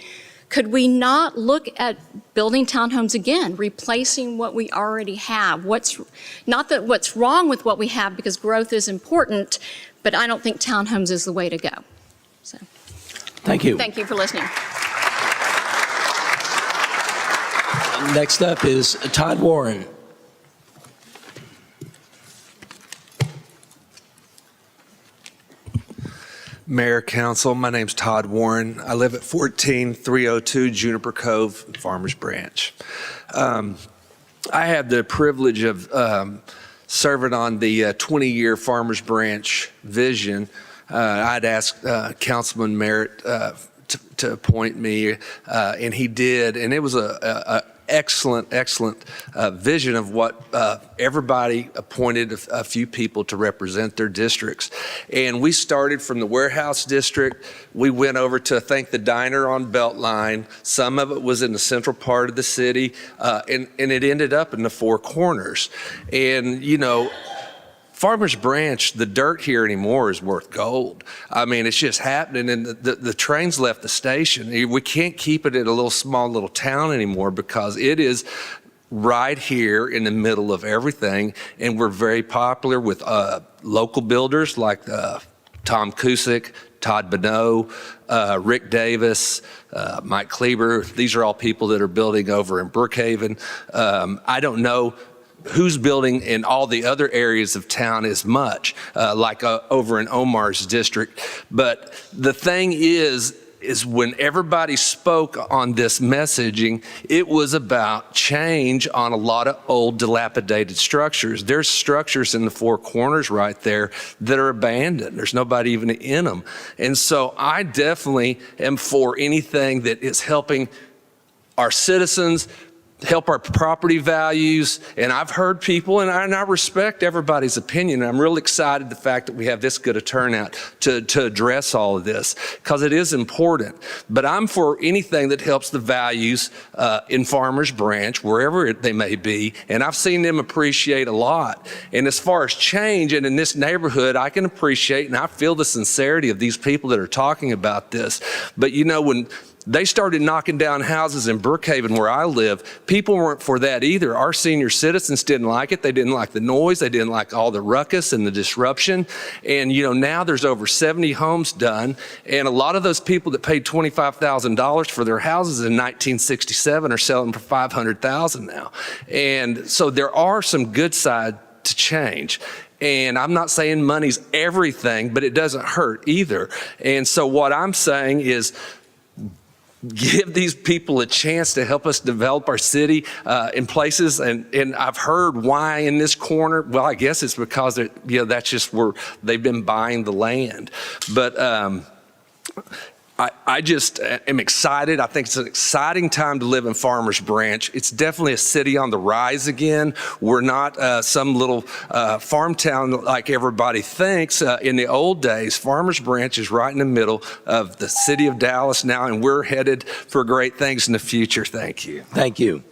could we not look at building townhomes again, replacing what we already have? Not that what's wrong with what we have, because growth is important, but I don't think townhomes is the way to go. So, thank you. Thank you for listening. Next up is Todd Warren. Mayor, Council, my name's Todd Warren. I live at 14302 Juniper Cove, Farmers Branch. I had the privilege of serving on the 20-year Farmers Branch vision. I'd asked Councilman Merritt to appoint me, and he did, and it was a excellent vision of what everybody appointed a few people to represent their districts. And we started from the warehouse district. We went over to, I think, the diner on Beltline. Some of it was in the central part of the city, and it ended up in the Four Corners. And, Farmers Branch, the dirt here anymore is worth gold. I mean, it's just happening, and the train's left the station. We can't keep it at a small little town anymore, because it is right here in the middle of everything, and we're very popular with local builders like Tom Cusick, Todd Bonneau, Rick Davis, Mike Kleber. These are all people that are building over in Brookhaven. I don't know who's building in all the other areas of town as much, like over in Omar's district. But the thing is when everybody spoke on this messaging, it was about change on a lot of old dilapidated structures. There's structures in the Four Corners right there that are abandoned. There's nobody even in them. And so I definitely am for anything that is helping our citizens, help our property values. And I've heard people, and I respect everybody's opinion. I'm really excited the fact that we have this good a turnout to address all of this, because it is important. But I'm for anything that helps the values in Farmers Branch, wherever they may be, and I've seen them appreciate a lot. And as far as change, and in this neighborhood, I can appreciate, and I feel the sincerity of these people that are talking about this. But when they started knocking down houses in Brookhaven where I live, people weren't for that either. Our senior citizens didn't like it. They didn't like the noise. They didn't like all the ruckus and the disruption. And now there's over 70 homes done. And a lot of those people that paid $25,000 for their houses in 1967 are selling for $500,000 now. And so there are some good sides to change. And I'm not saying money's everything, but it doesn't hurt either. And so what I'm saying is, give these people a chance to help us develop our city in places. And I've heard why in this corner. Well, I guess it's because that's just where they've been buying the land. But I just am excited. I think it's an exciting time to live in Farmers Branch. It's definitely a city on the rise again. We're not some little farm town like everybody thinks. In the old days, Farmers Branch is right in the middle of the city of Dallas now, and we're headed for great things in the future. Thank you. Thank you.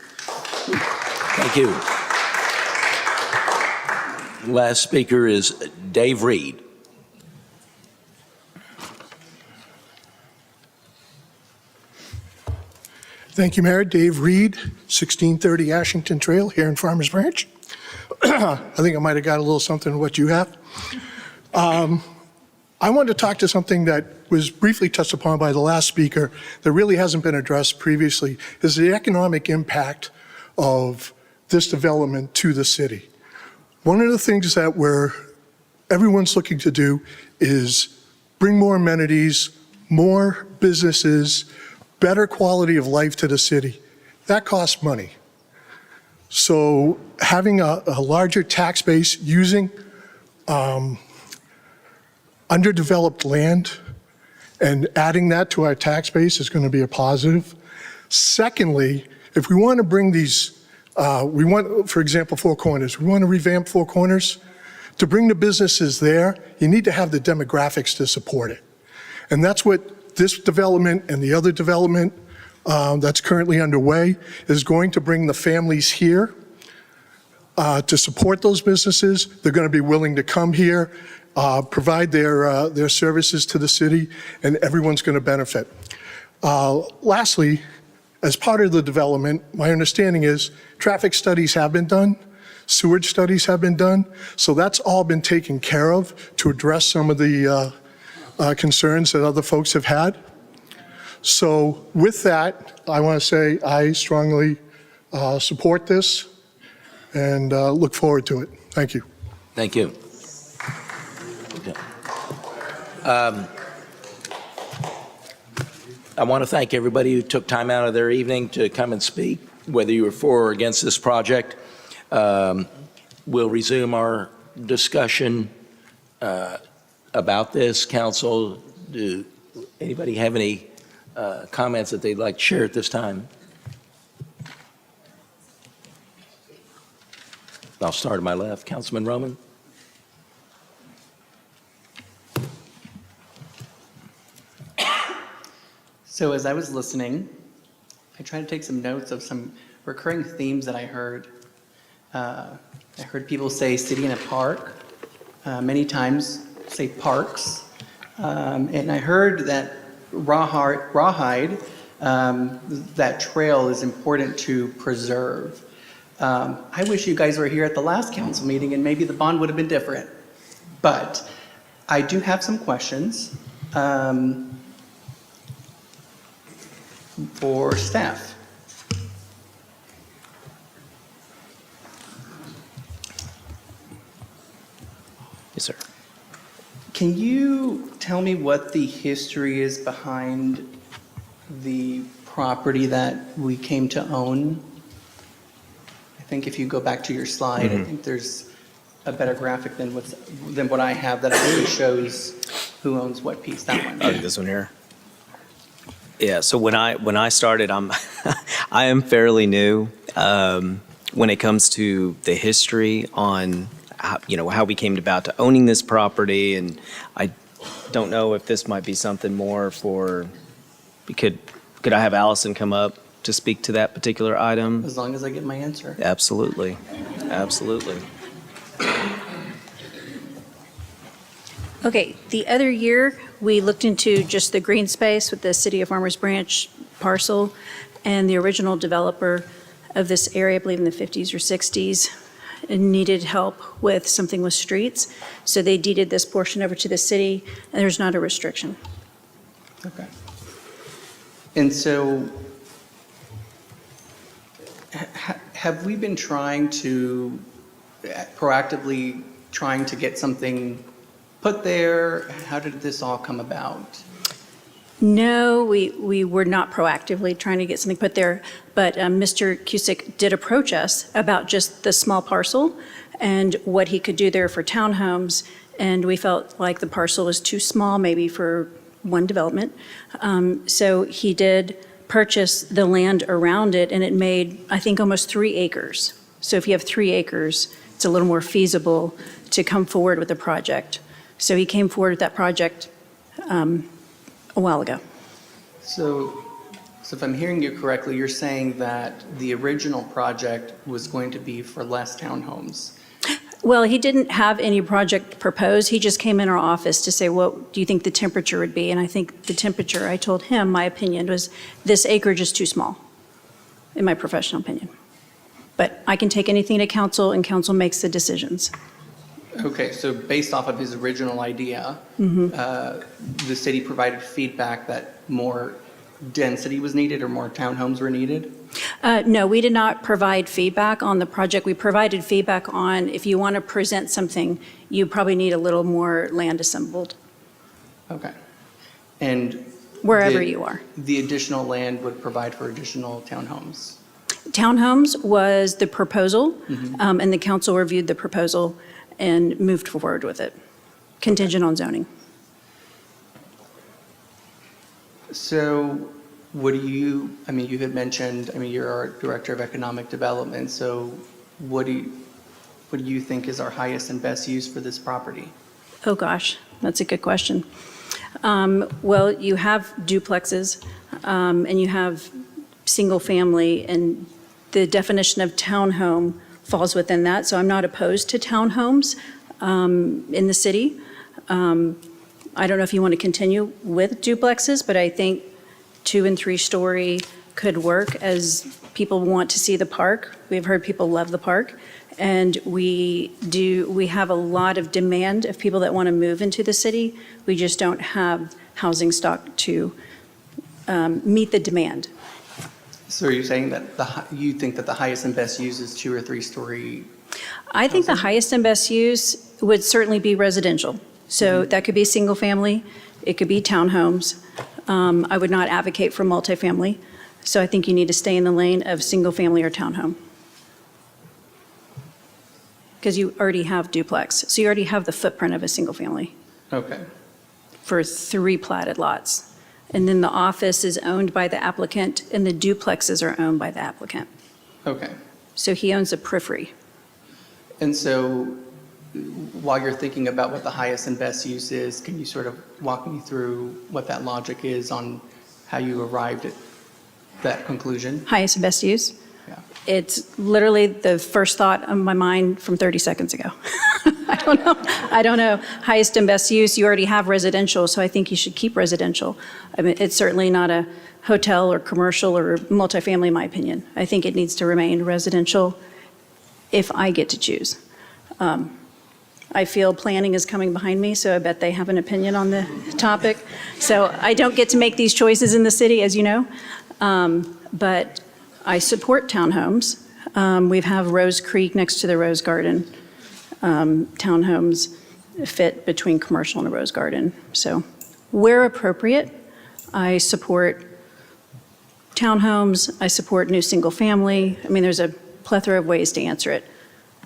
Thank you. Last speaker is Dave Reed. Thank you, Mayor. Dave Reed, 1630 Ashington Trail here in Farmers Branch. I think I might have got a little something of what you have. I wanted to talk to something that was briefly touched upon by the last speaker that really hasn't been addressed previously, is the economic impact of this development to the city. One of the things that everyone's looking to do is bring more amenities, more businesses, better quality of life to the city. That costs money. So having a larger tax base using underdeveloped land and adding that to our tax base is going to be a positive. Secondly, if we want to bring these, we want, for example, Four Corners, we want to revamp Four Corners. To bring the businesses there, you need to have the demographics to support it. And that's what this development and the other development that's currently underway is going to bring the families here to support those businesses. They're going to be willing to come here, provide their services to the city, and everyone's going to benefit. Lastly, as part of the development, my understanding is traffic studies have been done, sewage studies have been done, so that's all been taken care of to address some of the concerns that other folks have had. So with that, I want to say I strongly support this and look forward to it. Thank you. Thank you. I want to thank everybody who took time out of their evening to come and speak, whether you were for or against this project. We'll resume our discussion about this. Council, do anybody have any comments that they'd like to share at this time? I'll start at my left. Councilman Roman? So as I was listening, I tried to take some notes of some recurring themes that I heard. I heard people say city in a park, many times say parks, and I heard that Rawhide, that trail is important to preserve. I wish you guys were here at the last council meeting and maybe the bond would have been different. But I do have some questions for staff. Yes, sir. Can you tell me what the history is behind the property that we came to own? I think if you go back to your slide, I think there's a better graphic than what I have that actually shows who owns what piece. That one. Oh, this one here. Yeah. So when I started, I am fairly new when it comes to the history on how we came about to owning this property, and I don't know if this might be something more for. Could I have Allison come up to speak to that particular item? As long as I get my answer. Absolutely, absolutely. Okay, the other year, we looked into just the green space with the City of Farmers Branch parcel, and the original developer of this area, I believe in the 50s or 60s, needed help with something with streets. So they deeded this portion over to the city, and there's not a restriction. Okay. And so have we been trying to, proactively trying to get something put there? How did this all come about? No, we were not proactively trying to get something put there, but Mr. Cusick did approach us about just the small parcel and what he could do there for townhomes, and we felt like the parcel was too small maybe for one development. So he did purchase the land around it, and it made, I think, almost 3 acres. So if you have 3 acres, it's a little more feasible to come forward with a project. So he came forward with that project a while ago. So if I'm hearing you correctly, you're saying that the original project was going to be for less townhomes. Well, he didn't have any project proposed. He just came in our office to say, what do you think the temperature would be? And I think the temperature, I told him, my opinion was this acreage is too small. in my professional opinion. But I can take anything to council, and council makes the decisions. Okay, so based off of his original idea, the city provided feedback that more density was needed or more townhomes were needed? No, we did not provide feedback on the project. We provided feedback on if you want to present something, you probably need a little more land assembled, Okay. And wherever the- you are. The additional land would provide for additional townhomes? Townhomes was the proposal, and the council reviewed the proposal and moved forward with it, contingent on zoning. So what do you, I mean, you had mentioned, I mean, you're our Director of Economic Development, so what do you think is our highest and best use for this property? Oh, gosh, that's a good question. Well, you have duplexes, and you have single-family, and the definition of townhome falls within that, so I'm not opposed to townhomes in the city. I don't know if you want to continue with duplexes, but I think 2- and 3-story could work as people want to see the park. We've heard people love the park, and we have a lot of demand of people that want to move into the city. We just don't have housing stock to meet the demand. So are you saying that you think that the highest and best use is 2- or 3-story? I think the highest and best use would certainly be residential. So that could be single family, it could be townhomes. I would not advocate for multifamily. So I think you need to stay in the lane of single family or townhome. Because you already have duplex. So you already have the footprint of a single family Okay. for 3 platted lots. And then the office is owned by the applicant and the duplexes are owned by the applicant. Okay. So he owns a periphery. And so while you're thinking about what the highest and best use is, can you sort of walk me through what that logic is on how you arrived at that conclusion? Highest and best use? Yeah. It's literally the first thought on my mind from 30 seconds ago. I don't know. Highest and best use, you already have residential, so I think you should keep residential. I mean, it's certainly not a hotel or commercial or multifamily, in my opinion. I think it needs to remain residential if I get to choose. I feel planning is coming behind me, so I bet they have an opinion on the topic. So I don't get to make these choices in the city, as you know. But I support townhomes. We have Rose Creek next to the Rose Garden. Townhomes fit between commercial and a Rose Garden. So where appropriate, I support townhomes. I support new single family. I mean, there's a plethora of ways to answer it.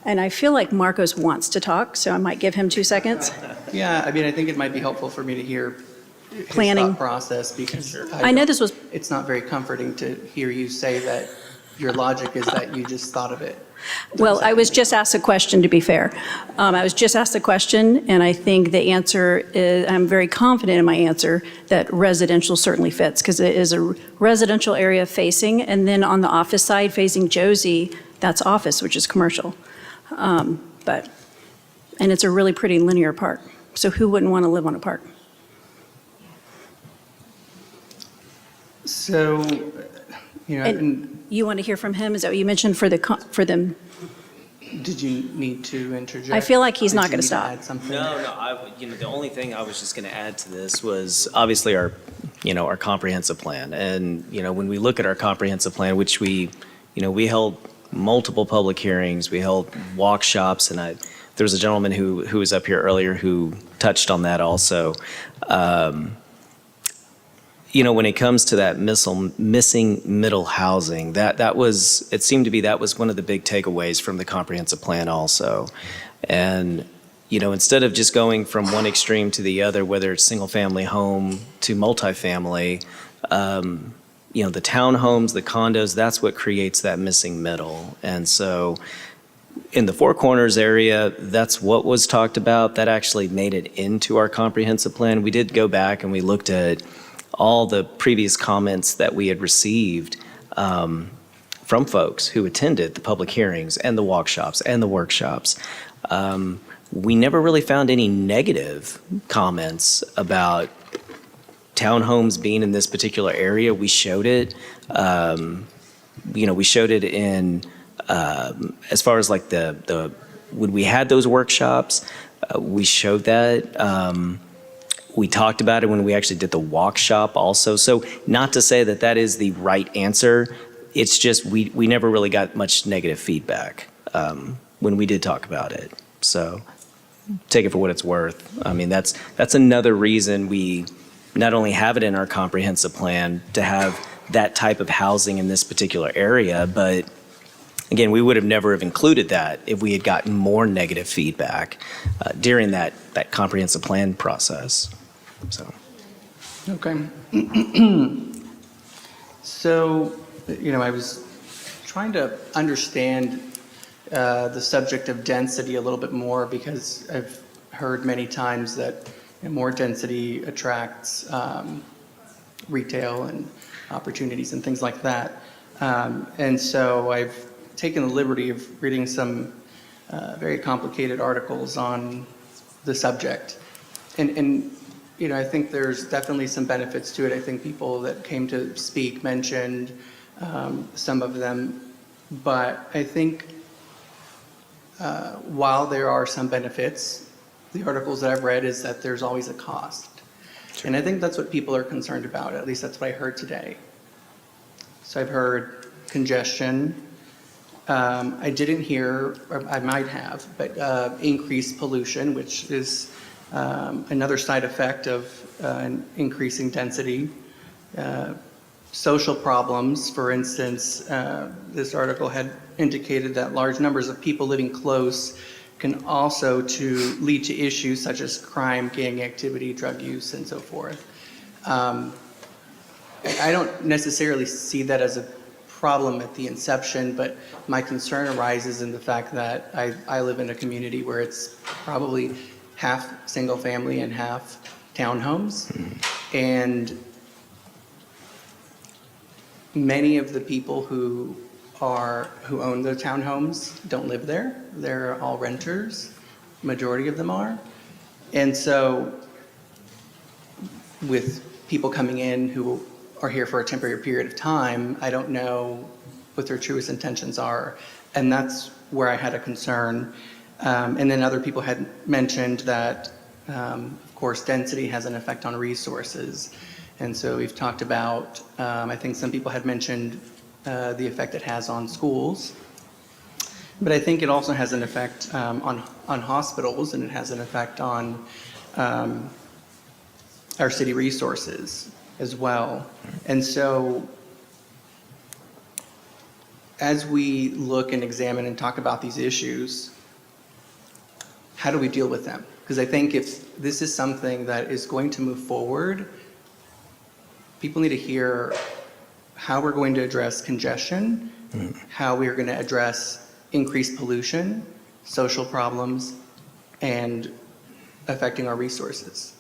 And I feel like Marcos wants to talk, so I might give him 2 seconds. Yeah, I mean, I think it might be helpful for me to hear his Planning. thought process because I know this was, it's not very comforting to hear you say that your logic is that you just thought of it. well, I was just asked a question, to be fair. I was just asked a question, and I think the answer is, I'm very confident in my answer, that residential certainly fits, because it is a residential area facing, and then on the office side facing Josie, that's office, which is commercial. And it's a really pretty linear park, so who wouldn't want to live on a park? So, you know, And you want to hear from him? Is that what you mentioned for them? did you need to interject? I feel like he's Did not you gonna need stop. add something? No, the only thing I was just going to add to this was obviously our comprehensive plan. And, when we look at our comprehensive plan, which we held multiple public hearings, we held workshops, and there was a gentleman who was up here earlier who touched on that also. When it comes to that missing middle housing, it seemed to be that was one of the big takeaways from the comprehensive plan also. And, instead of just going from one extreme to the other, whether it's single family home to multifamily, the townhomes, the condos, that's what creates that missing middle. And so in the Four Corners area, that's what was talked about. That actually made it into our comprehensive plan. We did go back and we looked at all the previous comments that we had received from folks who attended the public hearings and the workshops. We never really found any negative comments about townhomes being in this particular area. We showed it. we showed it in, as far as like when we had those workshops, we showed that. We talked about it when we actually did the walk shop also. So not to say that that is the right answer. It's just we never really got much negative feedback when we did talk about it. So take it for what it's worth. I mean, that's another reason we not only have it in our comprehensive plan to have that type of housing in this particular area, but again, we would have never have included that if we had gotten more negative feedback during that comprehensive plan process. So. Okay. So, I was trying to understand the subject of density a little bit more because I've heard many times that more density attracts retail and opportunities and things like that. And so I've taken the liberty of reading some very complicated articles on the subject. And I think there's definitely some benefits to it. I think people that came to speak mentioned some of them. But I think while there are some benefits, the articles that I've read is that there's always a cost. Sure. And I think that's what people are concerned about. At least that's what I heard today. So I've heard congestion. I didn't hear, or I might have, but increased pollution, which is another side effect of increasing density. Social problems, for instance, this article had indicated that large numbers of people living close can also lead to issues such as crime, gang activity, drug use, and so forth. I don't necessarily see that as a problem at the inception, but my concern arises in the fact that I live in a community where it's probably half single family and half townhomes. And many of the people who own the townhomes don't live there. They're all renters. Majority of them are. And so with people coming in who are here for a temporary period of time, I don't know what their truest intentions are. And that's where I had a concern. And then other people had mentioned that, of course, density has an effect on resources. And so we've talked about, I think some people had mentioned the effect it has on schools. But I think it also has an effect on hospitals, and it has an effect on our city resources as well. And so as we look and examine and talk about these issues, how do we deal with them? Because I think if this is something that is going to move forward, people need to hear how we're going to address congestion, how we are going to address increased pollution, social problems, and affecting our resources.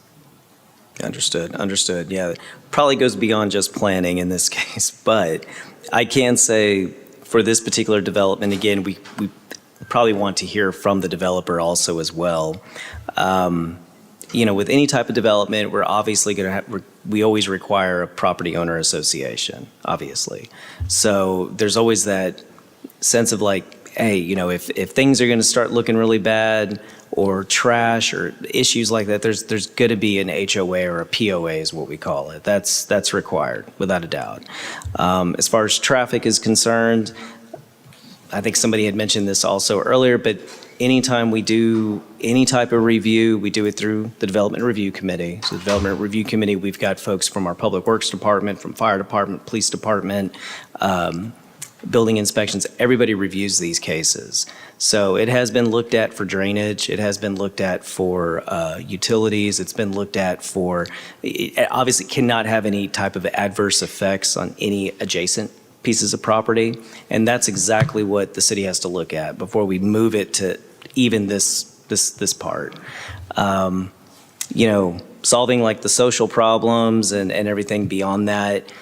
Understood. Yeah, probably goes beyond just planning in this case, but I can say for this particular development, again, we probably want to hear from the developer also as well. With any type of development, we're obviously going to have, we always require a property owner association, obviously. So there's always that sense of like, hey, if things are going to start looking really bad or trash or issues like that, there's going to be an HOA or a POA is what we call it. That's required, without a doubt. As far as traffic is concerned, I think somebody had mentioned this also earlier, but anytime we do any type of review, we do it through the Development Review Committee. So the Development Review Committee, we've got folks from our Public Works Department, from Fire Department, Police Department, building inspections. Everybody reviews these cases. So it has been looked at for drainage. It has been looked at for utilities. It's been looked at for, it obviously cannot have any type of adverse effects on any adjacent pieces of property. And that's exactly what the city has to look at before we move it to even this part. Solving like the social problems and everything beyond that,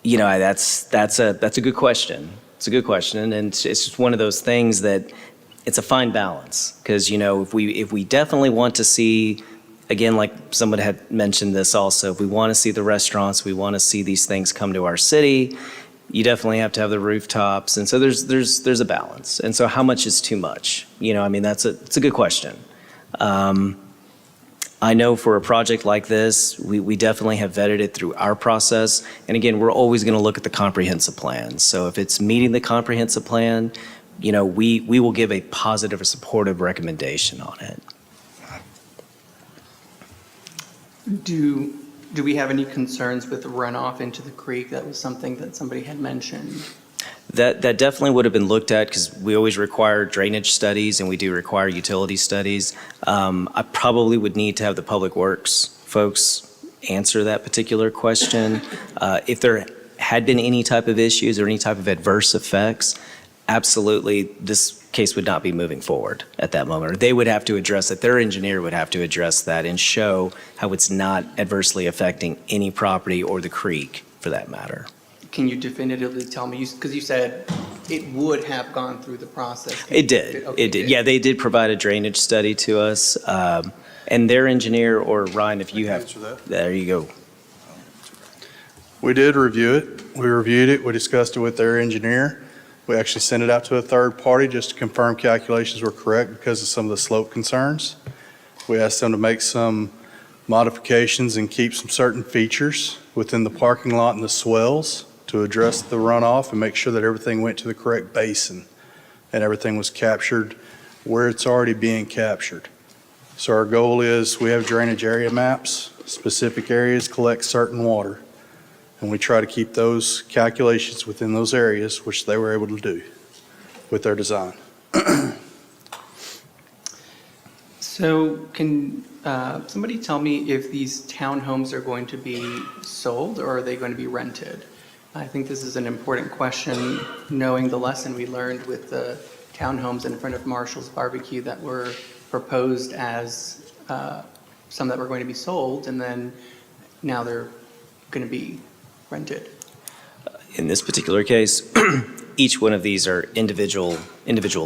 that's a good question. It's a good question, and it's just one of those things that it's a fine balance. Because if we definitely want to see again, like someone had mentioned this also, if we want to see the restaurants, we want to see these things come to our city, you definitely have to have the rooftops. And so there's a balance. And so how much is too much? You know, I mean, it's a good question. I know for a project like this, we definitely have vetted it through our process. And again, we're always going to look at the comprehensive plan. So if it's meeting the comprehensive plan, you know, we will give a positive or supportive recommendation on it. Do we have any concerns with the runoff into the creek? That was something that somebody had mentioned. That definitely would have been looked at because we always require drainage studies and we do require utility studies. I probably would need to have the Public Works folks answer that particular question. If there had been any type of issues or any type of adverse effects, absolutely this case would not be moving forward at that moment. Or they would have to address it. Their engineer would have to address that and show how it's not adversely affecting any property or the creek for that matter. Can you definitively tell me, because you said it would have gone through the process? It did. Okay, It did. Yeah, they did provide a drainage study to us. And their engineer, or Ryan, if you have. Answer that. There you go. We did review it. We reviewed it. We discussed it with their engineer. We actually sent it out to a third party just to confirm calculations were correct because of some of the slope concerns. We asked them to make some modifications and keep some certain features within the parking lot and the swells to address the runoff and make sure that everything went to the correct basin and everything was captured where it's already being captured. So our goal is we have drainage area maps, specific areas collect certain water, and we try to keep those calculations within those areas, which they were able to do with their design. So can somebody tell me if these townhomes are going to be sold or are they going to be rented? I think this is an important question, knowing the lesson we learned with the townhomes in front of Marshall's Barbecue that were proposed as some that were going to be sold, and then now they're going to be rented. In this particular case, each one of these are individual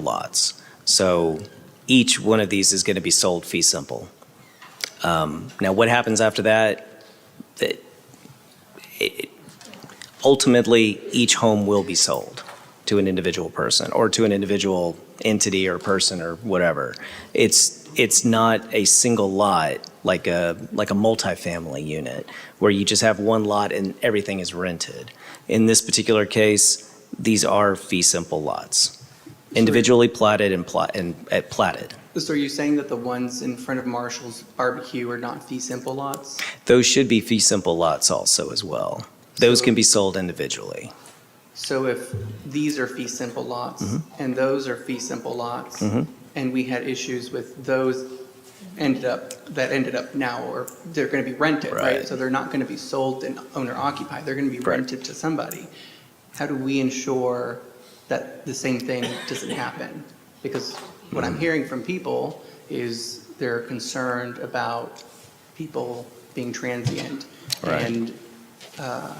lots. So each one of these is going to be sold fee simple. Now, what happens after that? Ultimately, each home will be sold to an individual person or to an individual entity or person or whatever. It's not a single lot like a multifamily unit where you just have one lot and everything is rented. In this particular case, these are fee simple lots, individually platted and platted. So are you saying that the ones in front of Marshall's Barbecue are not fee simple lots? Those should be fee simple lots also as well. Those can be sold individually. So if these are fee simple lots and those are fee simple lots, and we had issues with those ended up now, or they're going to be rented, right? So they're not going to be sold and owner occupied. They're going to be rented to somebody. How do we ensure that the same thing doesn't happen? Because what I'm hearing from people is they're concerned about people being transient. And I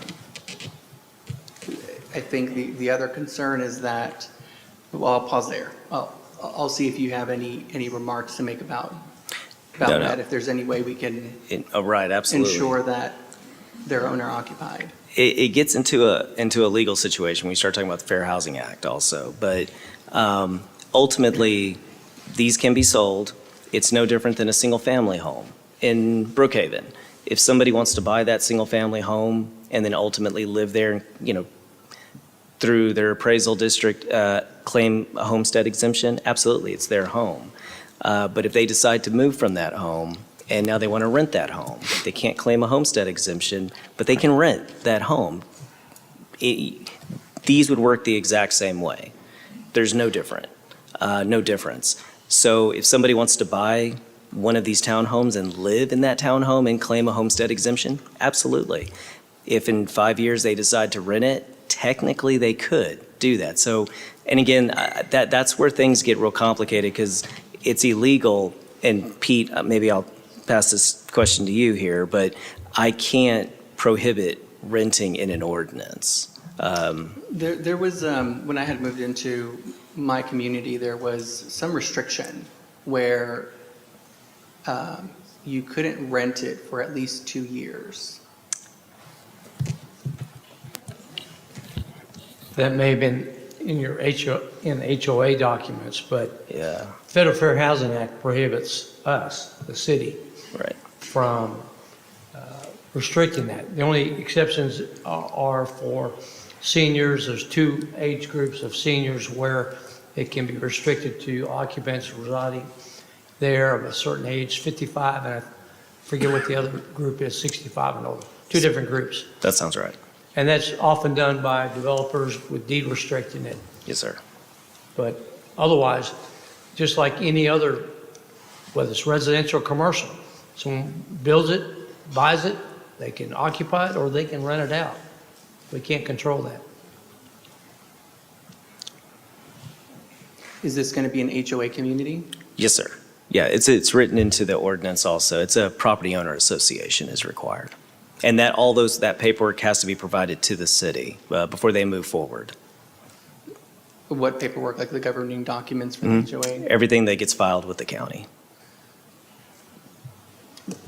think the other concern is that, well, I'll pause there. I'll see if you have any remarks to make about that, if there's any way we can absolutely ensure that they're owner occupied. It gets into a legal situation. We start talking about the Fair Housing Act also, but ultimately these can be sold. It's no different than a single family home in Brookhaven. If somebody wants to buy that single family home and then ultimately live there, through their appraisal district, claim a homestead exemption, absolutely, it's their home. But if they decide to move from that home and now they want to rent that home, they can't claim a homestead exemption, but they can rent that home. These would work the exact same way. There's no difference. So if somebody wants to buy one of these townhomes and live in that townhome and claim a homestead exemption, absolutely. If in 5 years they decide to rent it, technically they could do that. So, and again, that's where things get real complicated because it's illegal. And Pete, maybe I'll pass this question to you here, but I can't prohibit renting in an ordinance. There was, when I had moved into my community, there was some restriction where you couldn't rent it for at least 2 years. That may have been in your HOA documents, but Yeah. Federal Fair Housing Act prohibits us, the city, Right. from restricting that. The only exceptions are for seniors. There's 2 age groups of seniors where it can be restricted to occupants residing there of a certain age, 55, and I forget what the other group is, 65 and older. 2 different groups. That sounds right. And that's often done by developers with deed restricting it. Yes, sir. But otherwise, just like any other, whether it's residential or commercial, someone builds it, buys it, they can occupy it or they can rent it out. We can't control that. Is this going to be an HOA community? Yes, sir. Yeah, it's written into the ordinance also. It's a property owner association is required. And that paperwork has to be provided to the city before they move forward. What paperwork, like the governing documents for the HOA? Everything that gets filed with the county.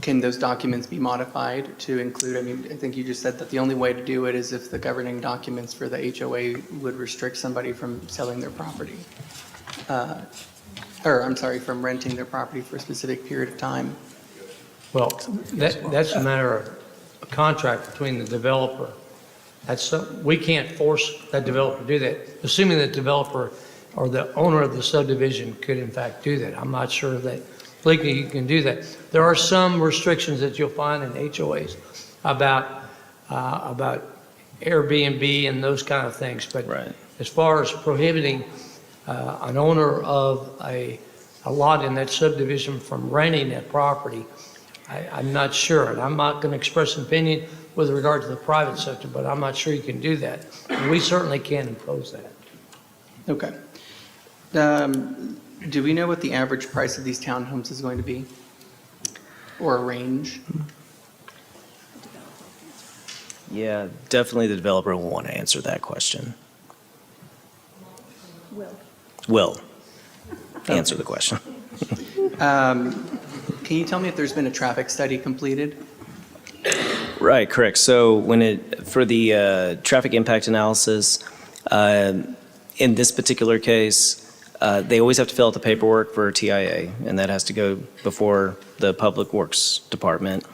Can those documents be modified to include, I mean, I think you just said that the only way to do it is if the governing documents for the HOA would restrict somebody from selling their property. From renting their property for a specific period of time. Well, that's a matter of a contract between the developer. We can't force that developer to do that, assuming the developer or the owner of the subdivision could in fact do that. I'm not sure that legally you can do that. There are some restrictions that you'll find in HOAs about Airbnb and those kind of things. But as far as prohibiting an owner of a lot in that subdivision from renting that property, I'm not sure. And I'm not going to express an opinion with regard to the private sector, but I'm not sure you can do that. And we certainly can't impose that. Okay. Do we know what the average price of these townhomes is going to be? Or a range? Yeah, definitely the developer will want to answer that question. Will answer the question. Can you tell me if there's been a traffic study completed? Right, correct. So for the traffic impact analysis, in this particular case, they always have to fill out the paperwork for TIA, and that has to go before the Public Works Department.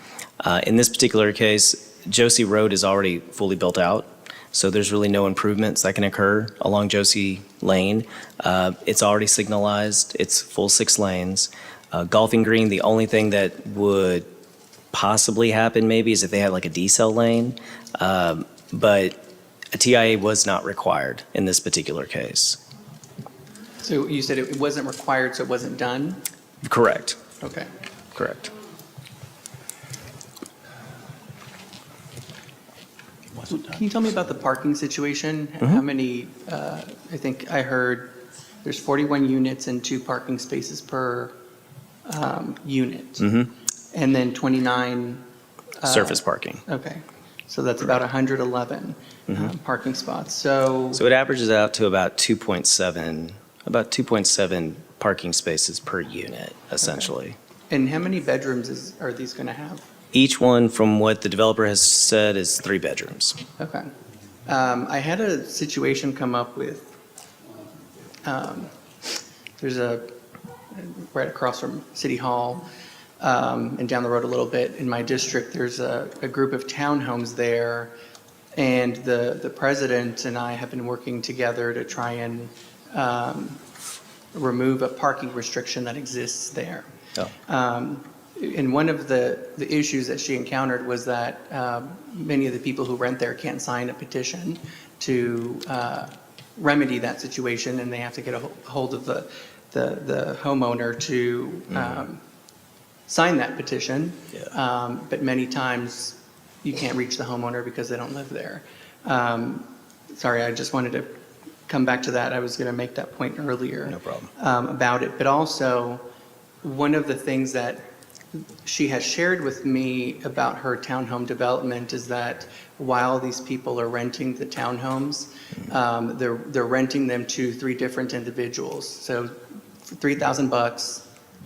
In this particular case, Josie Road is already fully built out, so there's really no improvements that can occur along Josie Lane. It's already signalized. It's full 6 lanes. Golfing Green, the only thing that would possibly happen maybe is if they had like a decel lane, but a TIA was not required in this particular case. So you said it wasn't required, so it wasn't done? Correct. Okay. Correct. Can you tell me about the parking situation? How many, I think I heard there's 41 units and 2 parking spaces per unit. And then 29 surface parking. Okay. So that's about 111 parking spots. So it averages out to about 2.7 parking spaces per unit, essentially. And how many bedrooms are these going to have? Each one, from what the developer has said, is 3 bedrooms. Okay. I had a situation come up with, right across from City Hall, and down the road a little bit in my district, there's a group of townhomes there, and the president and I have been working together to try and remove a parking restriction that exists there. And one of the issues that she encountered was that many of the people who rent there can't sign a petition to remedy that situation, and they have to get a hold of the homeowner to sign that petition. But many times you can't reach the homeowner because they don't live there. Sorry, I just wanted to come back to that. I was going to make that point earlier. No problem. About it. But also, one of the things that she has shared with me about her townhome development is that while these people are renting the townhomes, they're renting them to 3 different individuals. So for $3,000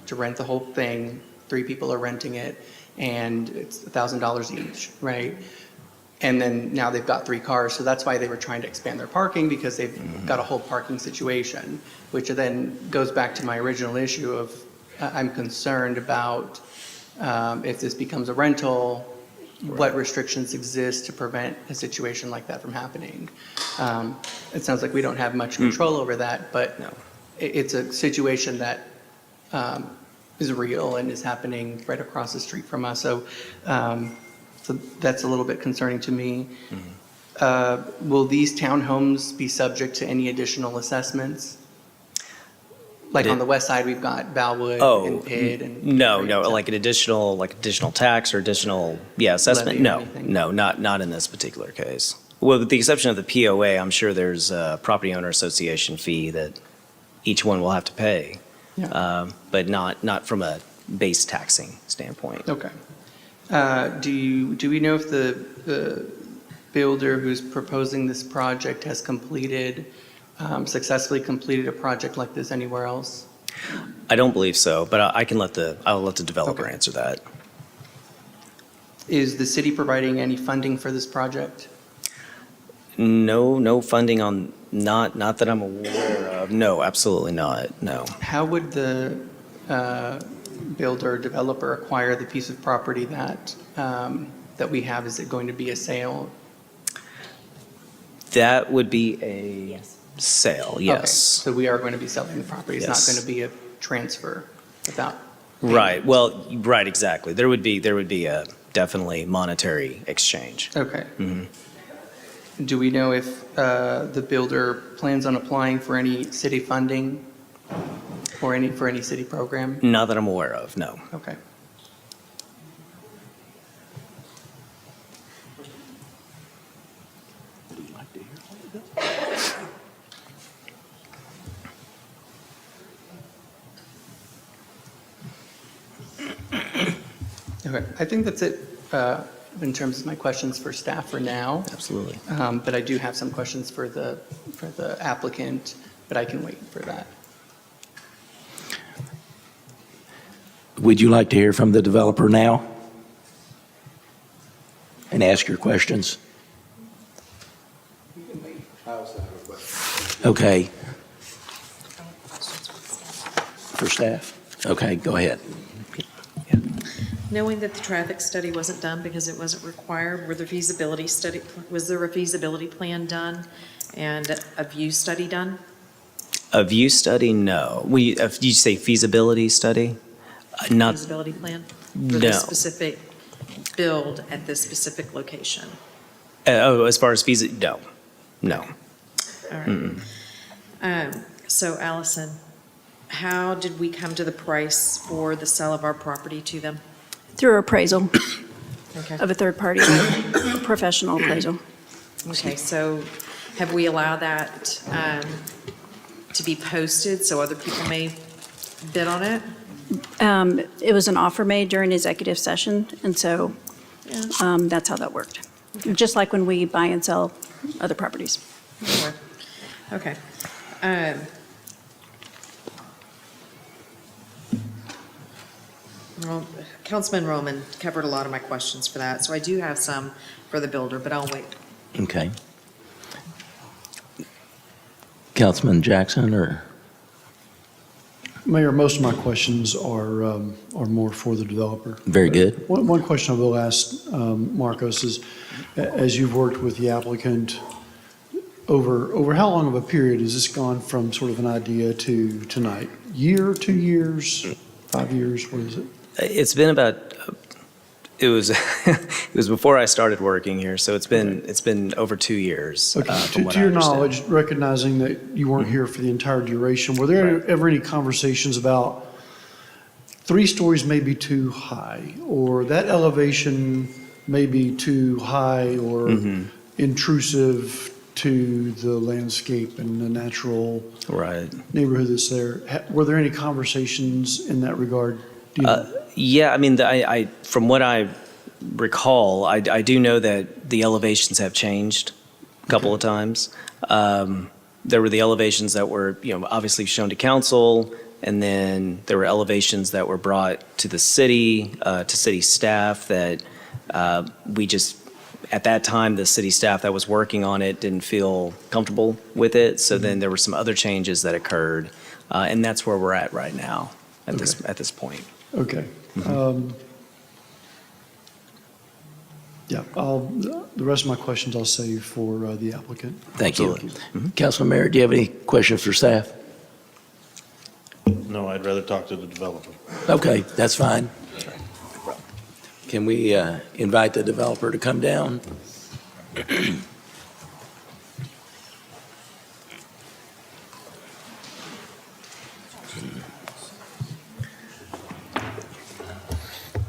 to rent the whole thing, 3 people are renting it, and it's $1,000 each, right? And then now they've got 3 cars, so that's why they were trying to expand their parking, because they've got a whole parking situation, which then goes back to my original issue of I'm concerned about if this becomes a rental, what restrictions exist to prevent a situation like that from happening. It sounds like we don't have much control over that, but it's a situation that is real and is happening right across the street from us. So that's a little bit concerning to me. Will these townhomes be subject to any additional assessments? Like on the west side, we've got Valwood and Pitt and. No, like an additional tax or additional, assessment? Levy or anything? No, not in this particular case. Well, with the exception of the POA, I'm sure there's a property owner association fee that each one will have to pay. But not from a base taxing standpoint. Okay. Do we know if the builder who's proposing this project has successfully completed a project like this anywhere else? I don't believe so, but I'll let the developer answer that. Is the city providing any funding for this project? No funding on, not that I'm aware of. No, absolutely not, no. How would the builder or developer acquire the piece of property that we have? Is it going to be a sale? That would be a sale, yes. Okay, so we are going to be selling the property. It's Yes. not going to be a transfer without. Right, well, right, exactly. There would be a definitely monetary exchange. Okay. Do we know if the builder plans on applying for any city funding or for any city program? Not that I'm aware of, no. Okay. Okay, I think that's it in terms of my questions for staff for now. Absolutely. But I do have some questions for the applicant, but I can wait for that. Would you like to hear from the developer now? And ask your questions? Okay. For staff? Okay, go ahead. Knowing that the traffic study wasn't done because it wasn't required, was there a feasibility plan done and a view study done? A view study, no. Did you say feasibility study? Not. Feasibility plan? For No. this specific build at this specific location? As far as no. All right. So Allison, how did we come to the price for the sale of our property to them? Through appraisal Okay. of a third party, professional appraisal. Okay, so have we allowed that to be posted so other people may bid on it? It was an offer made during executive session, and so that's how that worked. Just like when we buy and sell other properties. Okay. Well, Councilman Roman covered a lot of my questions for that, so I do have some for the builder, but I'll wait. Okay. Councilman Jackson, or? Mayor, most of my questions are more for the developer. Very good. One question I will ask Marcos is, as you've worked with the applicant, over how long of a period has this gone from sort of an idea to tonight? Year, 2 years, 5 years, what is it? It's been about, it was before I started working here, so it's been over 2 years. Okay, from what to I your understand. knowledge, recognizing that you weren't here for the entire duration, were there ever any conversations about 3 stories may be too high, or that elevation may be too high or intrusive to the landscape and the natural neighborhood that's there? Were there any conversations in that regard? Do you know? Yeah, I mean, from what I recall, I do know that the elevations have changed a couple of times. There were the elevations that were, obviously shown to council, And then there were elevations that were brought to the city, to city staff that we just, at that time, the city staff that was working on it didn't feel comfortable with it. So then there were some other changes that occurred. And that's where we're at right now at this point. Okay. Yeah, the rest of my questions I'll save for the applicant. Thank you. Mm-hmm. Councilman Merritt, do you have any questions for staff? No, I'd rather talk to the developer. Okay, that's fine. Can we invite the developer to come down?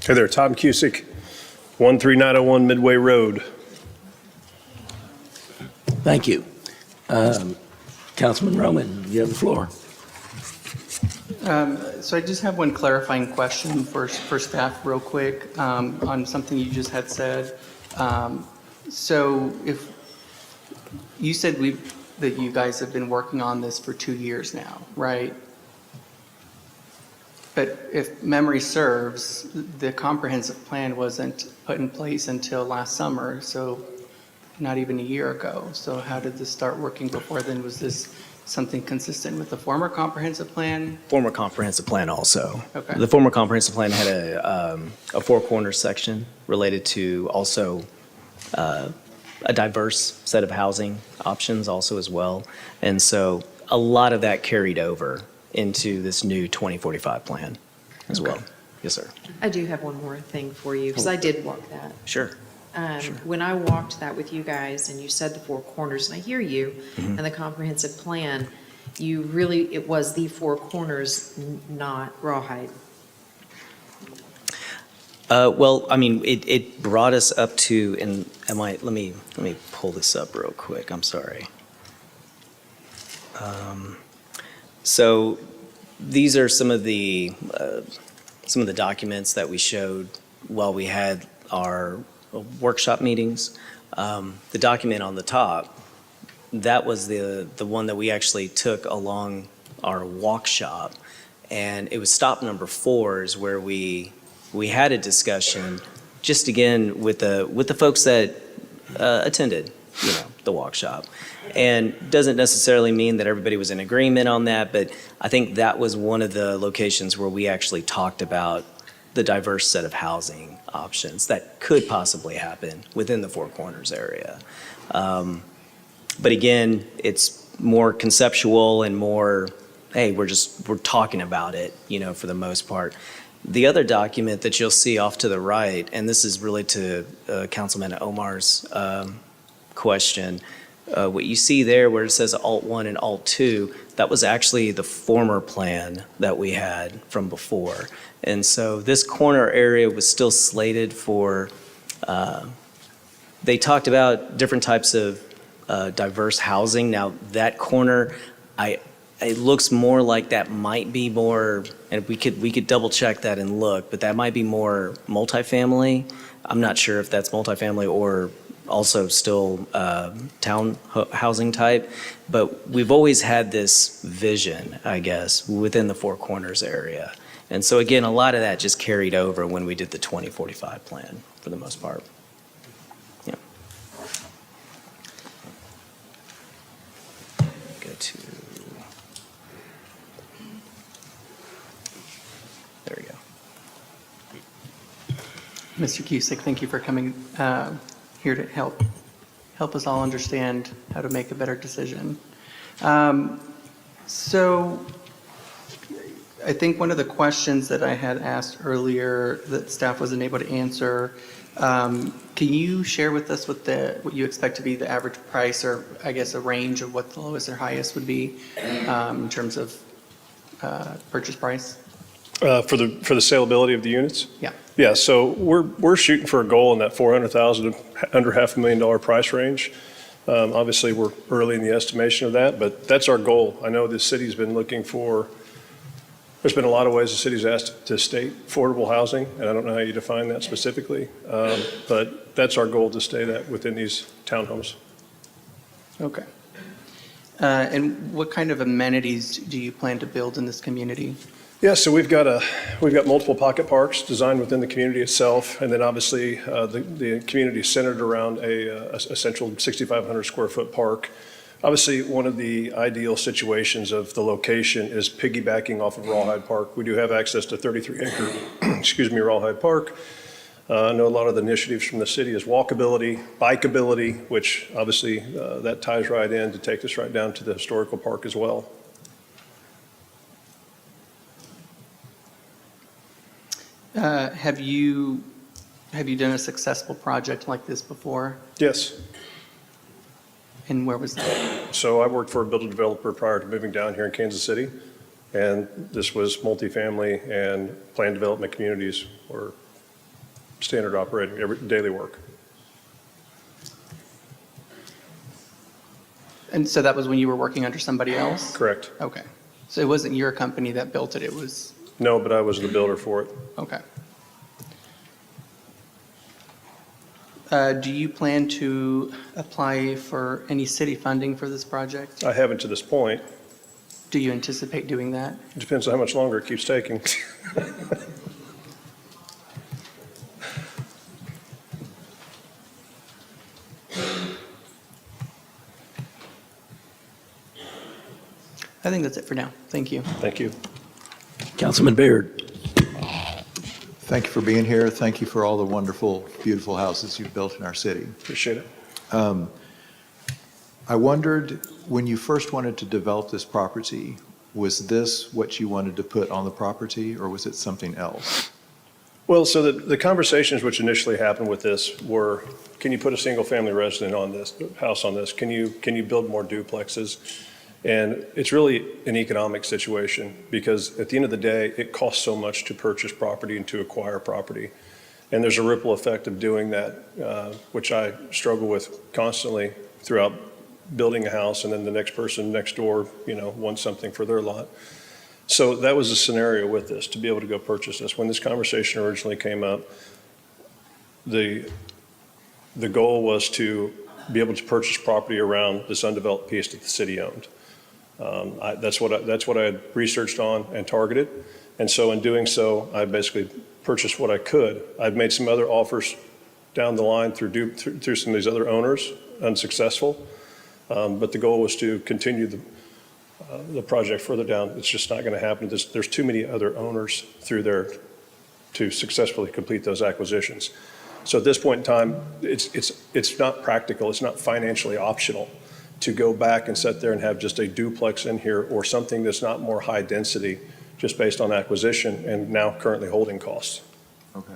Hey there, Tom Cusick, 13901 Midway Road. Thank you. Councilman Roman, you have the floor. So I just have one clarifying question for staff real quick on something you just had said. So if you said that you guys have been working on this for 2 years now, right? But if memory serves, the comprehensive plan wasn't put in place until last summer, so not even a year ago. So how did this start working before then? Was this something consistent with the former comprehensive plan? Former comprehensive plan also. Okay. The former comprehensive plan had a four corners section related to also a diverse set of housing options also as well. And so a lot of that carried over into this new 2045 plan as well. Yes, sir. I do have one more thing for you, because I did walk that. Sure. When I walked that with you guys, and you said the four corners, and I hear you, and the comprehensive plan, you really, it was the four corners, not Rawhide. Well, I mean, it brought us up to, and let me pull this up real quick. I'm sorry. So these are some of the documents that we showed while we had our workshop meetings. The document on the top, that was the one that we actually took along our walk shop, and it was stop number 4 is where we had a discussion, just again with the folks that attended, the walk shop. And doesn't necessarily mean that everybody was in agreement on that, but I think that was one of the locations where we actually talked about the diverse set of housing options that could possibly happen within the Four Corners area. But again, it's more conceptual and more, hey, we're talking about it, for the most part. The other document that you'll see off to the right, and this is really to Councilman Omar's question, what you see there where it says Alt 1 and Alt 2, that was actually the former plan that we had from before. And so this corner area was still slated for, they talked about different types of diverse housing. Now that corner, it looks more like that might be more, and we could double check that and look, but that might be more multifamily. I'm not sure if that's multifamily or also still town housing type, but we've always had this vision, I guess, within the Four Corners area. And so again, a lot of that just carried over when we did the 2045 plan for the most part. Yeah. Go to, there we go. Mr. Cusick, thank you for coming here to help us all understand how to make a better decision. So I think one of the questions that I had asked earlier that staff wasn't able to answer, can you share with us what you expect to be the average price, or I guess a range of what the lowest or highest would be in terms of purchase price? For the saleability of the units? Yeah. Yeah, so we're shooting for a goal in that $400,000 to under $500,000 price range. Obviously, we're early in the estimation of that, but that's our goal. I know the city's been looking for, there's been a lot of ways the city's asked to state affordable housing, and I don't know how you define that specifically, but that's our goal, to stay that within these townhomes. Okay. And what kind of amenities do you plan to build in this community? Yeah, so we've got multiple pocket parks designed within the community itself, and then obviously the community is centered around a central 6,500 square foot park. Obviously, one of the ideal situations of the location is piggybacking off of Rawhide Park. We do have access to 33-acre, Rawhide Park. I know a lot of the initiatives from the city is walkability, bikeability, which obviously that ties right in to take us right down to the historical park as well. Have you done a successful project like this before? Yes. And where was that? So I worked for a builder developer prior to moving down here in Kansas City, and this was multifamily and planned development communities or standard operating, daily work. And so that was when you were working under somebody else? Correct. Okay. So it wasn't your company that built it, it was? No, but I was the builder for it. Okay. Do you plan to apply for any city funding for this project? I haven't to this point. Do you anticipate doing that? It depends on how much longer it keeps taking. I think that's it for now. Thank you. Thank you. Councilman Baird. Thank you for being here. Thank you for all the wonderful, beautiful houses you've built in our city. Appreciate it. I wondered, when you first wanted to develop this property, was this what you wanted to put on the property, or was it something else? Well, so the conversations which initially happened with this were, can you put a single-family resident on this, house on this? Can you build more duplexes? And it's really an economic situation, because at the end of the day, it costs so much to purchase property and to acquire property. And there's a ripple effect of doing that, which I struggle with constantly throughout building a house, and then the next person next door, wants something for their lot. So that was the scenario with this, to be able to go purchase this. When this conversation originally came up, the goal was to be able to purchase property around this undeveloped piece that the city owned. That's what I had researched on and targeted. And so in doing so, I basically purchased what I could. I've made some other offers down the line through some of these other owners, unsuccessful. But the goal was to continue the project further down. It's just not going to happen. There's too many other owners through there to successfully complete those acquisitions. So at this point in time, it's not practical. It's not financially optional to go back and sit there and have just a duplex in here or something that's not more high density just based on acquisition and now currently holding costs. Okay.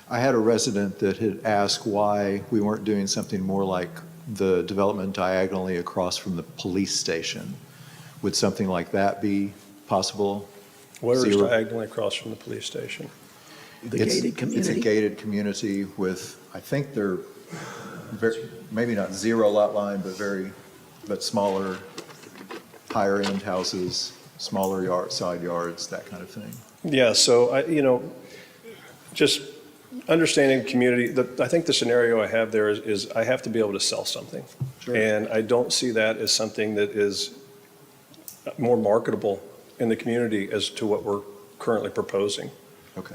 I had a resident that had asked why we weren't doing something more like the development diagonally across from the police station. Would something like that be possible? Where is diagonally across from the police station? The gated community. It's a gated community with, I think they're maybe not zero lot line, but smaller, higher end houses, smaller side yards, that kind of thing. Yeah, so just understanding community, I think the scenario I have there is I have to be able to sell something. Sure. And I don't see that as something that is more marketable in the community as to what we're currently proposing. Okay.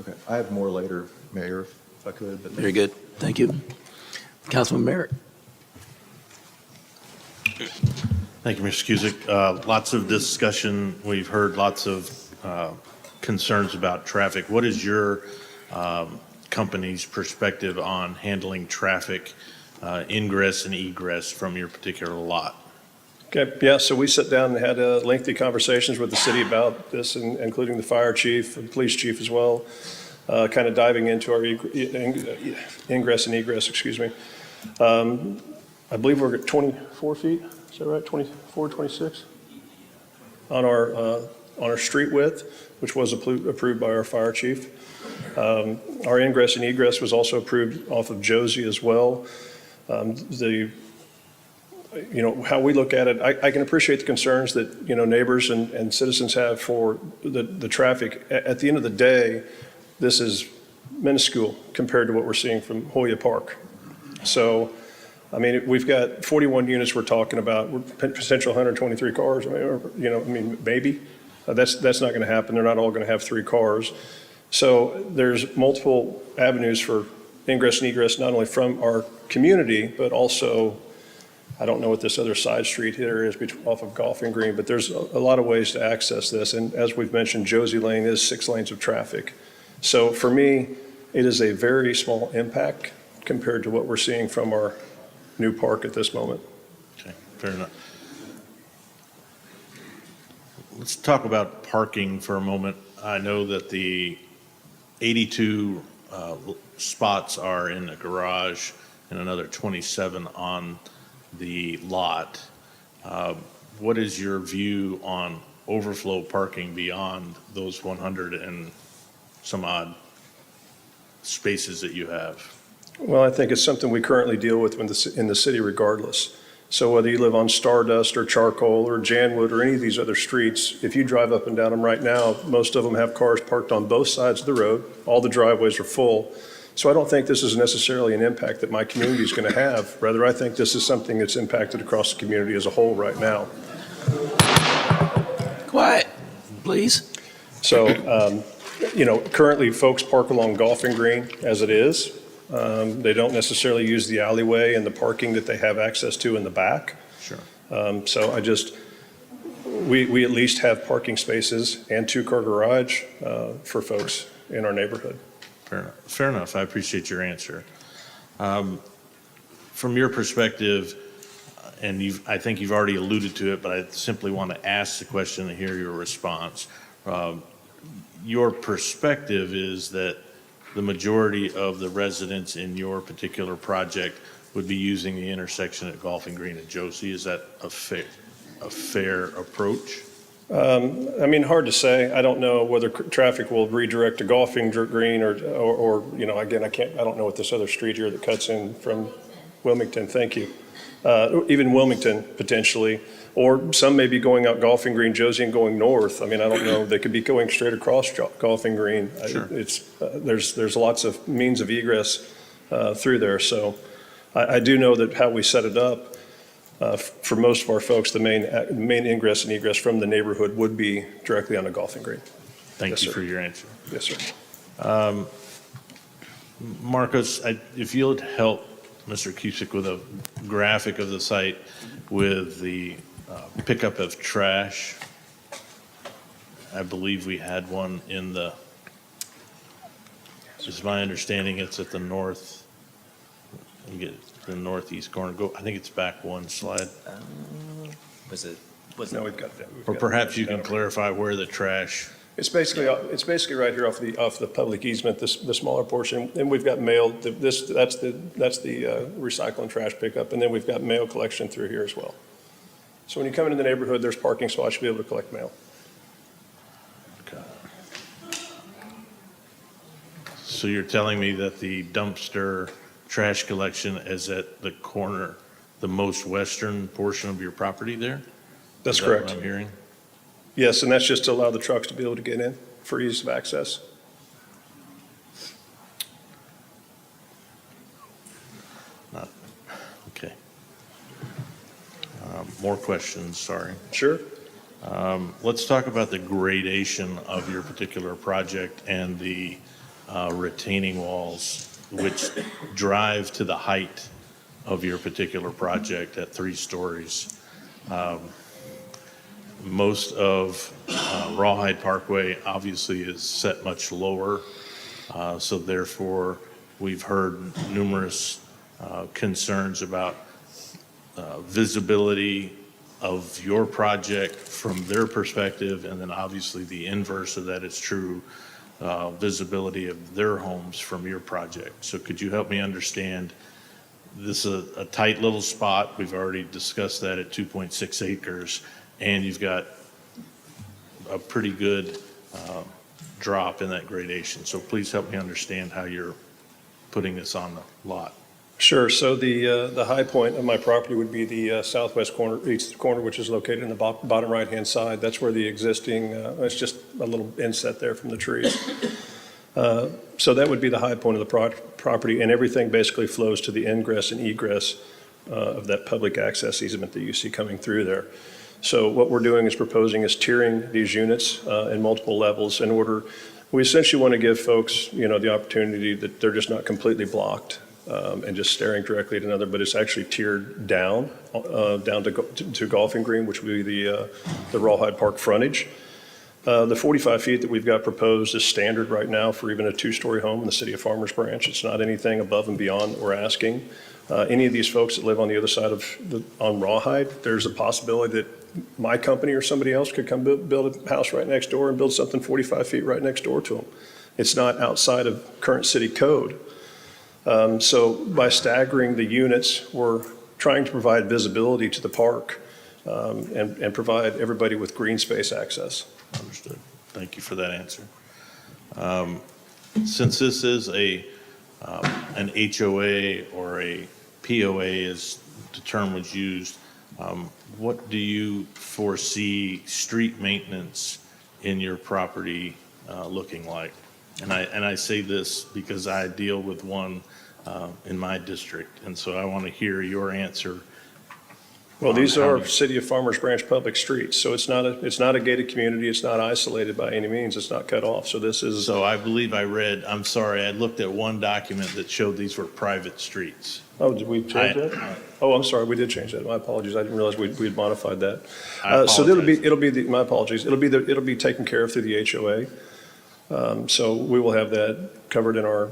Okay. I have more later, Mayor, if I could. But Very good. Thank you. Councilman Merritt. Thank you, Mr. Cusick. Lots of discussion. We've heard lots of concerns about traffic. What is your company's perspective on handling traffic ingress and egress from your particular lot? Okay, yeah, so we sat down and had lengthy conversations with the city about this, including the fire chief and police chief as well, kind of diving into our ingress and egress, I believe we're at 24 feet, is that right, 24, 26? On our street width, which was approved by our fire chief. Our ingress and egress was also approved off of Josie as well. How we look at it, I can appreciate the concerns that, neighbors and citizens have for the traffic. At the end of the day, this is minuscule compared to what we're seeing from Hoya Park. So I mean, we've got 41 units we're talking about, we're potential 123 cars, I mean, or, you know, I mean, maybe. That's not going to happen. They're not all going to have 3 cars. So there's multiple avenues for ingress and egress, not only from our community, but also, I don't know what this other side street here is off of Golfing Green, but there's a lot of ways to access this. And as we've mentioned, Josie Lane is 6 lanes of traffic. So for me, it is a very small impact compared to what we're seeing from our new park at this moment. Okay, fair enough. Let's talk about parking for a moment. I know that the 82 spots are in the garage and another 27 on the lot. What is your view on overflow parking beyond those 100 and some odd spaces that you have? Well, I think it's something we currently deal with in the city regardless. So whether you live on Stardust or Charcoal or Janwood or any of these other streets, if you drive up and down them right now, most of them have cars parked on both sides of the road. All the driveways are full. So I don't think this is necessarily an impact that my community is going to have. Rather, I think this is something that's impacted across the community as a whole right now. Quiet, please. So, you know, currently folks park along Golfing Green as it is. They don't necessarily use the alleyway and the parking that they have access to in the back. Sure. So we at least have parking spaces and 2-car garage for folks in our neighborhood. Fair enough. Fair enough. I appreciate your answer. From your perspective, and I think you've already alluded to it, but I simply want to ask the question and hear your response. Your perspective is that the majority of the residents in your particular project would be using the intersection at Golfing Green and Josie. Is that a fair approach? I mean, hard to say. I don't know whether traffic will redirect to Golfing Green or you know, again, I don't know what this other street here that cuts in from Wilmington, thank you. Even Wilmington potentially, or some may be going out Golfing Green, Josie, and going north. I mean, I don't know. They could be going straight across Golfing Green. Sure. There's lots of means of egress through there. So I do know that how we set it up, for most of our folks, the main ingress and egress from the neighborhood would be directly on the Golfing Green. Thank Yes, you sir. for your answer. Yes, sir. Marcos, if you'll help Mr. Cusick with a graphic of the site with the pickup of trash. I believe we had one in it's my understanding it's at the north, you get the northeast corner. I think it's back one slide. No, we've got that. Or perhaps you can clarify where the trash. It's basically right here off the public easement, the smaller portion, and we've got mail. That's the recycling trash pickup, and then we've got mail collection through here as well. So when you come into the neighborhood, there's parking spots, you'll be able to collect mail. Okay. So you're telling me that the dumpster trash collection is at the corner, the most western portion of your property there? That's Is that correct. what I'm hearing? Yes, and that's just to allow the trucks to be able to get in for ease of access. Okay. More questions, sorry. Sure. Let's talk about the gradation of your particular project and the retaining walls, which drive to the height of your particular project at 3 stories. Most of Rawhide Parkway obviously is set much lower, so therefore we've heard numerous concerns about visibility of your project from their perspective, and then obviously the inverse of that is true, visibility of their homes from your project. So could you help me understand, this is a tight little spot, we've already discussed that at 2.6 acres, and you've got a pretty good drop in that gradation. So please help me understand how you're putting this on the lot. Sure. So the high point of my property would be the southwest corner, east corner, which is located in the bottom right-hand side. That's where the existing, it's just a little inset there from the trees. So that would be the high point of the property, and everything basically flows to the ingress and egress of that public access easement that you see coming through there. So what we're doing is proposing is tiering these units in multiple levels in order, we essentially want to give folks, the opportunity that they're just not completely blocked and just staring directly at another, but it's actually tiered down to golfing green, which would be the Rawhide Park frontage. The 45 feet that we've got proposed is standard right now for even a 2-story home in the city of Farmers Branch. It's not anything above and beyond that we're asking. Any of these folks that live on the other side on Rawhide, there's a possibility that my company or somebody else could come build a house right next door and build something 45 feet right next door to them. It's not outside of current city code. So by staggering the units, we're trying to provide visibility to the park and provide everybody with green space access. Understood. Thank you for that answer. Since this is an HOA or a POA, as the term was used, what do you foresee street maintenance in your property looking like? And I say this because I deal with one in my district, and so I want to hear your answer. Well, these are City of Farmers Branch public streets, so it's not a gated community. It's not isolated by any means. It's not cut off. So this is. So I believe I looked at one document that showed these were private streets. Oh, did we change that? Oh, I'm sorry. We did change that. My apologies. I didn't realize we had modified that. So my apologies. It'll be taken care of through the HOA. So we will have that covered in our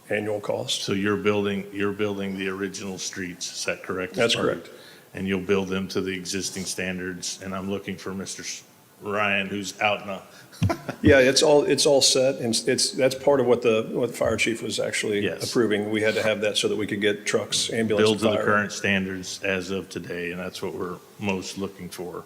annual cost. So you're building the original streets. Is that correct? That's correct. And you'll build them to the existing standards. And I'm looking for Mr. Ryan, who's out now. Yeah, it's all set, and that's part of what the fire chief was actually approving. We had to have that so that we could get trucks, ambulance, Build to fire. the current standards as of today, and that's what we're most looking for.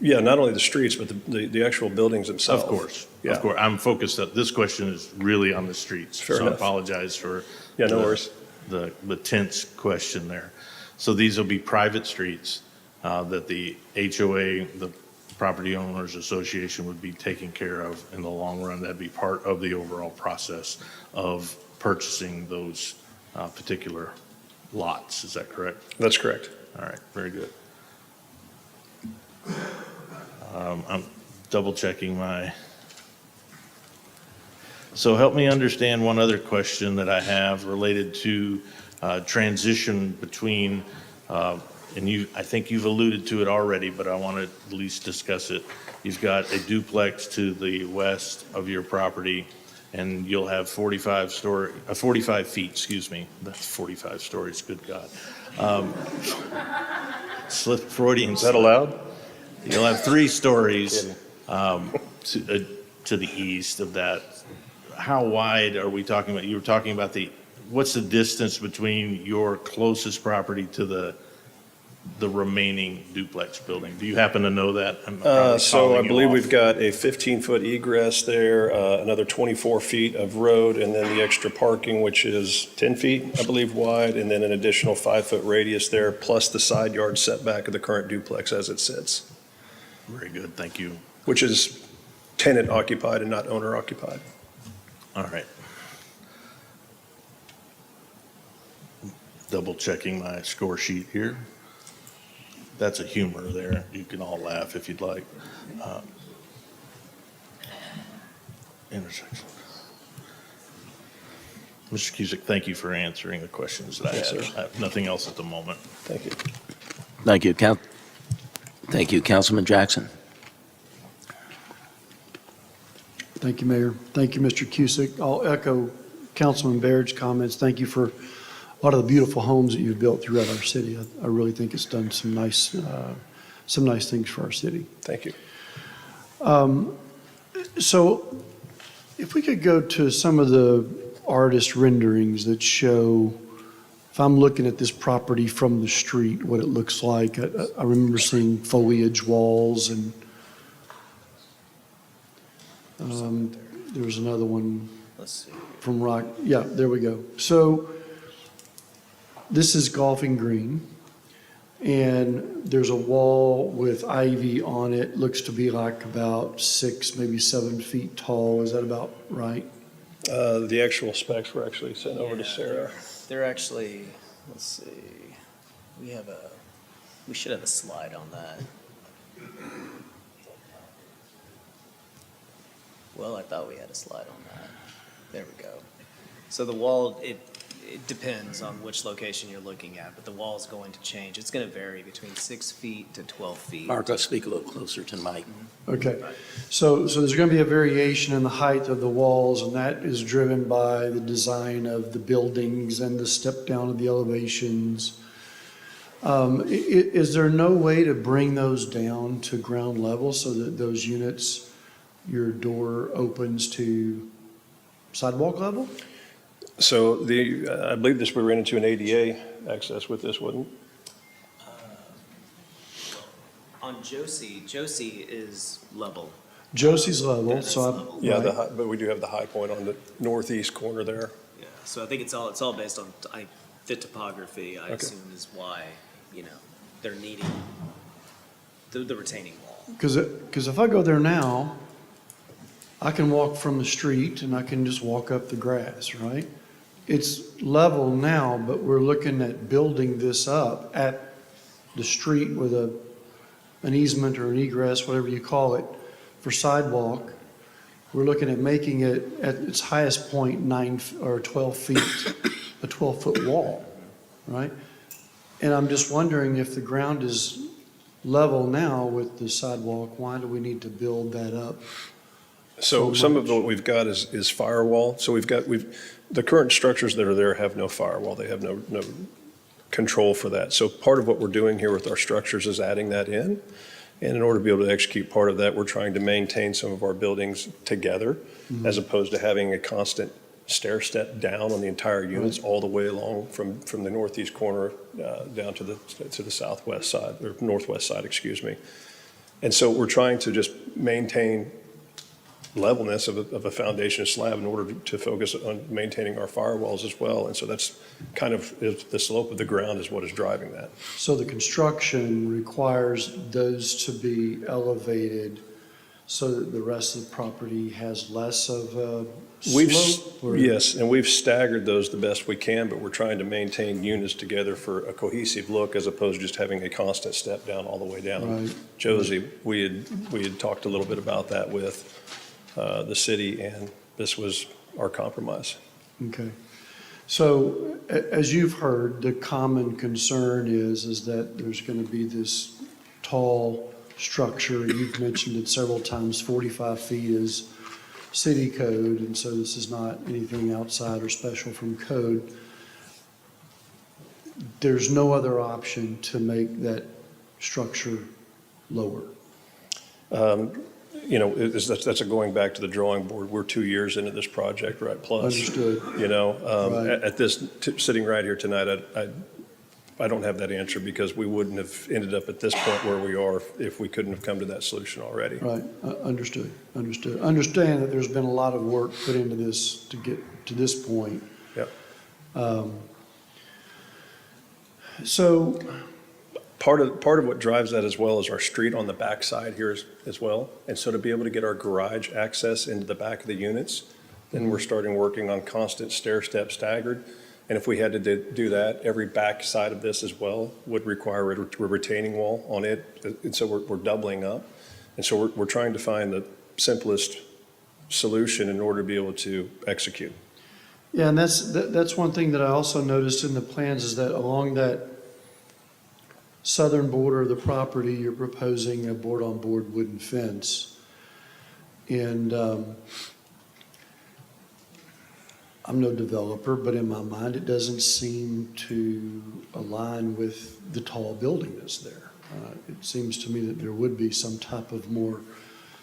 Yeah, not only the streets, but the actual buildings themselves. Of course, Yeah. of course. I'm focused on, this question is really on the streets. Fair so enough. I apologize for Yeah, no worries. the tense question there. So these will be private streets that the HOA, the Property Owners Association, would be taking care of in the long run. That'd be part of the overall process of purchasing those particular lots. Is that correct? That's correct. All right, very good. I'm double checking so help me understand one other question that I have related to transition between, and I think you've alluded to it already, but I want to at least discuss it. You've got a duplex to the west of your property, and you'll have 45 feet, excuse me. That's 45 stories, good God. Freudian. Is that allowed? You'll have 3 stories to the east of that. How wide are we talking about? You were talking about what's the distance between your closest property to the remaining duplex building? Do you happen to know that? So I believe we've got a 15-foot egress there, another 24 feet of road, and then the extra parking, which is 10 feet, I believe, wide, and then an additional 5-foot radius there, plus the side yard setback of the current duplex as it sits. Very good, thank you. Which is tenant occupied and not owner occupied. All right. Double checking my score sheet here. That's a humor there. You can all laugh if you'd like. Intersection. Mr. Cusick, thank you for answering the questions that Yes, I had. sir. I have nothing else at the moment. Thank you. Thank you, Thank you, Councilman Jackson. Thank you, Mayor. Thank you, Mr. Cusick. I'll echo Councilman Baird's comments. Thank you for a lot of the beautiful homes that you've built throughout our city. I really think it's done some nice things for our city. Thank you. So if we could go to some of the artist renderings that show, if I'm looking at this property from the street, what it looks like. I remember seeing foliage walls and there was another one from Rock. Yeah, there we go. So this is golfing green, and there's a wall with ivy on it. Looks to be like about 6, maybe 7 feet tall. Is that about right? The actual specs were actually sent over to Sarah. They're actually, let's see. We should have a slide on that. Well, I thought we had a slide on that. There we go. So the wall, it depends on which location you're looking at, but the wall is going to change. It's going to vary between 6 feet to 12 feet. Mark, let's speak a little closer to the mic. Okay, so there's going to be a variation in the height of the walls, and that is driven by the design of the buildings and the step down of the elevations. Is there no way to bring those down to ground level so that those units, your door opens to sidewalk level? So I believe we ran into an ADA access with this, wasn't it? On Josie is level. Josie's level, That is so level. Yeah, right. but we do have the high point on the northeast corner there. Yeah, so I think it's all based on the topography, I Okay. assume, is why, they're needing the retaining wall. Because if I go there now, I can walk from the street and I can just walk up the grass, right? It's level now, but we're looking at building this up at the street with an easement or an egress, whatever you call it, for sidewalk. We're looking at making it at its highest point 9 or 12 feet, a 12-foot wall, right? And I'm just wondering if the ground is level now with the sidewalk, why do we need to build that up? So some of what we've got is firewall. So the current structures that are there have no firewall. They have no control for that. So part of what we're doing here with our structures is adding that in. And in order to be able to execute part of that, we're trying to maintain some of our buildings together as opposed to having a constant stair step down on the entire units all the way along from the northeast corner down to the southwest side, or northwest side, excuse me. And so we're trying to just maintain levelness of a foundation slab in order to focus on maintaining our firewalls as well. And so that's kind of the slope of the ground is what is driving that. So the construction requires those to be elevated so that the rest of the property has less of a slope? Yes, and we've staggered those the best we can, but we're trying to maintain units together for a cohesive look as opposed to just having a constant step down all the way down. Right. Josie, we had talked a little bit about that with the city, and this was our compromise. Okay. So as you've heard, the common concern is that there's going to be this tall structure. You've mentioned it several times, 45 feet is city code, and so this is not anything outside or special from code. There's no other option to make that structure lower. That's a going back to the drawing board. We're 2 years into this project, right? Plus, Understood. Right. At this, sitting right here tonight, I don't have that answer because we wouldn't have ended up at this point where we are if we couldn't have come to that solution already. Right, understood. Understand that there's been a lot of work put into this to get to this point. Yep. So, Part of what drives that as well is our street on the back side here as well. And so to be able to get our garage access into the back of the units, then we're starting working on constant stair step staggered. And if we had to do that, every back side of this as well would require a retaining wall on it. And so we're doubling up. And so we're trying to find the simplest solution in order to be able to execute. yeah, and that's one thing that I also noticed in the plans is that along that southern border of the property, you're proposing a board-on-board wooden fence. And I'm no developer, but in my mind, it doesn't seem to align with the tall building that's there. It seems to me that there would be some type of more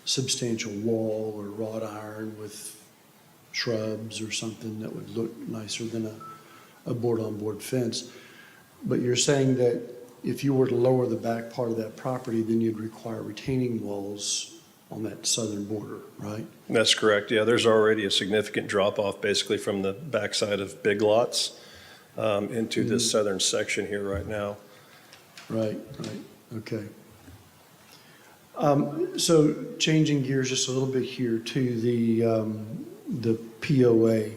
substantial wall or wrought iron with shrubs or something that would look nicer than a board-on-board fence. But you're saying that if you were to lower the back part of that property, then you'd require retaining walls on that southern border, right? That's correct. Yeah, there's already a significant drop off basically from the backside of Big Lots into this southern section here right now. Right, okay. So changing gears just a little bit here to the POA.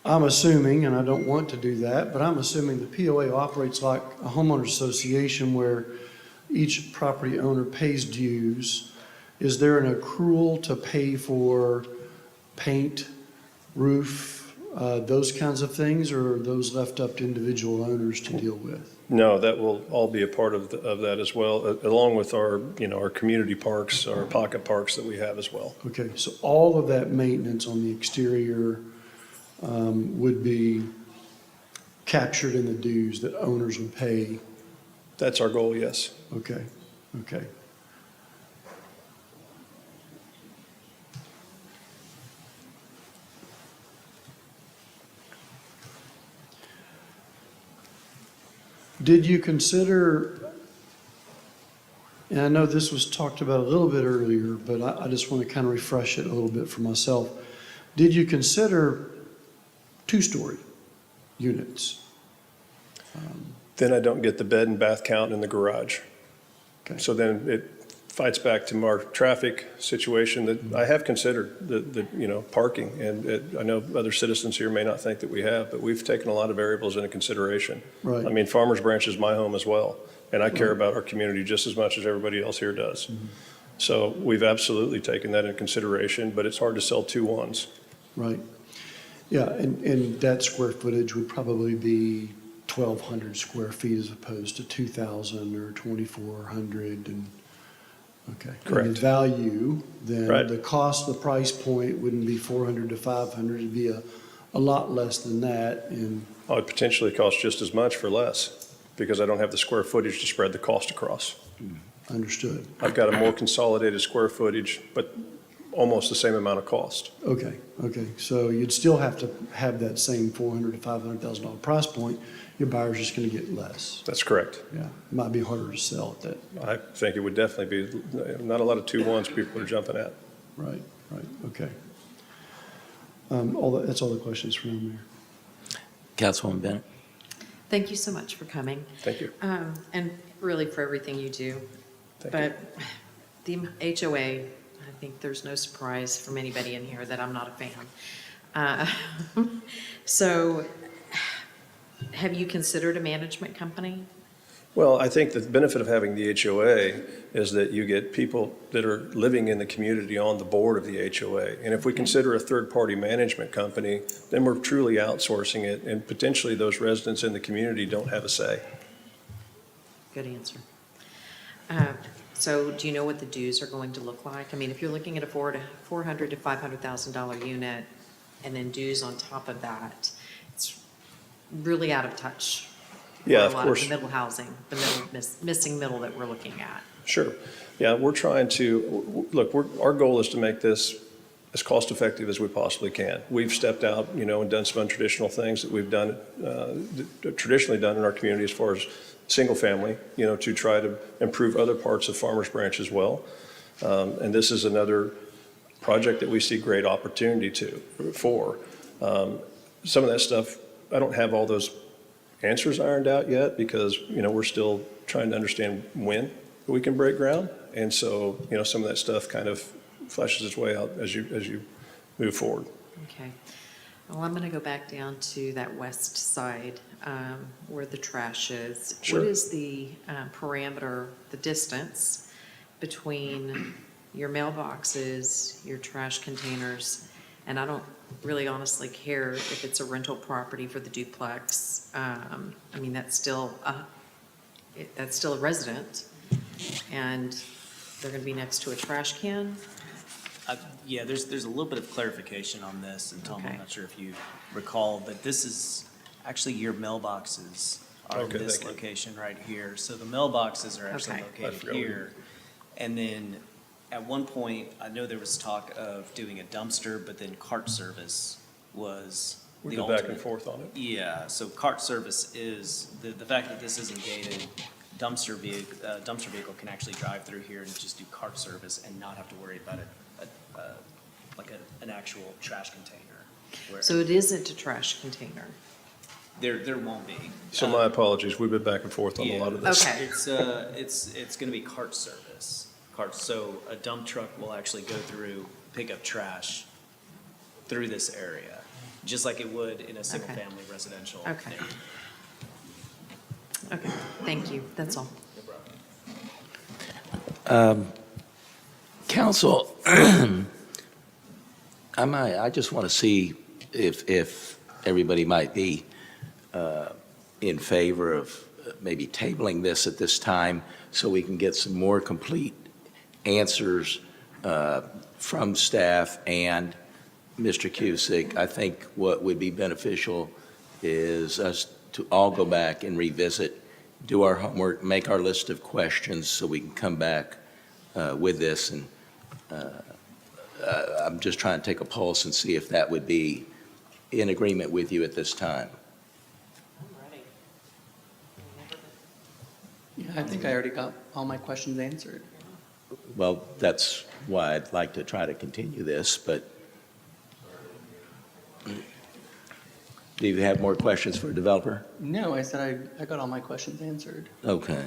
I'm assuming, and I don't want to do that, but I'm assuming the POA operates like a homeowners association where each property owner pays dues. Is there an accrual to pay for paint, roof, those kinds of things, or are those left up to individual owners to deal with? No, that will all be a part of that as well, along with our, our community parks, our pocket parks that we have as well. Okay, so all of that maintenance on the exterior would be captured in the dues that owners would pay? That's our goal, yes. Okay, okay. Did you consider, and I know this was talked about a little bit earlier, but I just want to kind of refresh it a little bit for myself. Did you consider two-story units? Then I don't get the bed and bath count in the garage. Okay. So then it fights back to our traffic situation that I have considered, the parking. And I know other citizens here may not think that we have, but we've taken a lot of variables into consideration. Right. I mean, Farmers Branch is my home as well, and I care about our community just as much as everybody else here does. So we've absolutely taken that into consideration, but it's hard to sell two ones. Right. Yeah, and that square footage would probably be 1,200 square feet as opposed to 2,000 or 2,400 and, okay. Correct. And the value, then Right. the cost, the price point wouldn't be 400 to 500, it'd be a lot less than that. And Oh, it potentially costs just as much for less because I don't have the square footage to spread the cost across. understood. I've got a more consolidated square footage, but almost the same amount of cost. Okay, okay. So you'd still have to have that same $400,000 to $500,000 price point. Your buyer's just going to get less. That's correct. Yeah, it might be harder to sell at that. I think it would definitely be, not a lot of 2-1s people are jumping at. Right, right, okay. That's all the questions for now, Mayor. Councilwoman Bennett. Thank you so much for coming. Thank you. And really for everything you do. Thank But the HOA, I think there's no surprise from anybody in here that I'm not a fan. So have you considered a management company? Well, I think the benefit of having the HOA is that you get people that are living in the community on the board of the HOA. And if we consider a third-party management company, then we're truly outsourcing it, and potentially those residents in the community don't have a say. Good answer. So do you know what the dues are going to look like? I mean, if you're looking at a $400,000 to $500,000 unit and then dues on top of that, it's really out of touch. Yeah, for of a lot course. of the middle housing, the missing middle that we're looking at. Sure. Yeah, we're trying to, look, our goal is to make this as cost-effective as we possibly can. We've stepped out, and done some untraditional things that we've done, traditionally done in our community as far as single-family, to try to improve other parts of Farmers Branch as well. And this is another project that we see great opportunity for. Some of that stuff, I don't have all those answers ironed out yet because, we're still trying to understand when we can break ground. And so, some of that stuff kind of flashes its way out as you move forward. Okay. Well, I'm going to go back down to that west side where the trash is. Sure. What is the parameter, the distance between your mailboxes, your trash containers, and I don't really honestly care if it's a rental property for the duplex. I mean, that's still a resident, and they're going to be next to a trash can. Yeah, there's a little bit of clarification on this, and Tom, Okay. I'm not sure if you recall, but this is actually your mailboxes are Okay, in this thank you. location right here. So the mailboxes are actually Okay. I located forgot. here. And then at one point, I know there was talk of doing a dumpster, but then cart service was We the go back and alternate. forth on it. Yeah, so cart service is, the fact that this isn't gated, dumpster vehicle can actually drive through here and just do cart service and not have to worry about an actual trash container. Where So it isn't a trash container. there won't be. So my apologies, we've been back and forth on a lot of this. Okay. It's gonna be cart service. So a dump truck will actually go through, pick up trash through this area. just like it would in a single-family residential. Okay. neighborhood. Okay, thank you, that's all. Council, I just want to see if everybody might be in favor of maybe tabling this at this time so we can get some more complete answers from staff and Mr. Cusick. I think what would be beneficial is us to all go back and revisit, do our homework, make our list of questions so we can come back with this. And I'm just trying to take a pulse and see if that would be in agreement with you at this time. Yeah, I think I already got all my questions answered. Well, that's why I'd like to try to continue this, but do you have more questions for a developer? No, I said I got all my questions answered. Okay.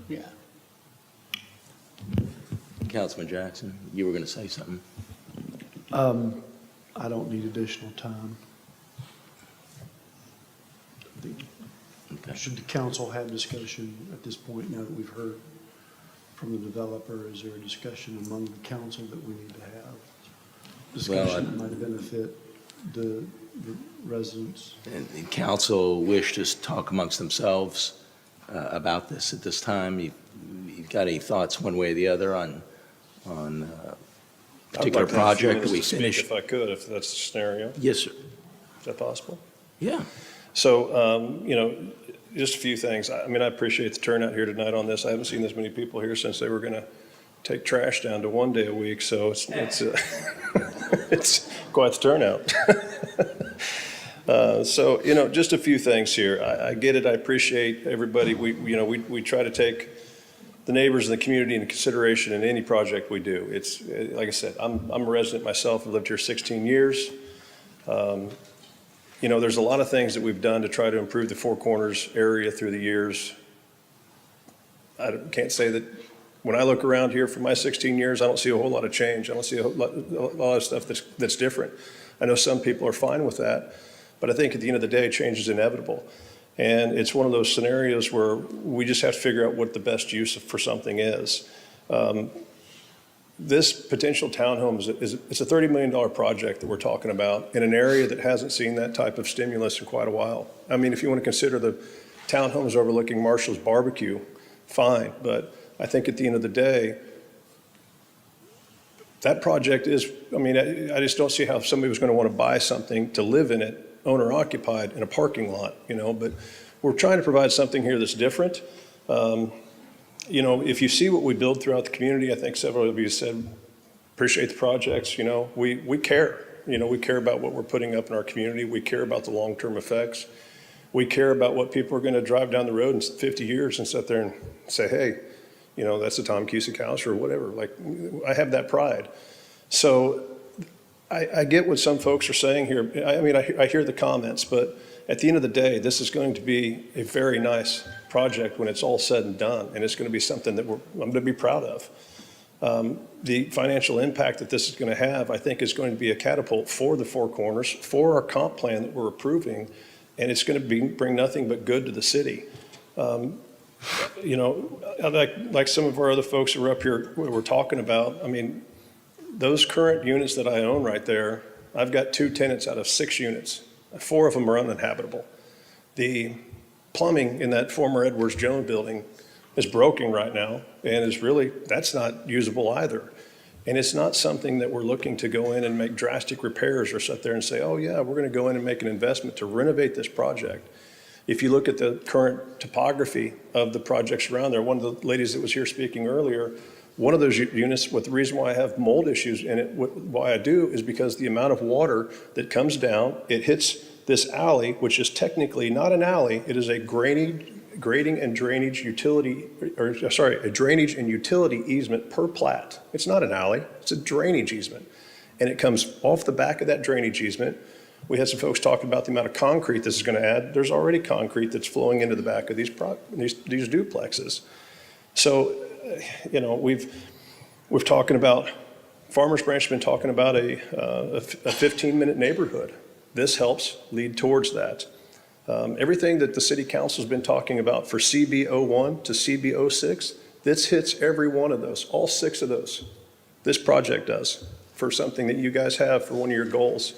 Yeah. Councilman Jackson, you were going to say something? I don't need additional time. Should the council have discussion at this point, now that we've heard from the developer? Is there a discussion among the council that we need to have? Discussion that might benefit the residents? And the council wish to talk amongst themselves about this at this time? You've got any thoughts one way or the other on particular project that we finished? If I could, if that's the scenario. Yes, sir. Is that possible? Yeah. So, just a few things. I mean, I appreciate the turnout here tonight on this. I haven't seen this many people here since they were going to take trash down to 1 day a week. So it's quite the turnout. So, just a few things here. I get it. I appreciate everybody. We try to take the neighbors and the community into consideration in any project we do. It's, like I said, I'm a resident myself. I've lived here 16 years. There's a lot of things that we've done to try to improve the Four Corners area through the years. I can't say that when I look around here for my 16 years, I don't see a whole lot of change. I don't see a lot of stuff that's different. I know some people are fine with that, but I think at the end of the day, change is inevitable. And it's one of those scenarios where we just have to figure out what the best use for something is. This potential townhome it's a $30 million project that we're talking about in an area that hasn't seen that type of stimulus in quite a while. I mean, if you want to consider the townhomes overlooking Marshall's barbecue, fine. But I think at the end of the day, that project is, I just don't see how somebody was going to want to buy something to live in it, owner occupied in a parking lot, but we're trying to provide something here that's different. If you see what we build throughout the community, I think several of you said, appreciate the projects, we care. We care about what we're putting up in our community. We care about the long-term effects. We care about what people are going to drive down the road in 50 years and sit there and say, hey, that's the Tom Cusick house or whatever. Like, I have that pride. So I get what some folks are saying here. I hear the comments, but at the end of the day, this is going to be a very nice project when it's all said and done, and it's going to be something that I'm going to be proud of. The financial impact that this is going to have, I think, is going to be a catapult for the Four Corners, for our comp plan that we're approving, and it's going to bring nothing but good to the city. Like some of our other folks who are up here we're talking about, those current units that I own right there, I've got 2 tenants out of 6 units. 4 of them are uninhabitable. The plumbing in that former Edwards Jones building is broken right now, and that's not usable either. And it's not something that we're looking to go in and make drastic repairs or sit there and say, oh yeah, we're going to go in and make an investment to renovate this project. If you look at the current topography of the projects around there, one of the ladies that was here speaking earlier, one of those units, the reason why I have mold issues in it, why I do, is because the amount of water that comes down, it hits this alley, which is technically not an alley, it is a grading and drainage utility, a drainage and utility easement per plat. It's not an alley, it's a drainage easement. And it comes off the back of that drainage easement. We had some folks talking about the amount of concrete this is going to add. There's already concrete that's flowing into the back of these duplexes. So, we've talking about, Farmers Branch has been talking about a 15-minute neighborhood. This helps lead towards that. Everything that the city council's been talking about for CB01 to CB06, this hits every one of those, all 6 of those. This project does, for something that you guys have for one of your goals.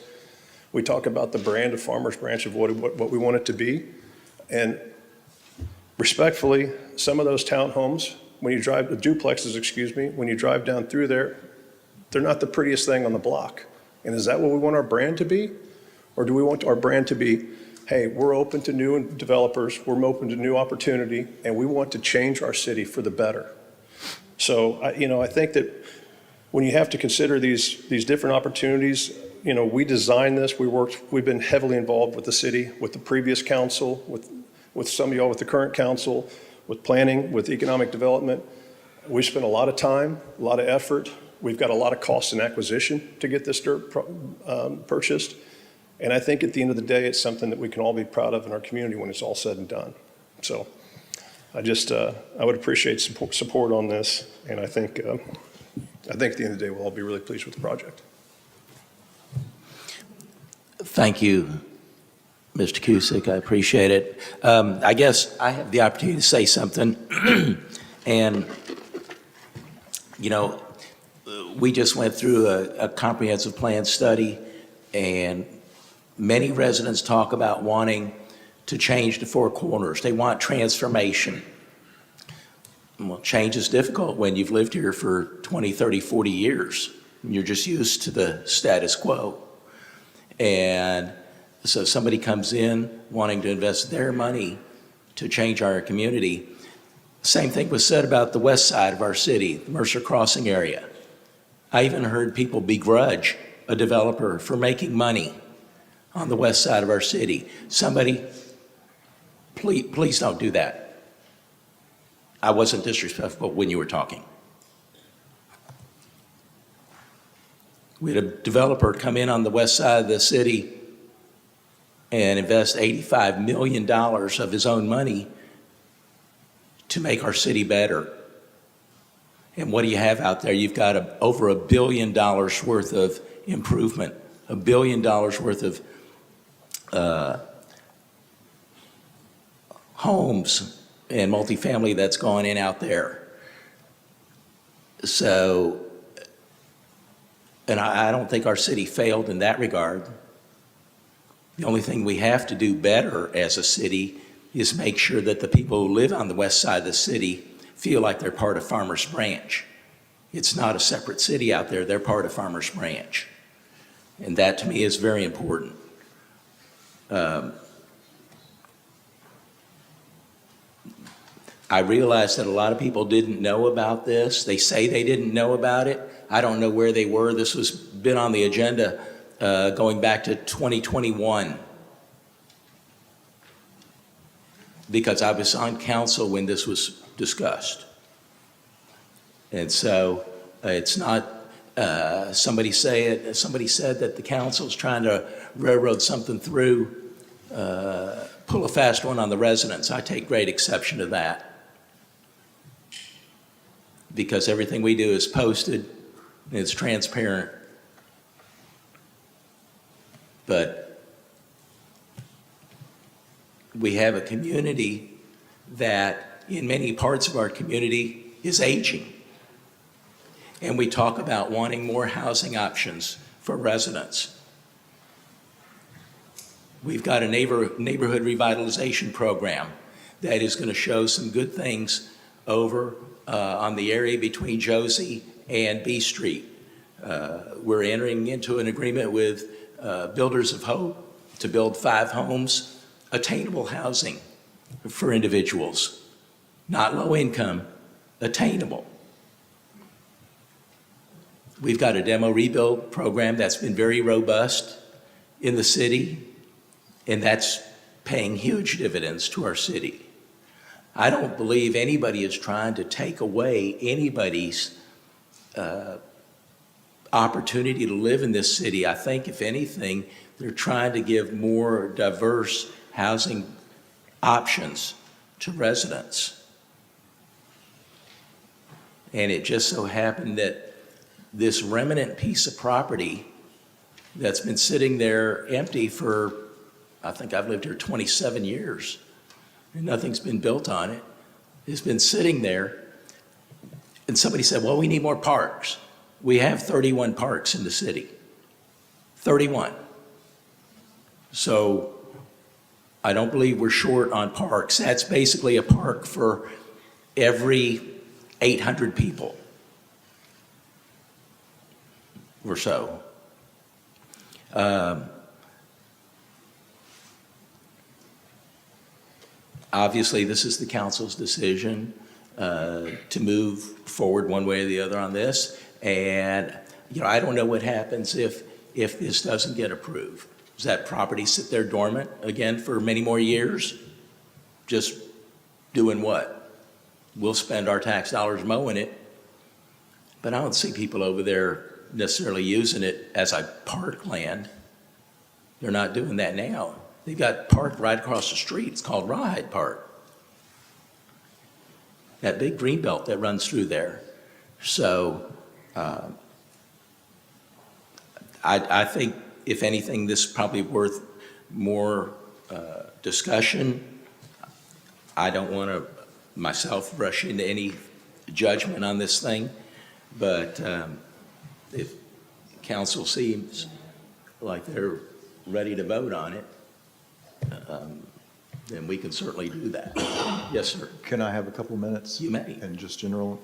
We talk about the brand of Farmers Branch of what we want it to be. And respectfully, some of those townhomes, when you drive, the duplexes, excuse me, when you drive down through there, they're not the prettiest thing on the block. And is that what we want our brand to be? Or do we want our brand to be, hey, we're open to new developers, we're open to new opportunity, and we want to change our city for the better. So, I think that when you have to consider these different opportunities, we designed this, we've been heavily involved with the city, with the previous council, with some of y'all with the current council, with planning, with economic development. We spent a lot of time, a lot of effort. We've got a lot of costs in acquisition to get this dirt purchased. And I think at the end of the day, it's something that we can all be proud of in our community when it's all said and done. So I would appreciate support on this. And I think at the end of the day, we'll all be really pleased with the project. Thank you, Mr. Cusick. I appreciate it. I guess I have the opportunity to say something. And, we just went through a comprehensive plan study, and many residents talk about wanting to change the 4 corners. They want transformation. Well, change is difficult when you've lived here for 20, 30, 40 years. You're just used to the status quo. And so somebody comes in wanting to invest their money to change our community. Same thing was said about the west side of our city, the Mercer Crossing area. I even heard people begrudge a developer for making money on the west side of our city. Somebody, please don't do that. I wasn't disrespectful when you were talking. We had a developer come in on the west side of the city and invest $85 million of his own money to make our city better. And what do you have out there? You've got over $1 billion worth of improvement, $1 billion worth of homes and multifamily that's gone in out there. So, and I don't think our city failed in that regard. The only thing we have to do better as a city is make sure that the people who live on the west side of the city feel like they're part of Farmers Branch. It's not a separate city out there, they're part of Farmers Branch. And that to me is very important. I realize that a lot of people didn't know about this. They say they didn't know about it. I don't know where they were. This was been on the agenda going back to 2021. Because I was on council when this was discussed. And so it's not, somebody said that the council's trying to railroad something through, pull a fast one on the residents. I take great exception to that. Because everything we do is posted, and it's transparent. But we have a community that in many parts of our community is aging. And we talk about wanting more housing options for residents. We've got a neighborhood revitalization program that is going to show some good things over on the area between Josie and B Street. We're entering into an agreement with Builders of Hope to build 5 homes, attainable housing for individuals, not low income, attainable. We've got a demo rebuild program that's been very robust in the city, and that's paying huge dividends to our city. I don't believe anybody is trying to take away anybody's opportunity to live in this city. I think, if anything, they're trying to give more diverse housing options to residents. And it just so happened that this remnant piece of property that's been sitting there empty for, I think I've lived here 27 years, and nothing's been built on it. It's been sitting there, and somebody said, well, we need more parks. We have 31 parks in the city. 31. So I don't believe we're short on parks. That's basically a park for every 800 people or so. Obviously, this is the council's decision to move forward one way or the other on this. And, I don't know what happens if this doesn't get approved. Does that property sit there dormant again for many more years? Just doing what? We'll spend our tax dollars mowing it, but I don't see people over there necessarily using it as a parkland. They're not doing that now. They've got park right across the street. It's called Rawhide Park. That big green belt that runs through there. So I think, if anything, this is probably worth more discussion. I don't want to myself rush into any judgment on this thing, but if council seems like they're ready to vote on it, then we can certainly do that. Yes, sir. Can I have a couple minutes? You may. And just general,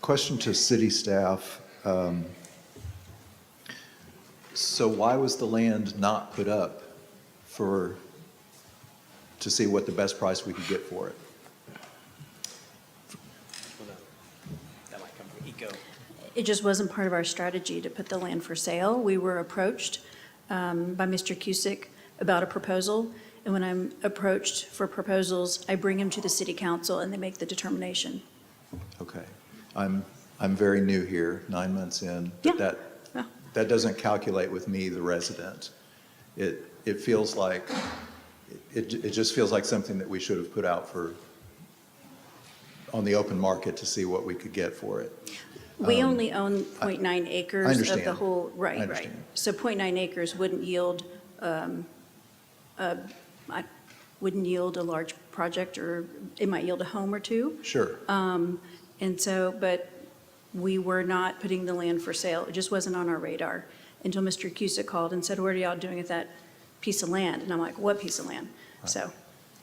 question to city staff. So why was the land not put up to see what the best price we could get for it? It just wasn't part of our strategy to put the land for sale. We were approached by Mr. Cusick about a proposal, and when I'm approached for proposals, I bring them to the city council and they make the determination. Okay. I'm very new here, 9 months in. Yeah. But that doesn't calculate with me, the resident. It feels like, it just feels like something that we should have put out on the open market to see what we could get for it. We only own 0.9 acres of the understand. whole, I right. understand. So 0.9 acres wouldn't yield, wouldn't yield a large project, or it might yield a home or two. Sure. And so, but we were not putting the land for sale. It just wasn't on our radar until Mr. Cusick called and said, what are y'all doing with that piece of land? And I'm like, what piece of land? So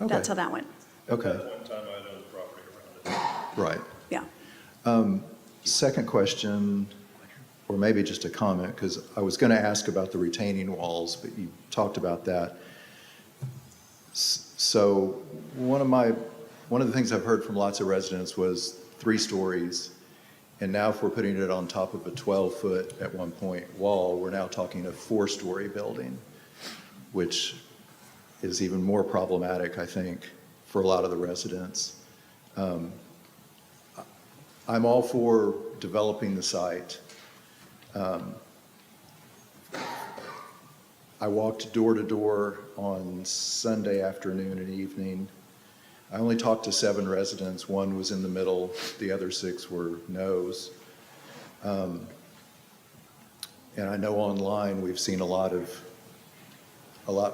that's how that went. Okay. At one time, I owned the property around it. Right. Yeah. Second question, or maybe just a comment, because I was going to ask about the retaining walls, but you talked about that. So one of the things I've heard from lots of residents was 3 stories, and now if we're putting it on top of a 12-foot at one point wall, we're now talking a 4-story building, which is even more problematic, I think, for a lot of the residents. I'm all for developing the site. I walked door to door on Sunday afternoon and evening. I only talked to 7 residents. 1 was in the middle, the other 6 were no's. And I know online we've seen a lot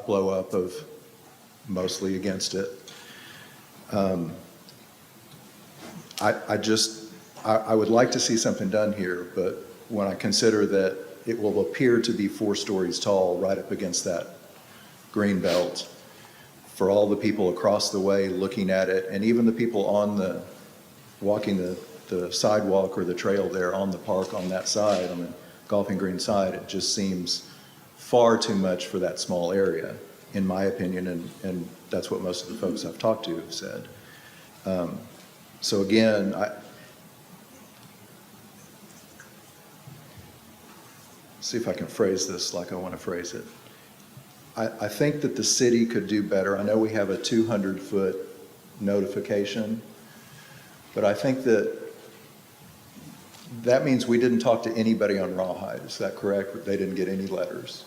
blow up of mostly against it. I would like to see something done here, but when I consider that it will appear to be 4 stories tall right up against that green belt, for all the people across the way looking at it, and even the people walking the sidewalk or the trail there on the park on that side, on the golfing green side, it just seems far too much for that small area, in my opinion, and that's what most of the folks I've talked to have said. So again, see if I can phrase this like I want to phrase it. I think that the city could do better. I know we have a 200-foot notification, but I think that means we didn't talk to anybody on Rawhide. Is that correct? They didn't get any letters.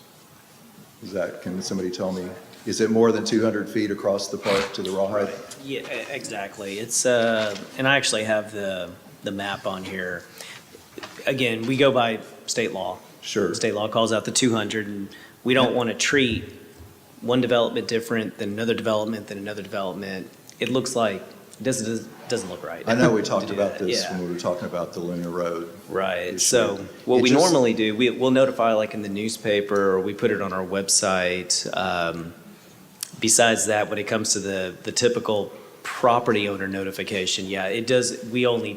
Can somebody tell me? Is it more than 200 feet across the park to the Rawhide? Right. Yeah, exactly. It's and I actually have the map on here. Again, we go by state law. Sure. State law calls out the 200, and we don't want to treat one development different than another development. It looks like, it doesn't look right. I know we to talked do about that. this Yeah. when we were talking about the Luna Road. Right. issue. So what It we just- normally do, we'll notify like in the newspaper, or we put it on our website. Besides that, when it comes to the typical property owner notification, yeah, it does, we only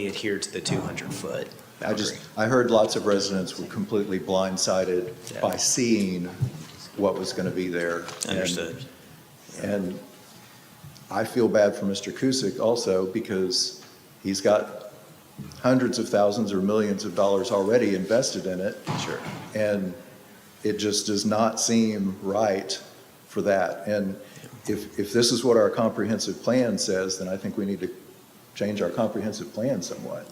adhere to the 200-foot boundary. I heard lots of residents were completely blindsided by seeing what was going to be there. Understood. And I feel bad for Mr. Cusick also because he's got hundreds of thousands or millions of dollars already invested in it. Sure. And it just does not seem right for that. And if this is what our comprehensive plan says, then I think we need to change our comprehensive plan somewhat.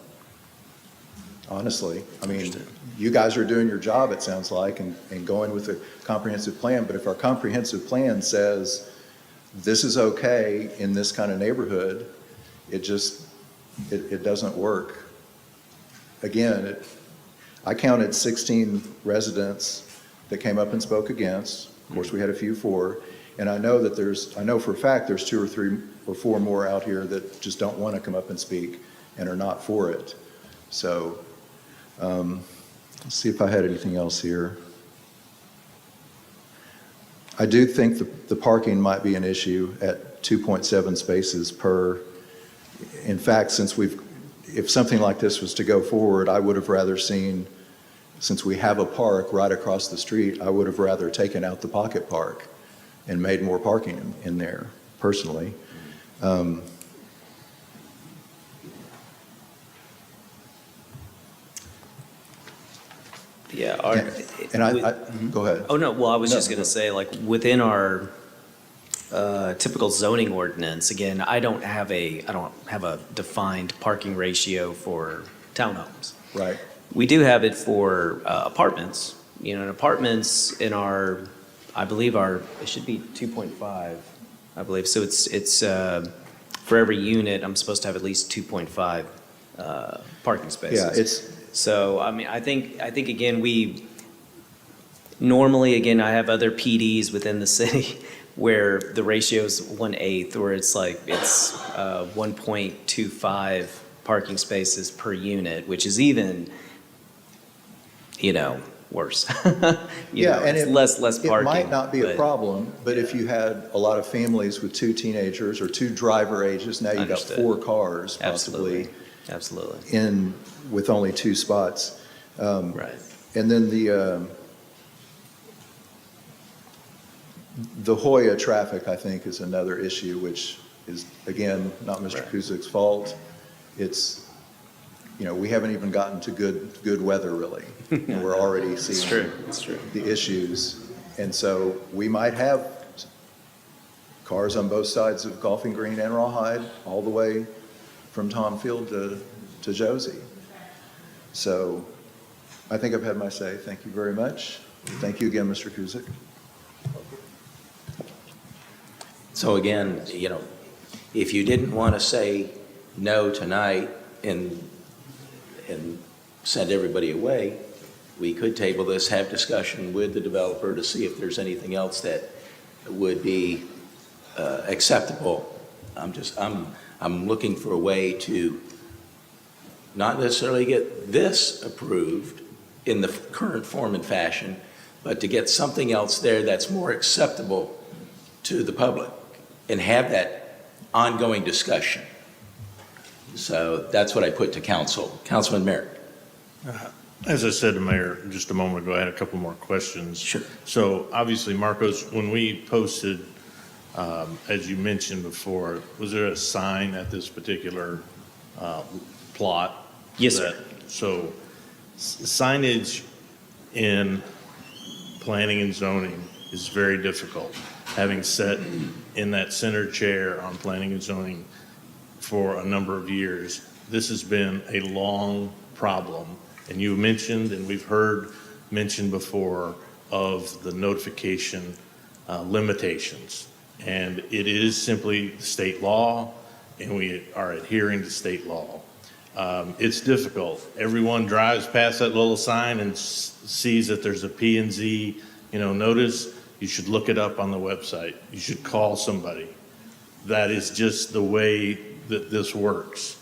Honestly, I mean, you guys are doing your job, it sounds like, and going with a comprehensive plan, but if our comprehensive plan says this is okay in this kind of neighborhood, it doesn't work. Again, I counted 16 residents that came up and spoke against. Of course, we had a few for, and I know for a fact there's 2 or 3 or 4 more out here that just don't want to come up and speak and are not for it. So, let's see if I had anything else here. I do think the parking might be an issue at 2.7 spaces per. In fact, if something like this was to go forward, I would have rather seen, since we have a park right across the street, I would have rather taken out the pocket park and made more parking in there, personally. Yeah. Go ahead. Oh, no, well, I was No, just going go. to say, like, within our typical zoning ordinance, again, I don't have a defined parking ratio for townhomes. Right. We do have it for apartments. You know, in apartments in I believe it should be 2.5, I believe. So it's for every unit, I'm supposed to have at least 2.5 parking spaces. Yeah, So, I mean, I think again, normally, I have other PDs within the city where the ratio is 1/8, or it's 1.25 parking spaces per unit, which is even, worse. It's less parking. It might not be a but- problem, but if you had a lot of families with 2 teenagers or 2 driver ages, now you've got Understood. 4 cars possibly. Absolutely. With only 2 spots. Right. And then the Hoya traffic, I think, is another issue, which is, again, not Mr. Kuzick's fault. It's, we haven't even gotten to good weather, really. And we're already seeing It's true. the issues. And so we might have cars on both sides of Golfing Green and Rawhide, all the way from Tom Field to Josie. So I think I've had my say. Thank you very much. Thank you again, Mr. Kuzick. So again, if you didn't want to say no tonight and send everybody away, we could table this, have discussion with the developer to see if there's anything else that would be acceptable. I'm looking for a way to not necessarily get this approved in the current form and fashion, but to get something else there that's more acceptable to the public and have that ongoing discussion. So that's what I put to council. Councilman Merrick. As I said to Mayor just a moment ago, I had a couple more questions. Sure. So obviously, Marcos, when we posted, as you mentioned before, was there a sign at this particular plot? Yes, sir. So signage in planning and zoning is very difficult. Having sat in that center chair on planning and zoning for a number of years, this has been a long problem. And you mentioned, and we've heard mentioned before, of the notification limitations. And it is simply state law, and we are adhering to state law. It's difficult. Everyone drives past that little sign and sees that there's a P and Z, notice. You should look it up on the website. You should call somebody. That is just the way that this works.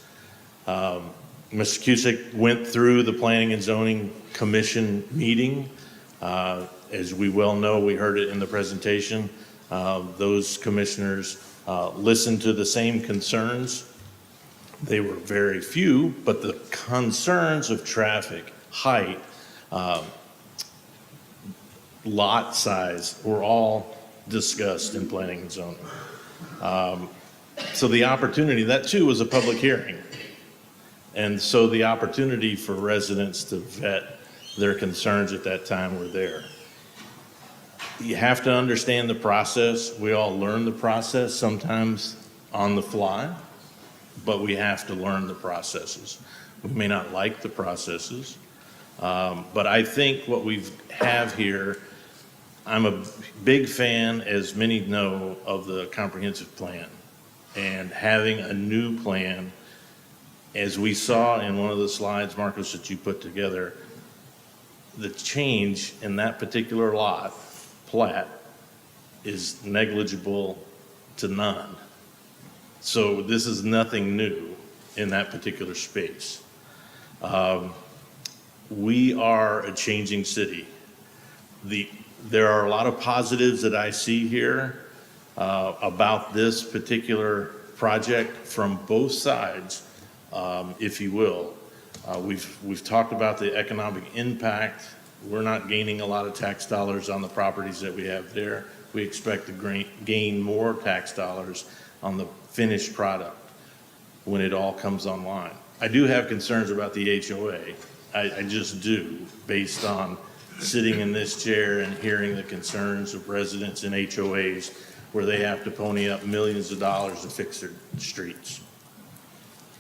Mr. Cusick went through the Planning and Zoning Commission meeting. As we well know, we heard it in the presentation. Those commissioners listened to the same concerns. They were very few, but the concerns of traffic, height, lot size were all discussed in planning and zoning. So the opportunity, that too was a public hearing. And so the opportunity for residents to vet their concerns at that time were there. You have to understand the process. We all learn the process sometimes on the fly, but we have to learn the processes. We may not like the processes, but I think what we have here, I'm a big fan, as many know, of the comprehensive plan. And having a new plan, as we saw in one of the slides, Marcos, that you put together, the change in that particular lot, plat, is negligible to none. So this is nothing new in that particular space. We are a changing city. There are a lot of positives that I see here about this particular project from both sides, if you will. We've talked about the economic impact. We're not gaining a lot of tax dollars on the properties that we have there. We expect to gain more tax dollars on the finished product when it all comes online. I do have concerns about the HOA. I just do, based on sitting in this chair and hearing the concerns of residents in HOAs where they have to pony up millions of dollars to fix their streets.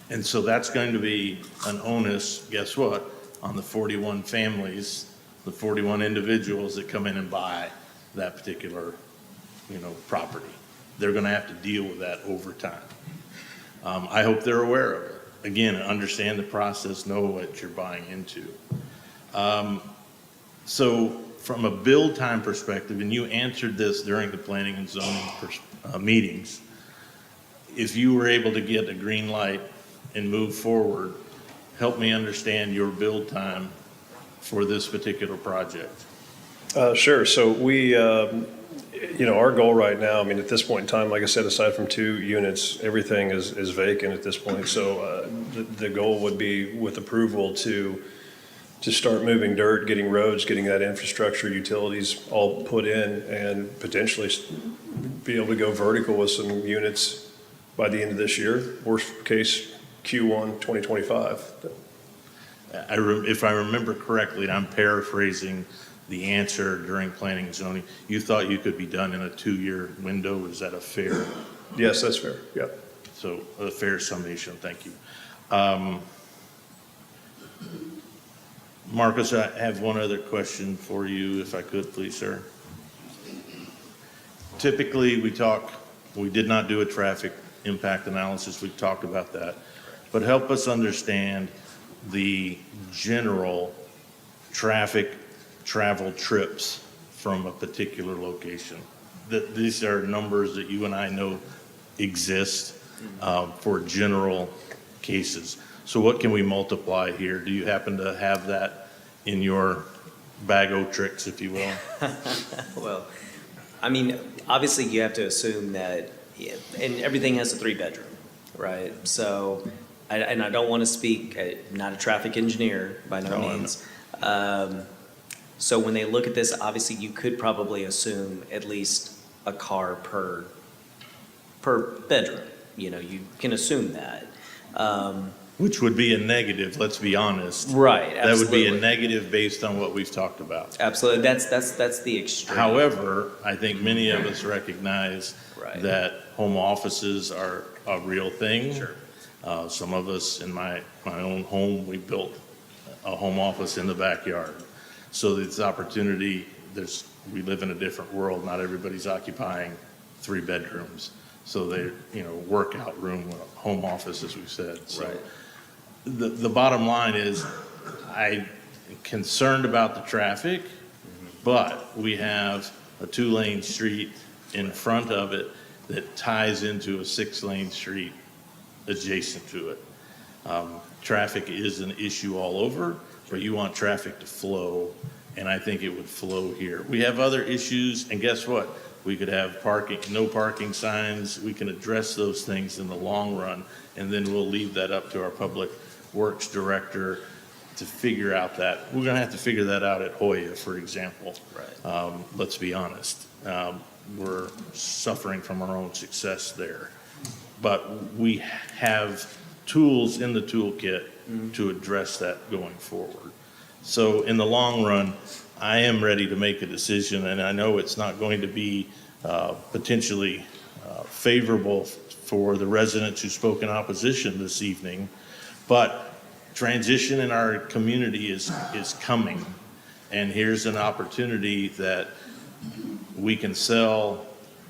And so that's going to be an onus, guess what, on the 41 families, the 41 individuals that come in and buy that particular, property. They're going to have to deal with that over time. I hope they're aware of it. Again, understand the process, know what you're buying into. So from a build time perspective, and you answered this during the planning and zoning meetings, if you were able to get a green light and move forward, help me understand your build time for this particular project. Sure. So we, our goal right now, at this point in time, like I said, aside from 2 units, everything is vacant at this point. So the goal would be, with approval, to start moving dirt, getting roads, getting that infrastructure, utilities all put in, and potentially be able to go vertical with some units by the end of this year. Worst case, Q1 2025. If I remember correctly, and I'm paraphrasing the answer during planning and zoning, you thought you could be done in a 2-year window. Is that a fair? Yes, that's fair. Yep. So a fair summation. Thank you. Marcos, I have one other question for you, if I could, please, sir. Typically, we did not do a traffic impact analysis. We talked about that. But help us understand the general traffic travel trips from a particular location. These are numbers that you and I know exist for general cases. So what can we multiply here? Do you happen to have that in your bag of tricks, if you will? Well, obviously you have to assume that, and everything has a 3-bedroom, right? So, and I don't want to speak, I'm not a traffic engineer by no means. So when they look at this, obviously you could probably assume at least a car per bedroom. You can assume that. Which would be a negative, let's be honest. Right, absolutely. That would be a negative based on what we've talked about. Absolutely, that's the extreme. However, I think many of us recognize that home offices are a real thing. Sure. Some of us, in my own home, we built a home office in the backyard. So this opportunity, we live in a different world. Not everybody's occupying 3 bedrooms. So they, workout room, home office, as we've said. So the bottom line is, I'm concerned about the traffic, but we have a 2-lane street in front of it that ties into a 6-lane street adjacent to it. Traffic is an issue all over, but you want traffic to flow, and I think it would flow here. We have other issues, and guess what? We could have parking, no parking signs. We can address those things in the long run, and then we'll leave that up to our public works director to figure out that. We're gonna have to figure that out at Hoya, for example. Right. Let's be honest. We're suffering from our own success there. But we have tools in the toolkit to address that going forward. So in the long run, I am ready to make a decision, and I know it's not going to be potentially favorable for the residents who spoke in opposition this evening, but transition in our community is coming, and here's an opportunity that we can sell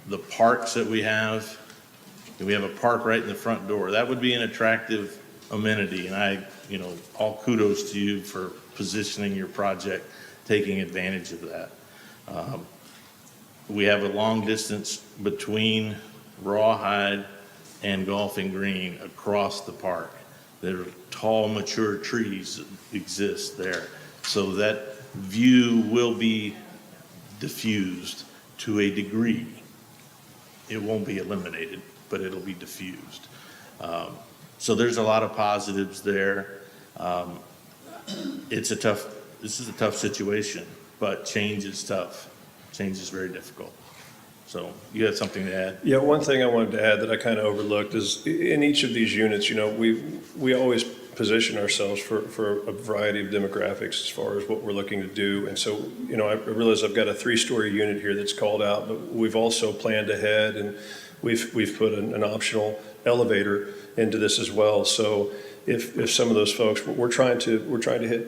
the parks that we have. We have a park right in the front door. That would be an attractive amenity, and all kudos to you for positioning your project, taking advantage of that. We have a long distance between Rawhide and Golfing Green across the park. There are tall, mature trees that exist there. So that view will be diffused to a degree. It won't be eliminated, but it'll be diffused. So there's a lot of positives there. This is a tough situation, but change is tough. Change is very difficult. So you had something to add? Yeah, one thing I wanted to add that I kind of overlooked is in each of these units, we always position ourselves for a variety of demographics as far as what we're looking to do. And so, I realize I've got a 3-story unit here that's called out, but we've also planned ahead, and we've put an optional elevator into this as well. So if some of those folks, we're trying to hit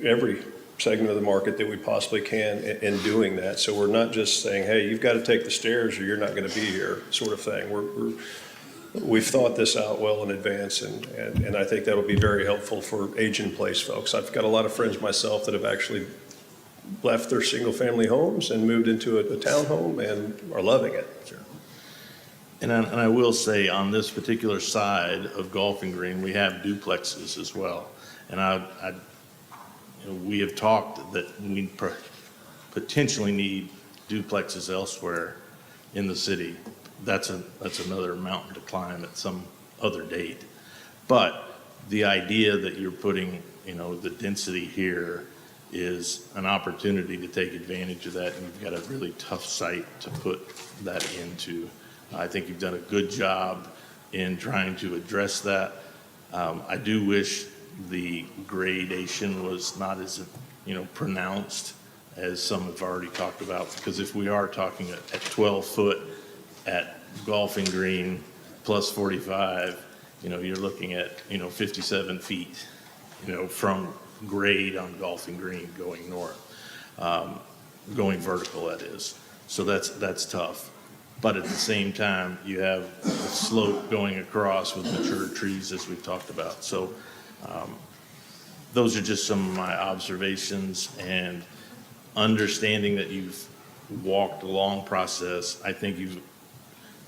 every segment of the market that we possibly can in doing that. So we're not just saying, hey, you've got to take the stairs or you're not going to be here, sort of thing. We've thought this out well in advance, and I think that'll be very helpful for age-in-place folks. I've got a lot of friends myself that have actually left their single-family homes and moved into a townhome and are loving it. Sure. And I will say, on this particular side of Golfing Green, we have duplexes as well. And we have talked that we potentially need duplexes elsewhere in the city. That's another mountain to climb at some other date. But the idea that you're putting, the density here is an opportunity to take advantage of that, and you've got a really tough site to put that into. I think you've done a good job in trying to address that. I do wish the gradation was not as, pronounced as some have already talked about, because if we are talking at 12 foot at Golfing Green plus 45, you're looking at, 57 feet, from grade on Golfing Green going north, going vertical, that is. So that's tough. But at the same time, you have a slope going across with mature trees, as we've talked about. So those are just some of my observations, and understanding that you've walked a long process. I think you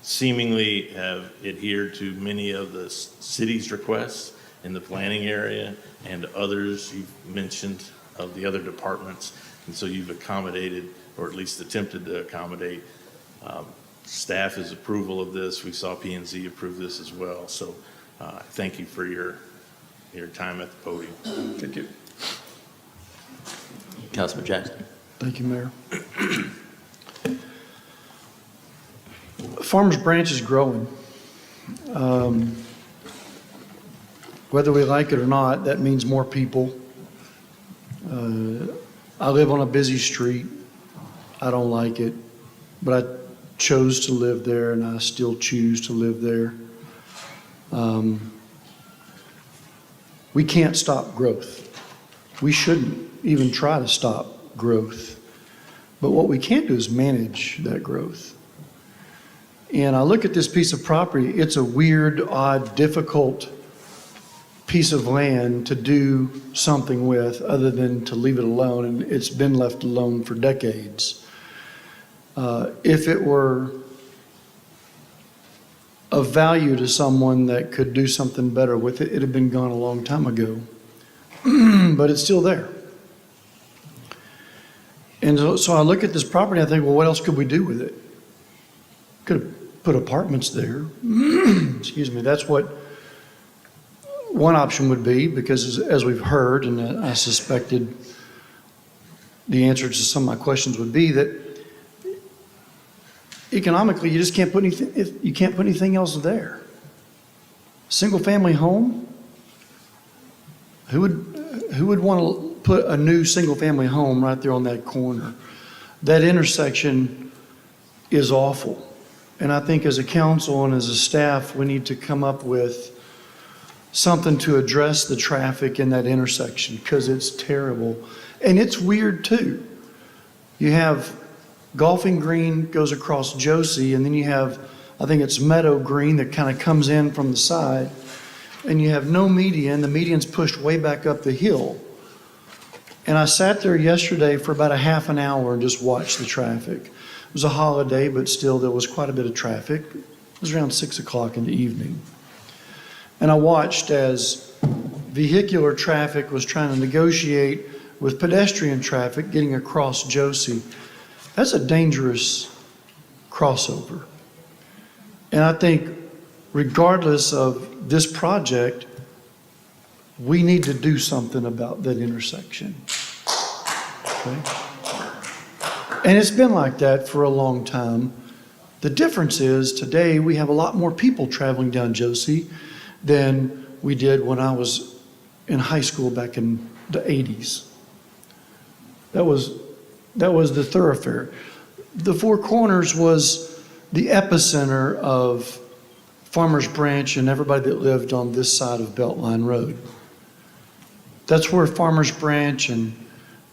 seemingly have adhered to many of the city's requests in the planning area and others you've mentioned of the other departments. And so you've accommodated, or at least attempted to accommodate, staff's approval of this. We saw P&Z approve this as well. So thank you for your time at the podium. Thank you. Councilman Jackson. Thank you, Mayor. Farmers Branch is growing. Whether we like it or not, that means more people. I live on a busy street. I don't like it, but I chose to live there, and I still choose to live there. We can't stop growth. We shouldn't even try to stop growth. But what we can do is manage that growth. And I look at this piece of property, it's a weird, odd, difficult piece of land to do something with other than to leave it alone, and it's been left alone for decades. If it were of value to someone that could do something better with it, it'd have been gone a long time ago. But it's still there. And so I look at this property, I think, well, what else could we do with it? Could have put apartments there. Excuse me, that's what one option would be, because as we've heard, and I suspected the answer to some of my questions would be that economically, you just can't put anything, you can't put anything else there. Single-family home? Who would want to put a new single-family home right there on that corner? That intersection is awful. And I think as a council and as a staff, we need to come up with something to address the traffic in that intersection, because it's terrible. And it's weird too. You have Golfing Green goes across Josie, and then you have, I think it's Meadow Green that kind of comes in from the side, and you have no median. The median's pushed way back up the hill. And I sat there yesterday for about a half an hour and just watched the traffic. It was a holiday, but still there was quite a bit of traffic. It was around 6 o'clock in the evening. And I watched as vehicular traffic was trying to negotiate with pedestrian traffic getting across Josie. That's a dangerous crossover. And I think regardless of this project, we need to do something about that intersection. Okay? And it's been like that for a long time. The difference is today we have a lot more people traveling down Josie than we did when I was in high school back in the 80s. That was the thoroughfare. The Four Corners was the epicenter of Farmers Branch and everybody that lived on this side of Beltline Road. That's where Farmers Branch and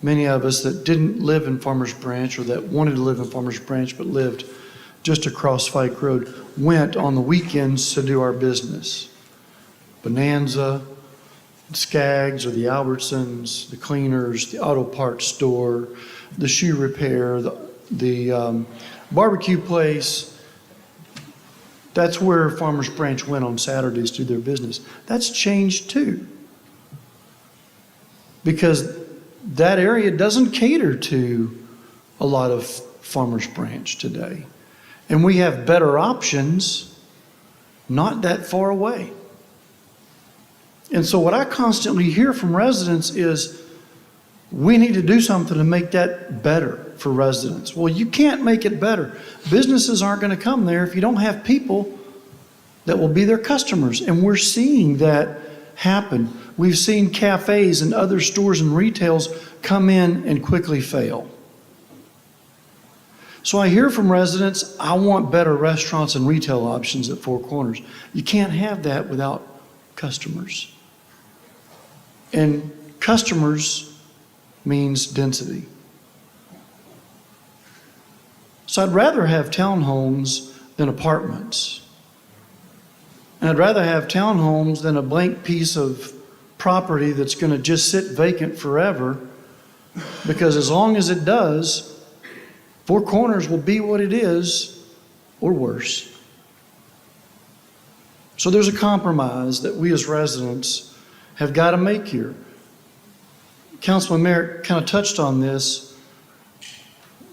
many of us that didn't live in Farmers Branch or that wanted to live in Farmers Branch but lived just across Fike Road went on the weekends to do our business. Bonanza, Skaggs or the Albertsons, the cleaners, the auto parts store, the shoe repair, the barbecue place. That's where Farmers Branch went on Saturdays to do their business. That's changed too. Because that area doesn't cater to a lot of Farmers Branch today. And we have better options not that far away. And so what I constantly hear from residents is we need to do something to make that better for residents. Well, you can't make it better. Businesses aren't going to come there if you don't have people that will be their customers. And we're seeing that happen. We've seen cafes and other stores and retails come in and quickly fail. So I hear from residents, I want better restaurants and retail options at Four Corners. You can't have that without customers. And customers means density. So I'd rather have townhomes than apartments. And I'd rather have townhomes than a blank piece of property that's going to just sit vacant forever, because as long as it does, Four Corners will be what it is or worse. So there's a compromise that we as residents have got to make here. Councilman Merritt kind of touched on this.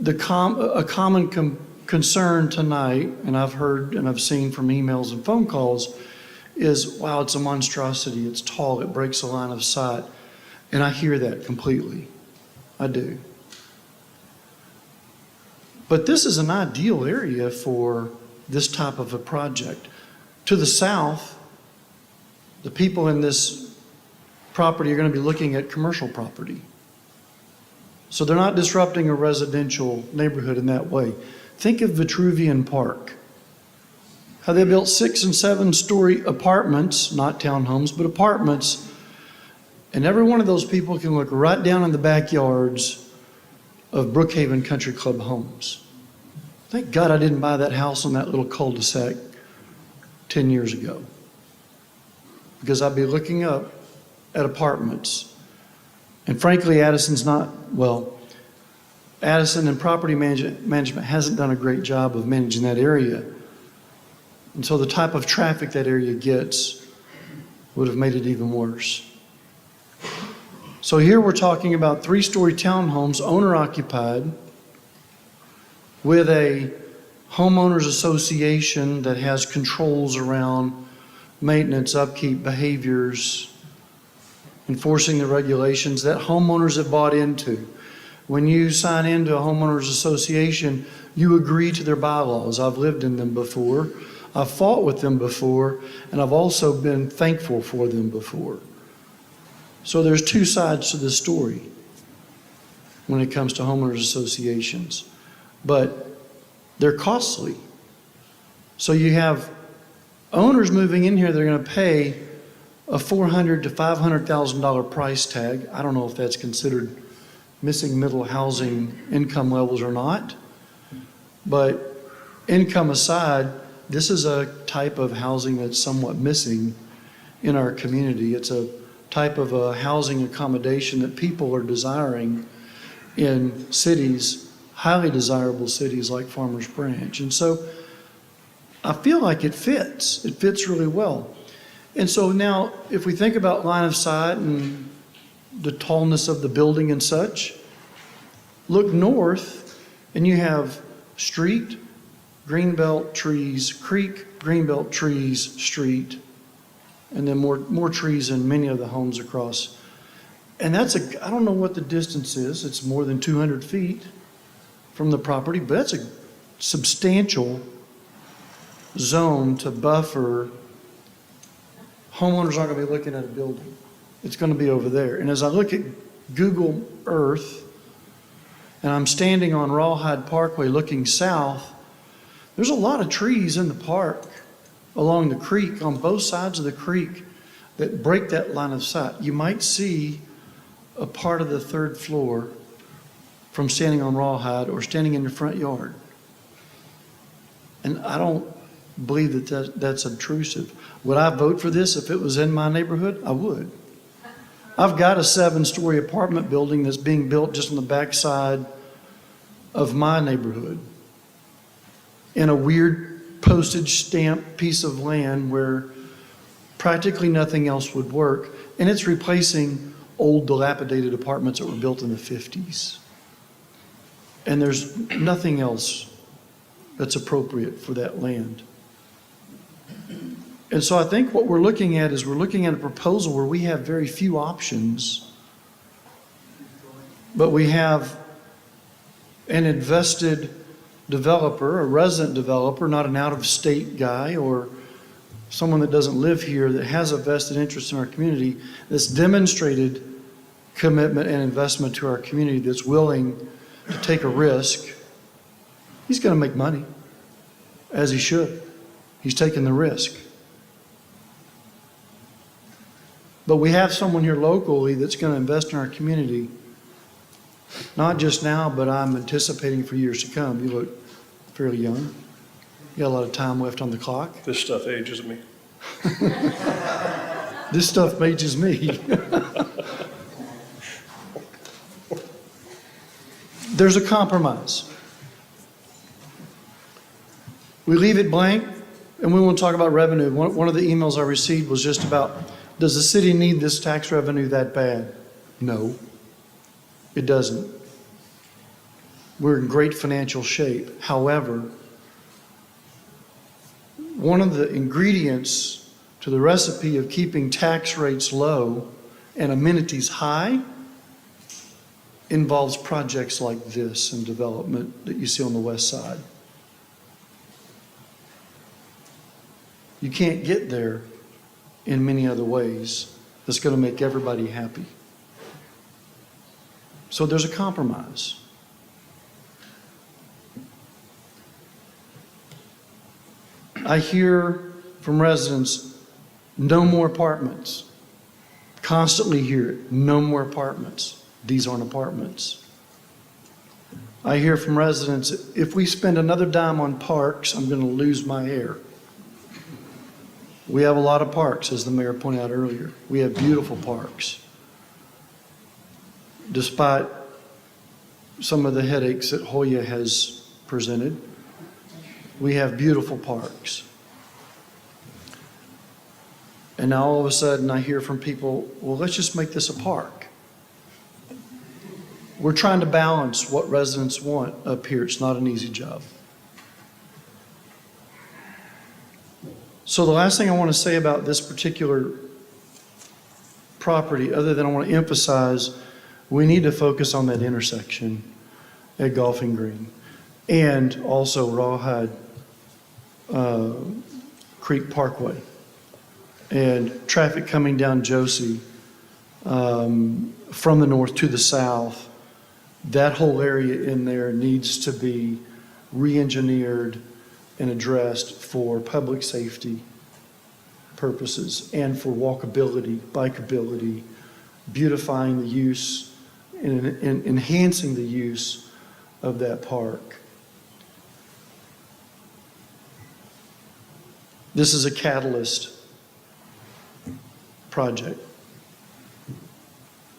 A common concern tonight, and I've heard and I've seen from emails and phone calls, is, wow, it's a monstrosity, it's tall, it breaks the line of sight. And I hear that completely. I do. But this is an ideal area for this type of a project. To the south, the people in this property are going to be looking at commercial property. So they're not disrupting a residential neighborhood in that way. Think of Vitruvian Park. How they built 6- and 7-story apartments, not townhomes, but apartments. And every one of those people can look right down in the backyards of Brookhaven Country Club homes. Thank God I didn't buy that house on that little cul-de-sac 10 years ago. because I'd be looking up at apartments. And frankly, Addison's not, well, Addison and property management hasn't done a great job of managing that area. And so the type of traffic that area gets would have made it even worse. So here we're talking about 3-story townhomes, owner-occupied, with a homeowners association that has controls around maintenance, upkeep, behaviors, enforcing the regulations that homeowners have bought into. When you sign into a homeowners association, you agree to their bylaws. I've lived in them before. I've fought with them before, and I've also been thankful for them before. So there's two sides to the story when it comes to homeowners associations, but they're costly. So you have owners moving in here, they're going to pay a $400,000 to $500,000 price tag. I don't know if that's considered missing middle housing income levels or not, but income aside, this is a type of housing that's somewhat missing in our community. It's a type of a housing accommodation that people are desiring in cities, highly desirable cities like Farmers Branch. And so I feel like it fits. It fits really well. And so now, if we think about line of sight and the tallness of the building and such, look north and you have street, greenbelt, trees, creek, greenbelt, trees, street, and then more trees in many of the homes across. And that's I don't know what the distance is. It's more than 200 feet from the property, but that's a substantial zone to buffer. Homeowners aren't going to be looking at a building. It's going to be over there. And as I look at Google Earth, and I'm standing on Rawhide Parkway looking south, there's a lot of trees in the park along the creek, on both sides of the creek, that break that line of sight. You might see a part of the third floor from standing on Rawhide or standing in your front yard. And I don't believe that's obtrusive. Would I vote for this if it was in my neighborhood? I would. I've got a 7-story apartment building that's being built just on the backside of my neighborhood in a weird postage stamp piece of land where practically nothing else would work. And it's replacing old dilapidated apartments that were built in the 50s. And there's nothing else that's appropriate for that land. And so I think what we're looking at is we're looking at a proposal where we have very few options, but we have an invested developer, a resident developer, not an out-of-state guy or someone that doesn't live here that has a vested interest in our community, that's demonstrated commitment and investment to our community, that's willing to take a risk. He's going to make money, as he should. He's taking the risk. But we have someone here locally that's going to invest in our community, not just now, but I'm anticipating for years to come. You look fairly young. You got a lot of time left on the clock. This stuff ages me. This stuff ages me. There's a compromise. We leave it blank, and we want to talk about revenue. One of the emails I received was just about, does the city need this tax revenue that bad? No, it doesn't. We're in great financial shape. However, one of the ingredients to the recipe of keeping tax rates low and amenities high involves projects like this and development that you see on the west side. You can't get there in many other ways that's going to make everybody happy. So there's a compromise. I hear from residents, no more apartments. Constantly hear it, no more apartments. These aren't apartments. I hear from residents, if we spend another dime on parks, I'm going to lose my hair. We have a lot of parks, as the mayor pointed out earlier. We have beautiful parks. Despite some of the headaches that Hoya has presented, we have beautiful parks. And now all of a sudden I hear from people, well, let's just make this a park. We're trying to balance what residents want up here. It's not an easy job. So the last thing I want to say about this particular property, other than I want to emphasize, we need to focus on that intersection at Golfing Green and also Rawhide Creek Parkway and traffic coming down Josie from the north to the south. That whole area in there needs to be re-engineered and addressed for public safety purposes and for walkability, bikeability, beautifying the use and enhancing the use of that park. This is a catalyst project.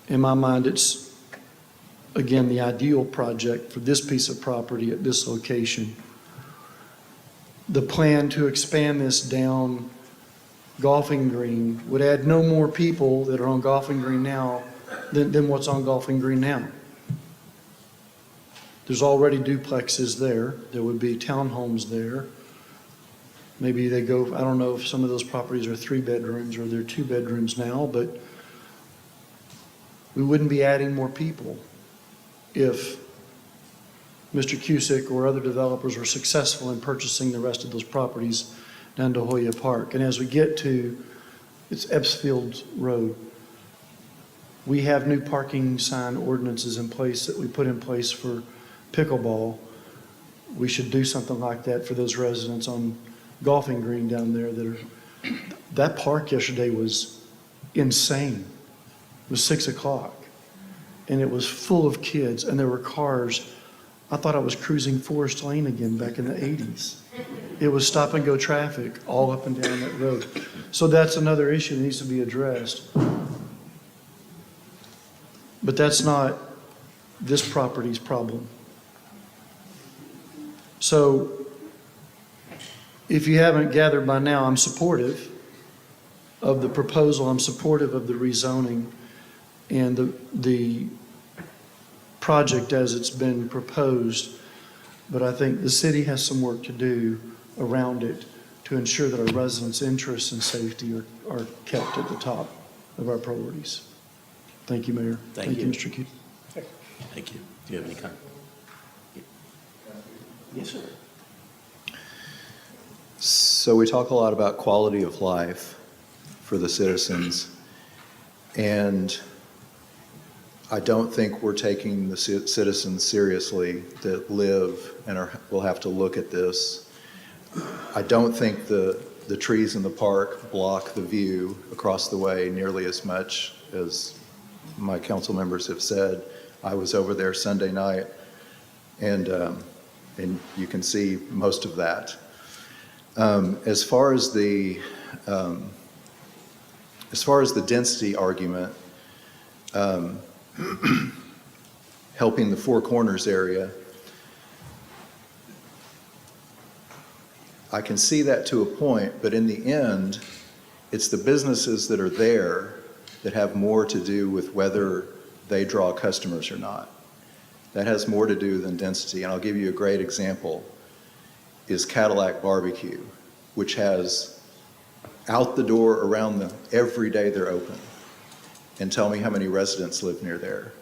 In my mind, it's, again, the ideal project for this piece of property at this location. The plan to expand this down Golfing Green would add no more people that are on Golfing Green now than what's on Golfing Green now. There's already duplexes there. There would be townhomes there. Maybe they go, I don't know if some of those properties are 3 bedrooms or they're 2 bedrooms now, but we wouldn't be adding more people if Mr. Cusick or other developers were successful in purchasing the rest of those properties down to Hoya Park. And as we get to, it's Epsfield Road, we have new parking sign ordinances in place that we put in place for pickleball. We should do something like that for those residents on Golfing Green down there that park yesterday was insane. It was 6 o'clock and it was full of kids and there were cars. I thought I was cruising Forest Lane again back in the 80s. It was stop and go traffic all up and down that road. So that's another issue that needs to be addressed. But that's not this property's problem. So if you haven't gathered by now, I'm supportive of the proposal. I'm supportive of the rezoning and the project as it's been proposed. But I think the city has some work to do around it to ensure that our residents' interests and safety are kept at the top of our priorities. Thank you, Mayor. Thank you. Mr. Q. Thank you. Do you have any comment? Yes, sir. So we talk a lot about quality of life for the citizens, and I don't think we're taking the citizens seriously that live and will have to look at this. I don't think the trees in the park block the view across the way nearly as much as my council members have said. I was over there Sunday night, and you can see most of that. As far as the density argument, helping the Four Corners area, I can see that to a point, but in the end, it's the businesses that are there that have more to do with whether they draw customers or not. That has more to do than density, and I'll give you a great example, is Cadillac Barbecue, which has out the door around them every day they're open. And tell me how many residents live near there.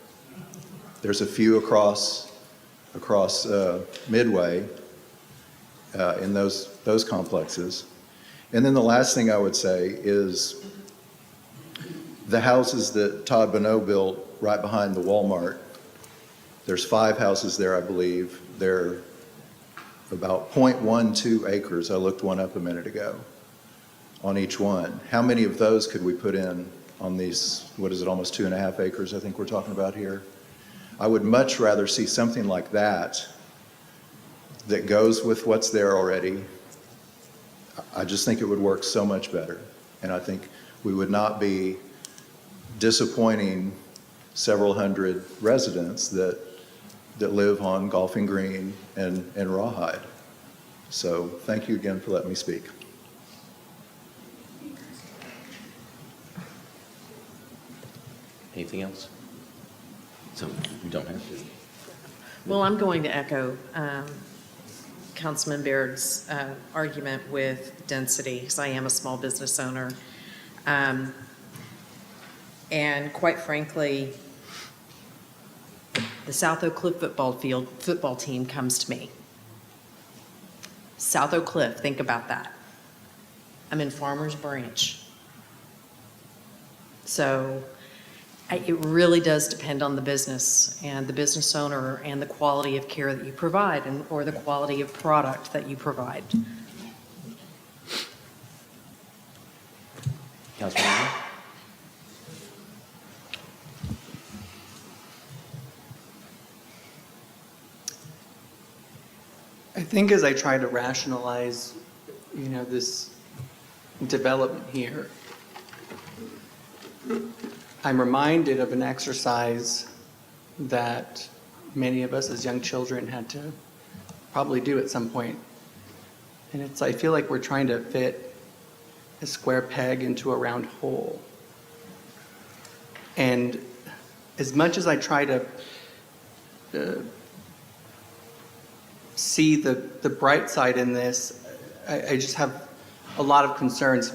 There's a few across Midway in those complexes. And then the last thing I would say is the houses that Todd Bonneau built right behind the Walmart. There's 5 houses there, I believe. They're about 0.12 acres. I looked one up a minute ago on each one. How many of those could we put in on these, what is it, almost 2.5 acres I think we're talking about here? I would much rather see something like that that goes with what's there already. I just think it would work so much better. And I think we would not be disappointing several hundred residents that live on Golfing Green and Rawhide. So thank you again for letting me speak. Anything else? So you don't have to. Well, I'm going to echo Councilman Baird's argument with density, because I am a small business owner. And quite frankly, the South Oak Cliff football team comes to me. South Oak Cliff, think about that. I'm in Farmers Branch. So it really does depend on the business and the business owner and the quality of care that you provide or the quality of product that you provide. Councilman? I think as I try to rationalize, this development here, I'm reminded of an exercise that many of us as young children had to probably do at some point. And I feel like we're trying to fit a square peg into a round hole. And as much as I try to see the bright side in this, I just have a lot of concerns,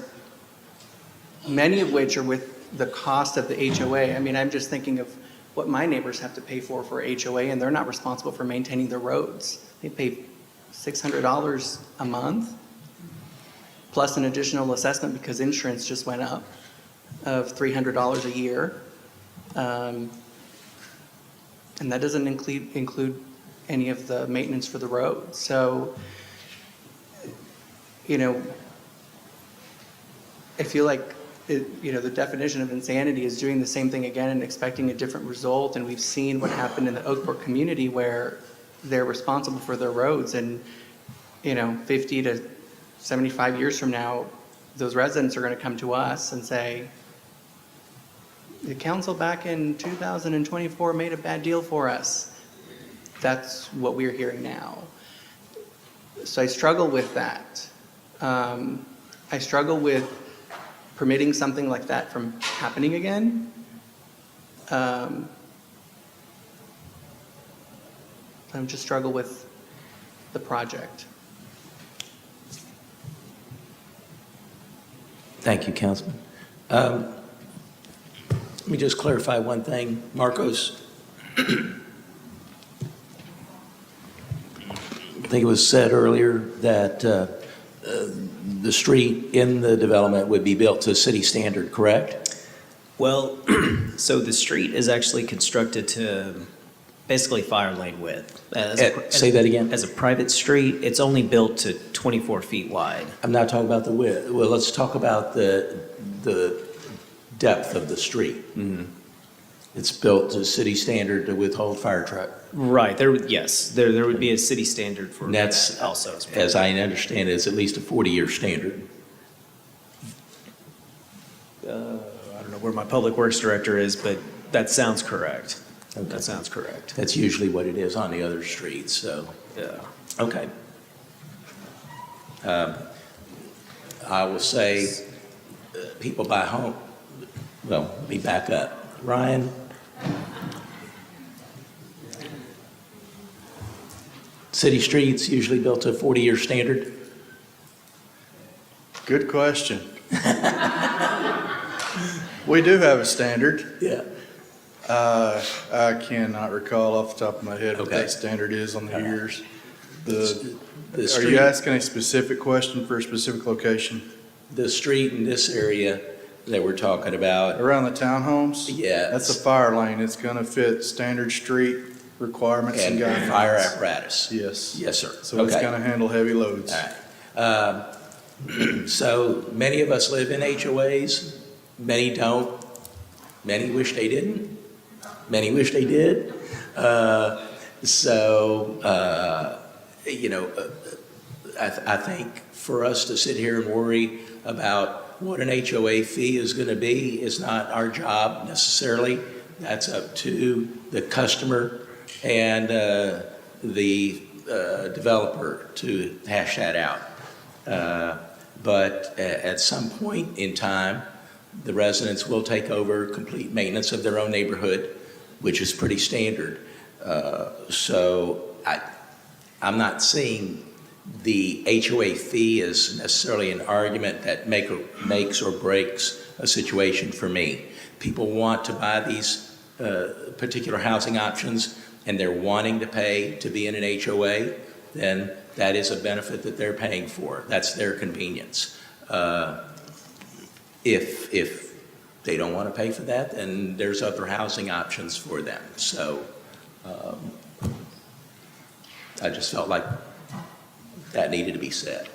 many of which are with the cost of the HOA. I mean, I'm just thinking of what my neighbors have to pay for HOA, and they're not responsible for maintaining the roads. They pay $600 a month, plus an additional assessment because insurance just went up of $300 a year. And that doesn't include any of the maintenance for the road. So, I feel like the definition of insanity is doing the same thing again and expecting a different result. And we've seen what happened in the Oakport community where they're responsible for their roads. And, 50 to 75 years from now, those residents are going to come to us and say, the council back in 2024 made a bad deal for us. That's what we're hearing now. So I struggle with that. I struggle with permitting something like that from happening again. I just struggle with the project. Thank you, Councilman. Let me just clarify one thing. Marcos, I think it was said earlier that the street in the development would be built to city standard, correct? Well, so the street is actually constructed to basically fire lane width. Say that again? As a private street, it's only built to 24 feet wide. I'm not talking about the width. Well, let's talk about the depth of the street. Mm-hmm. It's built to city standard to withhold fire truck. Right. There would be a city standard for And that's, that also. as I understand it, it's at least a 40-year standard. I don't know where my public works director is, but that sounds correct. Okay. That sounds correct. That's usually what it is on the other streets, so. Yeah. Okay. I will say, people buy home, well, let me back up. Ryan? City streets usually built to a 40-year standard? Good question. We do have a standard. Yeah. I cannot recall off the top of my head what that standard is on the years. Are you asking a specific question for a specific location? The street in this area that we're talking about. Around the townhomes? Yeah. That's a fire lane. It's going to fit standard street requirements and guidelines. Fire apparatus. Yes. Yes, sir. So it's going to handle heavy loads. All right. So many of us live in HOAs. Many don't. Many wish they didn't. Many wish they did. I think for us to sit here and worry about what an HOA fee is going to be is not our job necessarily. That's up to the customer and the developer to hash that out. But at some point in time, the residents will take over complete maintenance of their own neighborhood, which is pretty standard. So I'm not seeing the HOA fee as necessarily an argument that makes or breaks a situation for me. People want to buy these particular housing options and they're wanting to pay to be in an HOA, then that is a benefit that they're paying for. That's their convenience. If they don't want to pay for that, then there's other housing options for them. So I just felt like that needed to be said.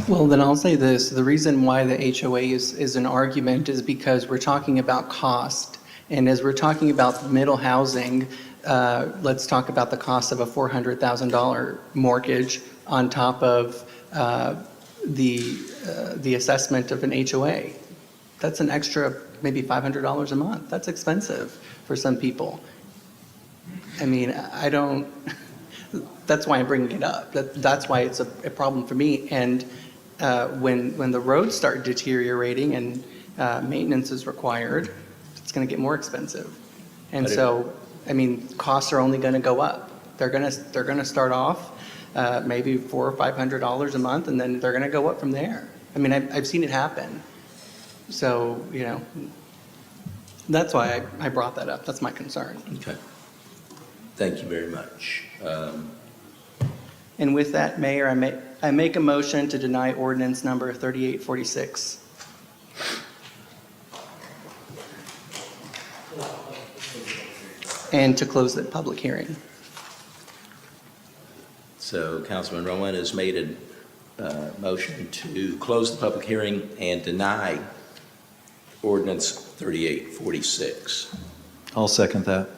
Well, then I'll say this. The reason why the HOA is an argument is because we're talking about cost. And as we're talking about middle housing, let's talk about the cost of a $400,000 mortgage on top of the assessment of an HOA. That's an extra maybe $500 a month. That's expensive for some people. I mean, I don't, that's why I'm bringing it up. That's why it's a problem for me. And when the roads start deteriorating and maintenance is required, it's going to get more expensive. And so, I mean, costs are only going to go up. They're going to start off maybe $400 or $500 a month, and then they're going to go up from there. I mean, I've seen it happen. So, you know, that's why I brought that up. That's my concern. Okay. Thank you very much. And with that, Mayor, I make a motion to deny ordinance number 3846. And to close the public hearing. So Councilman Rowan has made a motion to close the public hearing and deny ordinance 3846. I'll second that.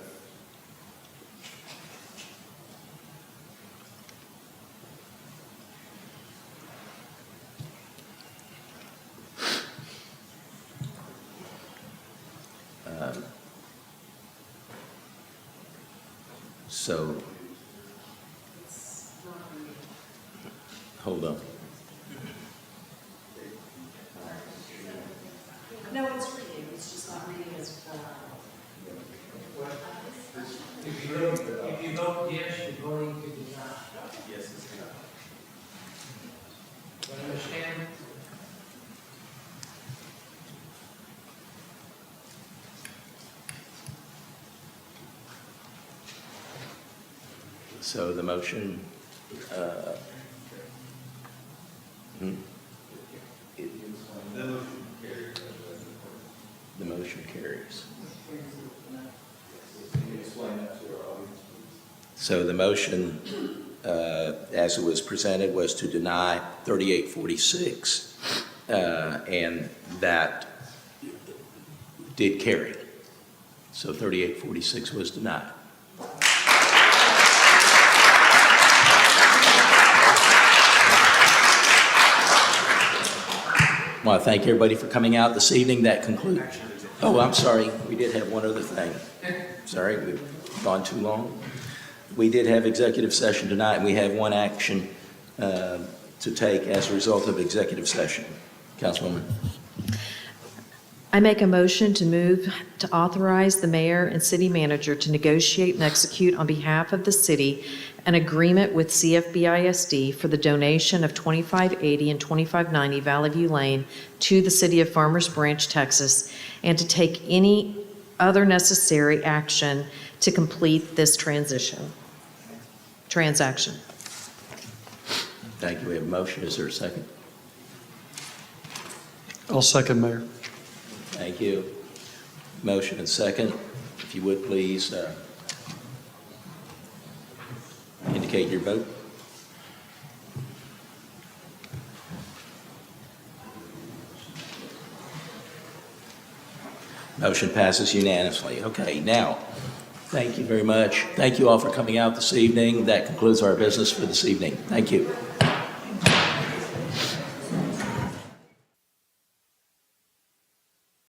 So, hold on. No, it's reading, it's just not reading as If you vote yes, you're voting to deny. Yes, it's not. Do you understand? So the motion, the motion carries. So the motion, as it was presented, was to deny 3846, and that did carry. So 3846 was denied. I want to thank everybody for coming out this evening. That concludes. Oh, I'm sorry. We did have one other thing. Sorry, we've gone too long. We did have executive session tonight, and we have one action to take as a result of executive session. Councilwoman. I make a motion to move to authorize the mayor and city manager to negotiate and execute on behalf of the city an agreement with CFBISD for the donation of 2580 and 2590 Valley View Lane to the city of Farmers Branch, Texas, and to take any other necessary action to complete this transaction. Thank you. We have a motion. Is there a second? I'll second, Mayor. Thank you. Motion and second. If you would, please indicate your vote. Motion passes unanimously. Okay, now, thank you very much. Thank you all for coming out this evening. That concludes our business for this evening. Thank you.